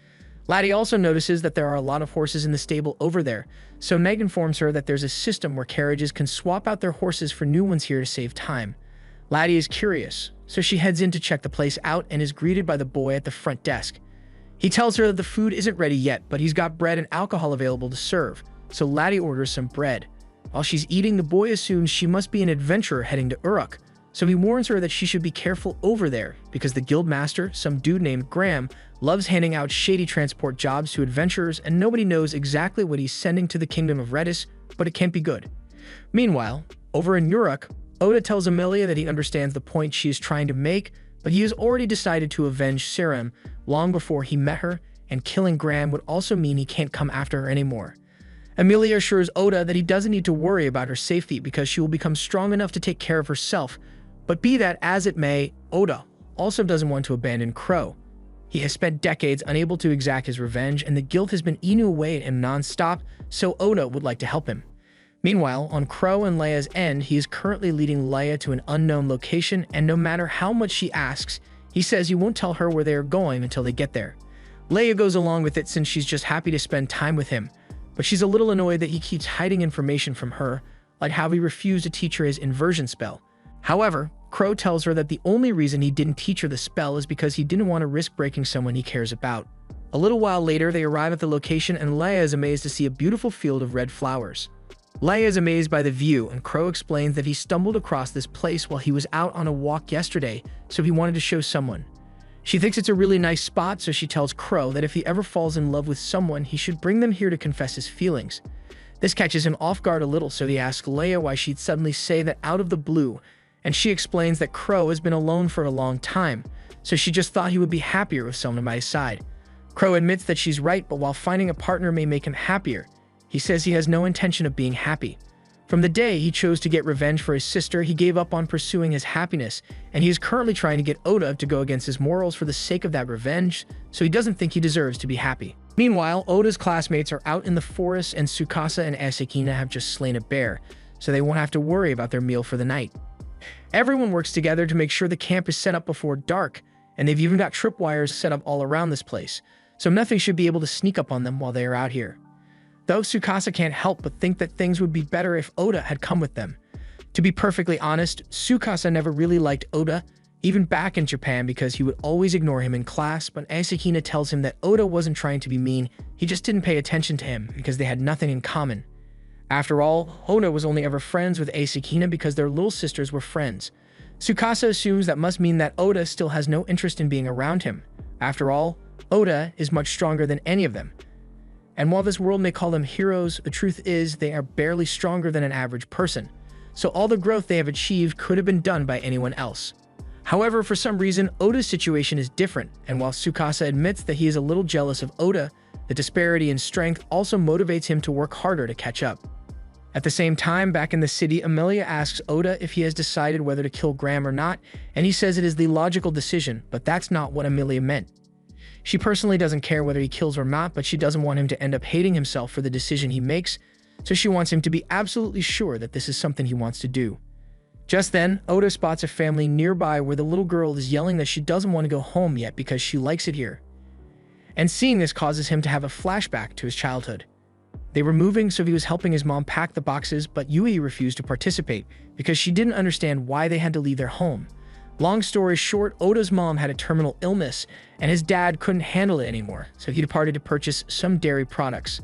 Laddie also notices that there are a lot of horses in the stable over there, so Meg informs her that there's a system where carriages can swap out their horses for new ones here to save time. Laddie is curious, so she heads in to check the place out and is greeted by the boy at the front desk. He tells her that the food isn't ready yet, but he's got bread and alcohol available to serve, so Laddie orders some bread. While she's eating, the boy assumes she must be an adventurer heading to Uruk, so he warns her that she should be careful over there because the guild master, some dude named Graham, loves handing out shady transport jobs to adventurers and nobody knows exactly what he's sending to the kingdom of Redis, but it can't be good. Meanwhile, over in Uruk, Oda tells Emilia that he understands the point she is trying to make, but he has already decided to avenge Saram long before he met her, and killing Graham would also mean he can't come after her anymore. Emilia assures Oda that he doesn't need to worry about her safety because she will become strong enough to take care of herself, but be that as it may, Oda also doesn't want to abandon Crow. He has spent decades unable to exact his revenge, and the guilt has been eating away at him non-stop, so Oda would like to help him. Meanwhile, on Crow and Leia's end, he is currently leading Leia to an unknown location, and no matter how much she asks, he says he won't tell her where they are going until they get there. Leia goes along with it since she's just happy to spend time with him, but she's a little annoyed that he keeps hiding information from her, like how he refused to teach her his inversion spell. However, Crow tells her that the only reason he didn't teach her the spell is because he didn't want to risk breaking someone he cares about. A little while later, they arrive at the location and Leia is amazed to see a beautiful field of red flowers. Leia is amazed by the view, and Crow explains that he stumbled across this place while he was out on a walk yesterday, so he wanted to show someone. She thinks it's a really nice spot, so she tells Crow that if he ever falls in love with someone, he should bring them here to confess his feelings. This catches him off guard a little, so he asks Leia why she'd suddenly say that out of the blue, and she explains that Crow has been alone for a long time, so she just thought he would be happier with someone by his side. Crow admits that she's right, but while finding a partner may make him happier, he says he has no intention of being happy. From the day he chose to get revenge for his sister, he gave up on pursuing his happiness, and he is currently trying to get Oda to go against his morals for the sake of that revenge, so he doesn't think he deserves to be happy. Meanwhile, Oda's classmates are out in the forest, and Tsukasa and Asakina have just slain a bear, so they won't have to worry about their meal for the night. Everyone works together to make sure the camp is set up before dark, and they've even got tripwires set up all around this place, so nothing should be able to sneak up on them while they are out here. Though Tsukasa can't help but think that things would be better if Oda had come with them. To be perfectly honest, Tsukasa never really liked Oda, even back in Japan, because he would always ignore him in class, but Asakina tells him that Oda wasn't trying to be mean, he just didn't pay attention to him because they had nothing in common. After all, Oda was only ever friends with Asakina because their little sisters were friends. Tsukasa assumes that must mean that Oda still has no interest in being around him. After all, Oda is much stronger than any of them. And while this world may call them heroes, the truth is they are barely stronger than an average person. So all the growth they have achieved could have been done by anyone else. However, for some reason, Oda's situation is different, and while Tsukasa admits that he is a little jealous of Oda, the disparity in strength also motivates him to work harder to catch up. At the same time, back in the city, Amelia asks Oda if he has decided whether to kill Graham or not, and he says it is the logical decision, but that's not what Amelia meant. She personally doesn't care whether he kills or not, but she doesn't want him to end up hating himself for the decision he makes, so she wants him to be absolutely sure that this is something he wants to do. Just then, Oda spots a family nearby where the little girl is yelling that she doesn't want to go home yet because she likes it here. And seeing this causes him to have a flashback to his childhood. They were moving, so he was helping his mom pack the boxes, but Yui refused to participate because she didn't understand why they had to leave their home. Long story short, Oda's mom had a terminal illness, and his dad couldn't handle it anymore, so he departed to purchase some dairy products.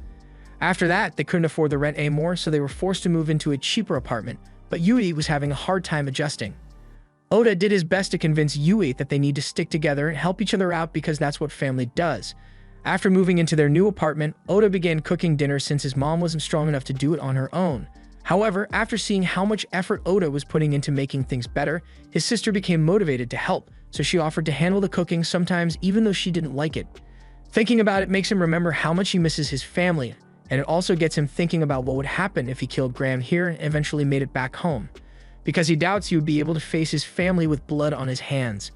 After that, they couldn't afford the rent anymore, so they were forced to move into a cheaper apartment, but Yui was having a hard time adjusting. Oda did his best to convince Yui that they need to stick together and help each other out because that's what family does. After moving into their new apartment, Oda began cooking dinner since his mom wasn't strong enough to do it on her own. However, after seeing how much effort Oda was putting into making things better, his sister became motivated to help, so she offered to handle the cooking sometimes even though she didn't like it. Thinking about it makes him remember how much he misses his family, and it also gets him thinking about what would happen if he killed Graham here and eventually made it back home, because he doubts he would be able to face his family with blood on his hands.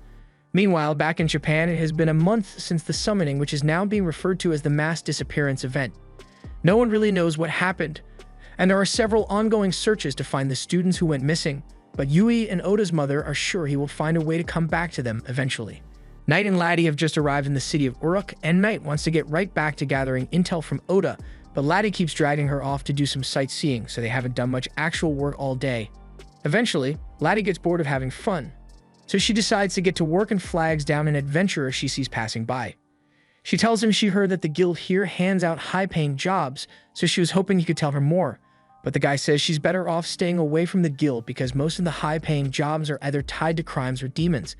Meanwhile, back in Japan, it has been a month since the summoning, which is now being referred to as the mass disappearance event. No one really knows what happened, and there are several ongoing searches to find the students who went missing, but Yui and Oda's mother are sure he will find a way to come back to them eventually. Knight and Laddie have just arrived in the city of Uruk, and Knight wants to get right back to gathering intel from Oda, but Laddie keeps dragging her off to do some sightseeing, so they haven't done much actual work all day. Eventually, Laddie gets bored of having fun, so she decides to get to work and flags down an adventurer she sees passing by. She tells him she heard that the guild here hands out high-paying jobs, so she was hoping he could tell her more. But the guy says she's better off staying away from the guild because most of the high-paying jobs are either tied to crimes or demons.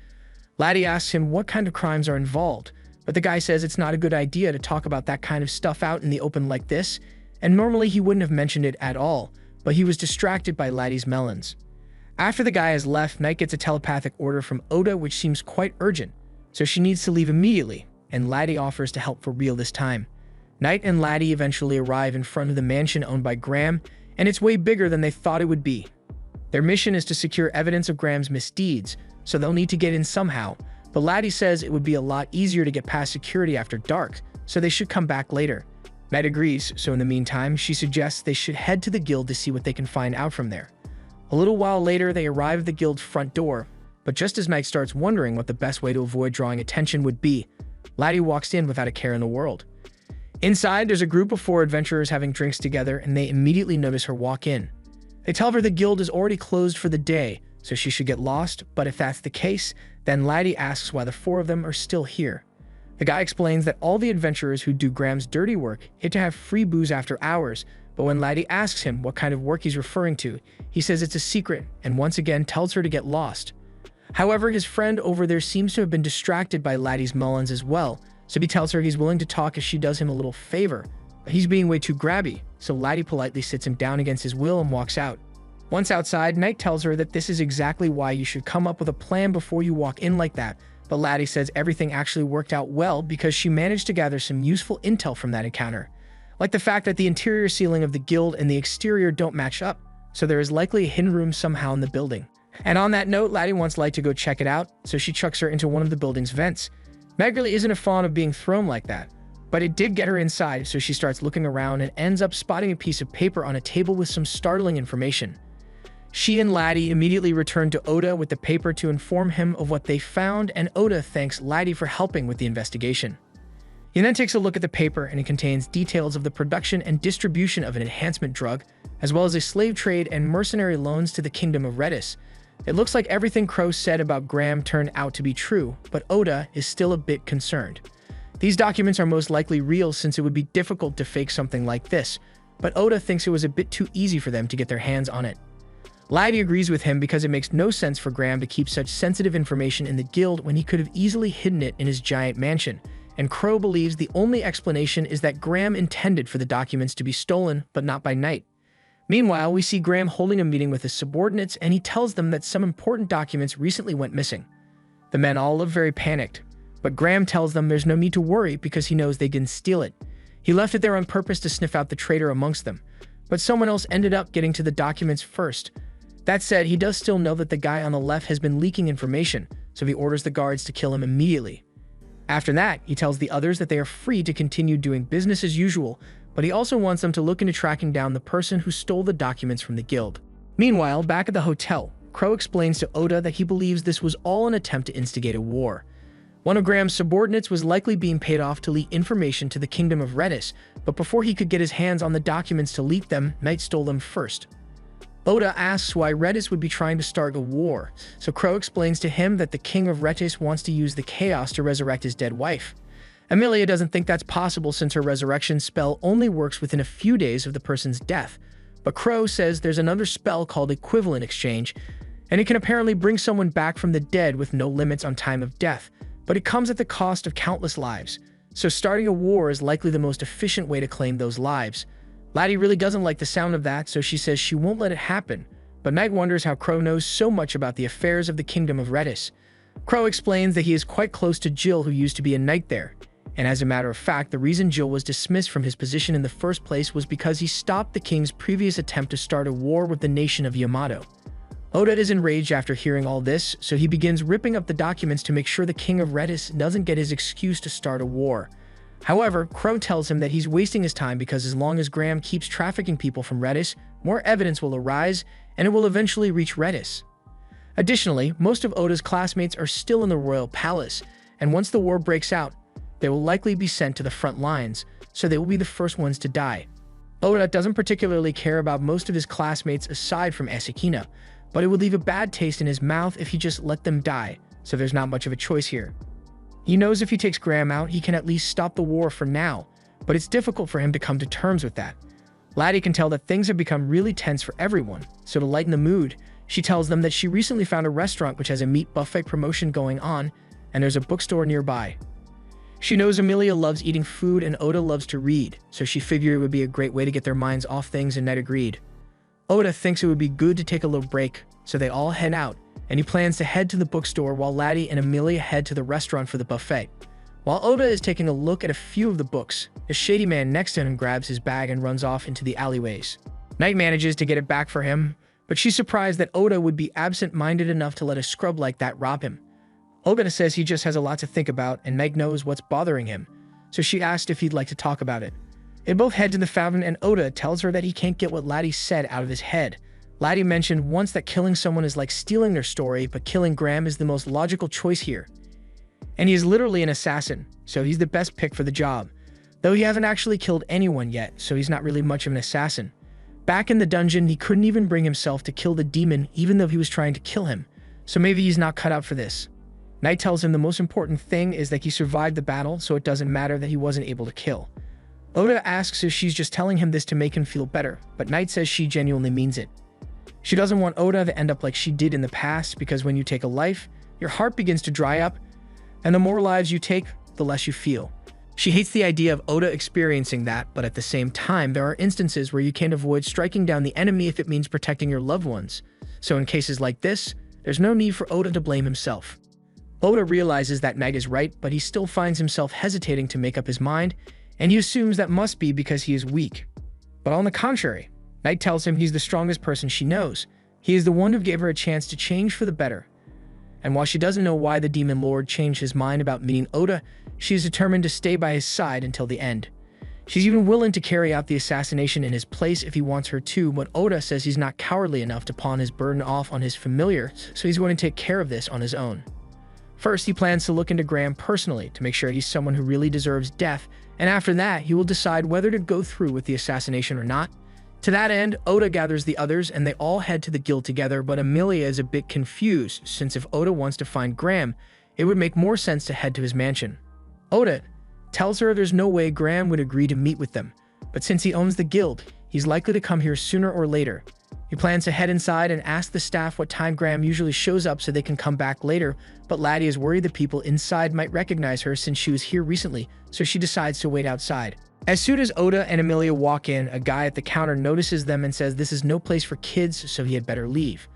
Laddie asks him what kind of crimes are involved, but the guy says it's not a good idea to talk about that kind of stuff out in the open like this, and normally he wouldn't have mentioned it at all, but he was distracted by Laddie's melons. After the guy has left, Knight gets a telepathic order from Oda which seems quite urgent, so she needs to leave immediately, and Laddie offers to help for real this time. Knight and Laddie eventually arrive in front of the mansion owned by Graham, and it's way bigger than they thought it would be. Their mission is to secure evidence of Graham's misdeeds, so they'll need to get in somehow, but Laddie says it would be a lot easier to get past security after dark, so they should come back later. Knight agrees, so in the meantime, she suggests they should head to the guild to see what they can find out from there. A little while later, they arrive at the guild's front door, but just as Knight starts wondering what the best way to avoid drawing attention would be, Laddie walks in without a care in the world. Inside, there's a group of 4 adventurers having drinks together, and they immediately notice her walk in. They tell her the guild is already closed for the day, so she should get lost, but if that's the case, then Laddie asks why the 4 of them are still here. The guy explains that all the adventurers who do Graham's dirty work get to have free booze after hours, But when Laddie asks him what kind of work he's referring to, he says it's a secret and once again tells her to get lost. However, his friend over there seems to have been distracted by Laddie's melons as well, so he tells her he's willing to talk if she does him a little favor. But he's being way too grabby, so Laddie politely sits him down against his will and walks out. Once outside, Knight tells her that this is exactly why you should come up with a plan before you walk in like that, but Laddie says everything actually worked out well because she managed to gather some useful intel from that encounter. Like the fact that the interior ceiling of the guild and the exterior don't match up, so there is likely a hidden room somehow in the building. And on that note, Laddie wants Light to go check it out, so she chucks her into one of the building's vents. Meg really isn't a fan of being thrown like that, but it did get her inside, so she starts looking around and ends up spotting a piece of paper on a table with some startling information. She and Laddie immediately return to Oda with the paper to inform him of what they found, and Oda thanks Laddie for helping with the investigation. He then takes a look at the paper, and it contains details of the production and distribution of an enhancement drug, as well as a slave trade and mercenary loans to the Kingdom of Redis. It looks like everything Crow said about Graham turned out to be true, but Oda is still a bit concerned. These documents are most likely real since it would be difficult to fake something like this, but Oda thinks it was a bit too easy for them to get their hands on it. Laddie agrees with him because it makes no sense for Graham to keep such sensitive information in the guild when he could have easily hidden it in his giant mansion, and Crow believes the only explanation is that Graham intended for the documents to be stolen, but not by Knight. Meanwhile, we see Graham holding a meeting with his subordinates, and he tells them that some important documents recently went missing. The men all look very panicked, but Graham tells them there's no need to worry because he knows they didn't steal it. He left it there on purpose to sniff out the traitor amongst them, but someone else ended up getting to the documents first. That said, he does still know that the guy on the left has been leaking information, so he orders the guards to kill him immediately. After that, he tells the others that they are free to continue doing business as usual, but he also wants them to look into tracking down the person who stole the documents from the guild. Meanwhile, back at the hotel, Crow explains to Oda that he believes this was all an attempt to instigate a war. One of Graham's subordinates was likely being paid off to leak information to the Kingdom of Redis, but before he could get his hands on the documents to leak them, Knight stole them first. Oda asks why Redis would be trying to start a war, so Crow explains to him that the King of Redis wants to use the chaos to resurrect his dead wife. Emilia doesn't think that's possible since her resurrection spell only works within a few days of the person's death, but Crow says there's another spell called Equivalent Exchange, and it can apparently bring someone back from the dead with no limits on time of death, but it comes at the cost of countless lives, so starting a war is likely the most efficient way to claim those lives. Laddie really doesn't like the sound of that, so she says she won't let it happen, but Meg wonders how Crow knows so much about the affairs of the Kingdom of Redis. Crow explains that he is quite close to Jill, who used to be a knight there, and as a matter of fact, the reason Jill was dismissed from his position in the first place was because he stopped the king's previous attempt to start a war with the nation of Yamato. Oda is enraged after hearing all this, so he begins ripping up the documents to make sure the King of Redis doesn't get his excuse to start a war. However, Crow tells him that he's wasting his time because as long as Graham keeps trafficking people from Redis, more evidence will arise, and it will eventually reach Redis. Additionally, most of Oda's classmates are still in the royal palace, and once the war breaks out, they will likely be sent to the front lines, so they will be the first ones to die. Oda doesn't particularly care about most of his classmates aside from Asakina, but it would leave a bad taste in his mouth if he just let them die, so there's not much of a choice here. He knows if he takes Graham out, he can at least stop the war for now, but it's difficult for him to come to terms with that. Laddie can tell that things have become really tense for everyone, so to lighten the mood, she tells them that she recently found a restaurant which has a meat buffet promotion going on, and there's a bookstore nearby. She knows Emilia loves eating food and Oda loves to read, so she figured it would be a great way to get their minds off things, and Knight agreed. Oda thinks it would be good to take a little break, so they all head out, and he plans to head to the bookstore while Laddie and Emilia head to the restaurant for the buffet. While Oda is taking a look at a few of the books, a shady man next to him grabs his bag and runs off into the alleyways. Knight manages to get it back for him, but she's surprised that Oda would be absent-minded enough to let a scrub like that rob him. Oda says he just has a lot to think about, and Meg knows what's bothering him, so she asked if he'd like to talk about it. They both head to the fountain, and Oda tells her that he can't get what Laddie said out of his head. Laddie mentioned once that killing someone is like stealing their story, but killing Graham is the most logical choice here. And he is literally an assassin, so he's the best pick for the job. Though he hasn't actually killed anyone yet, so he's not really much of an assassin. Back in the dungeon, he couldn't even bring himself to kill the demon even though he was trying to kill him, so maybe he's not cut out for this. Knight tells him the most important thing is that he survived the battle, so it doesn't matter that he wasn't able to kill. Oda asks if she's just telling him this to make him feel better, but Knight says she genuinely means it. She doesn't want Oda to end up like she did in the past, because when you take a life, your heart begins to dry up, and the more lives you take, the less you feel. She hates the idea of Oda experiencing that, but at the same time, there are instances where you can't avoid striking down the enemy if it means protecting your loved ones. So in cases like this, there's no need for Oda to blame himself. Oda realizes that Knight is right, but he still finds himself hesitating to make up his mind, and he assumes that must be because he is weak. But on the contrary, Knight tells him he's the strongest person she knows. He is the one who gave her a chance to change for the better. And while she doesn't know why the Demon Lord changed his mind about meeting Oda, she is determined to stay by his side until the end. She's even willing to carry out the assassination in his place if he wants her to, but Oda says he's not cowardly enough to pawn his burden off on his familiar, so he's going to take care of this on his own. First, he plans to look into Graham personally to make sure he's someone who really deserves death, and after that, he will decide whether to go through with the assassination or not. To that end, Oda gathers the others and they all head to the guild together, but Emilia is a bit confused, since if Oda wants to find Graham, it would make more sense to head to his mansion. Oda tells her there's no way Graham would agree to meet with them, but since he owns the guild, he's likely to come here sooner or later. He plans to head inside and ask the staff what time Graham usually shows up so they can come back later, but Laddie is worried the people inside might recognize her since she was here recently, so she decides to wait outside. As soon as Oda and Emilia walk in, a guy at the counter notices them and says this is no place for kids, so he had better leave.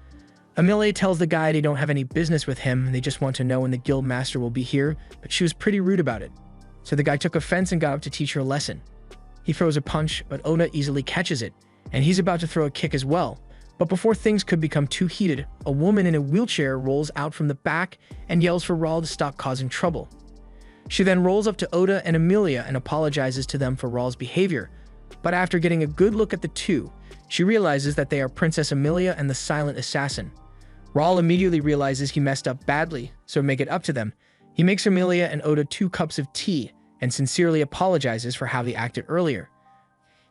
Emilia tells the guy they don't have any business with him, they just want to know when the guild master will be here, but she was pretty rude about it. So the guy took offense and got up to teach her a lesson. He throws a punch, but Oda easily catches it, and he's about to throw a kick as well. But before things could become too heated, a woman in a wheelchair rolls out from the back and yells for Raul to stop causing trouble. She then rolls up to Oda and Emilia and apologizes to them for Raul's behavior, but after getting a good look at the two, she realizes that they are Princess Emilia and the Silent Assassin. Raul immediately realizes he messed up badly, so to make it up to them, he makes Emilia and Oda 2 cups of tea and sincerely apologizes for how they acted earlier.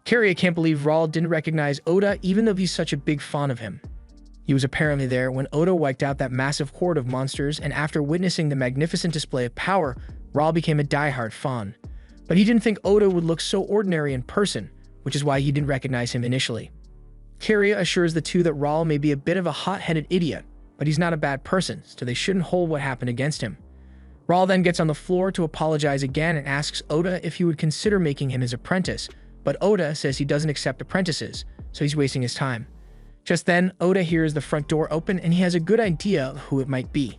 Carrie can't believe Raul didn't recognize Oda even though he's such a big fan of him. He was apparently there when Oda wiped out that massive horde of monsters, and after witnessing the magnificent display of power, Raul became a diehard fan. But he didn't think Oda would look so ordinary in person, which is why he didn't recognize him initially. Carrie assures the two that Raul may be a bit of a hot-headed idiot, but he's not a bad person, so they shouldn't hold what happened against him. Raul then gets on the floor to apologize again and asks Oda if he would consider making him his apprentice, but Oda says he doesn't accept apprentices, so he's wasting his time. Just then, Oda hears the front door open and he has a good idea of who it might be.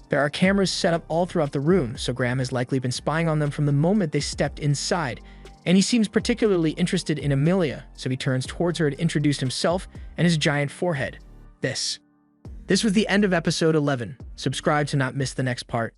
There are cameras set up all throughout the room, so Graham has likely been spying on them from the moment they stepped inside, and he seems particularly interested in Emilia, so he turns towards her to introduce himself and his giant forehead. This was the end of episode 11. Subscribe to not miss the next part.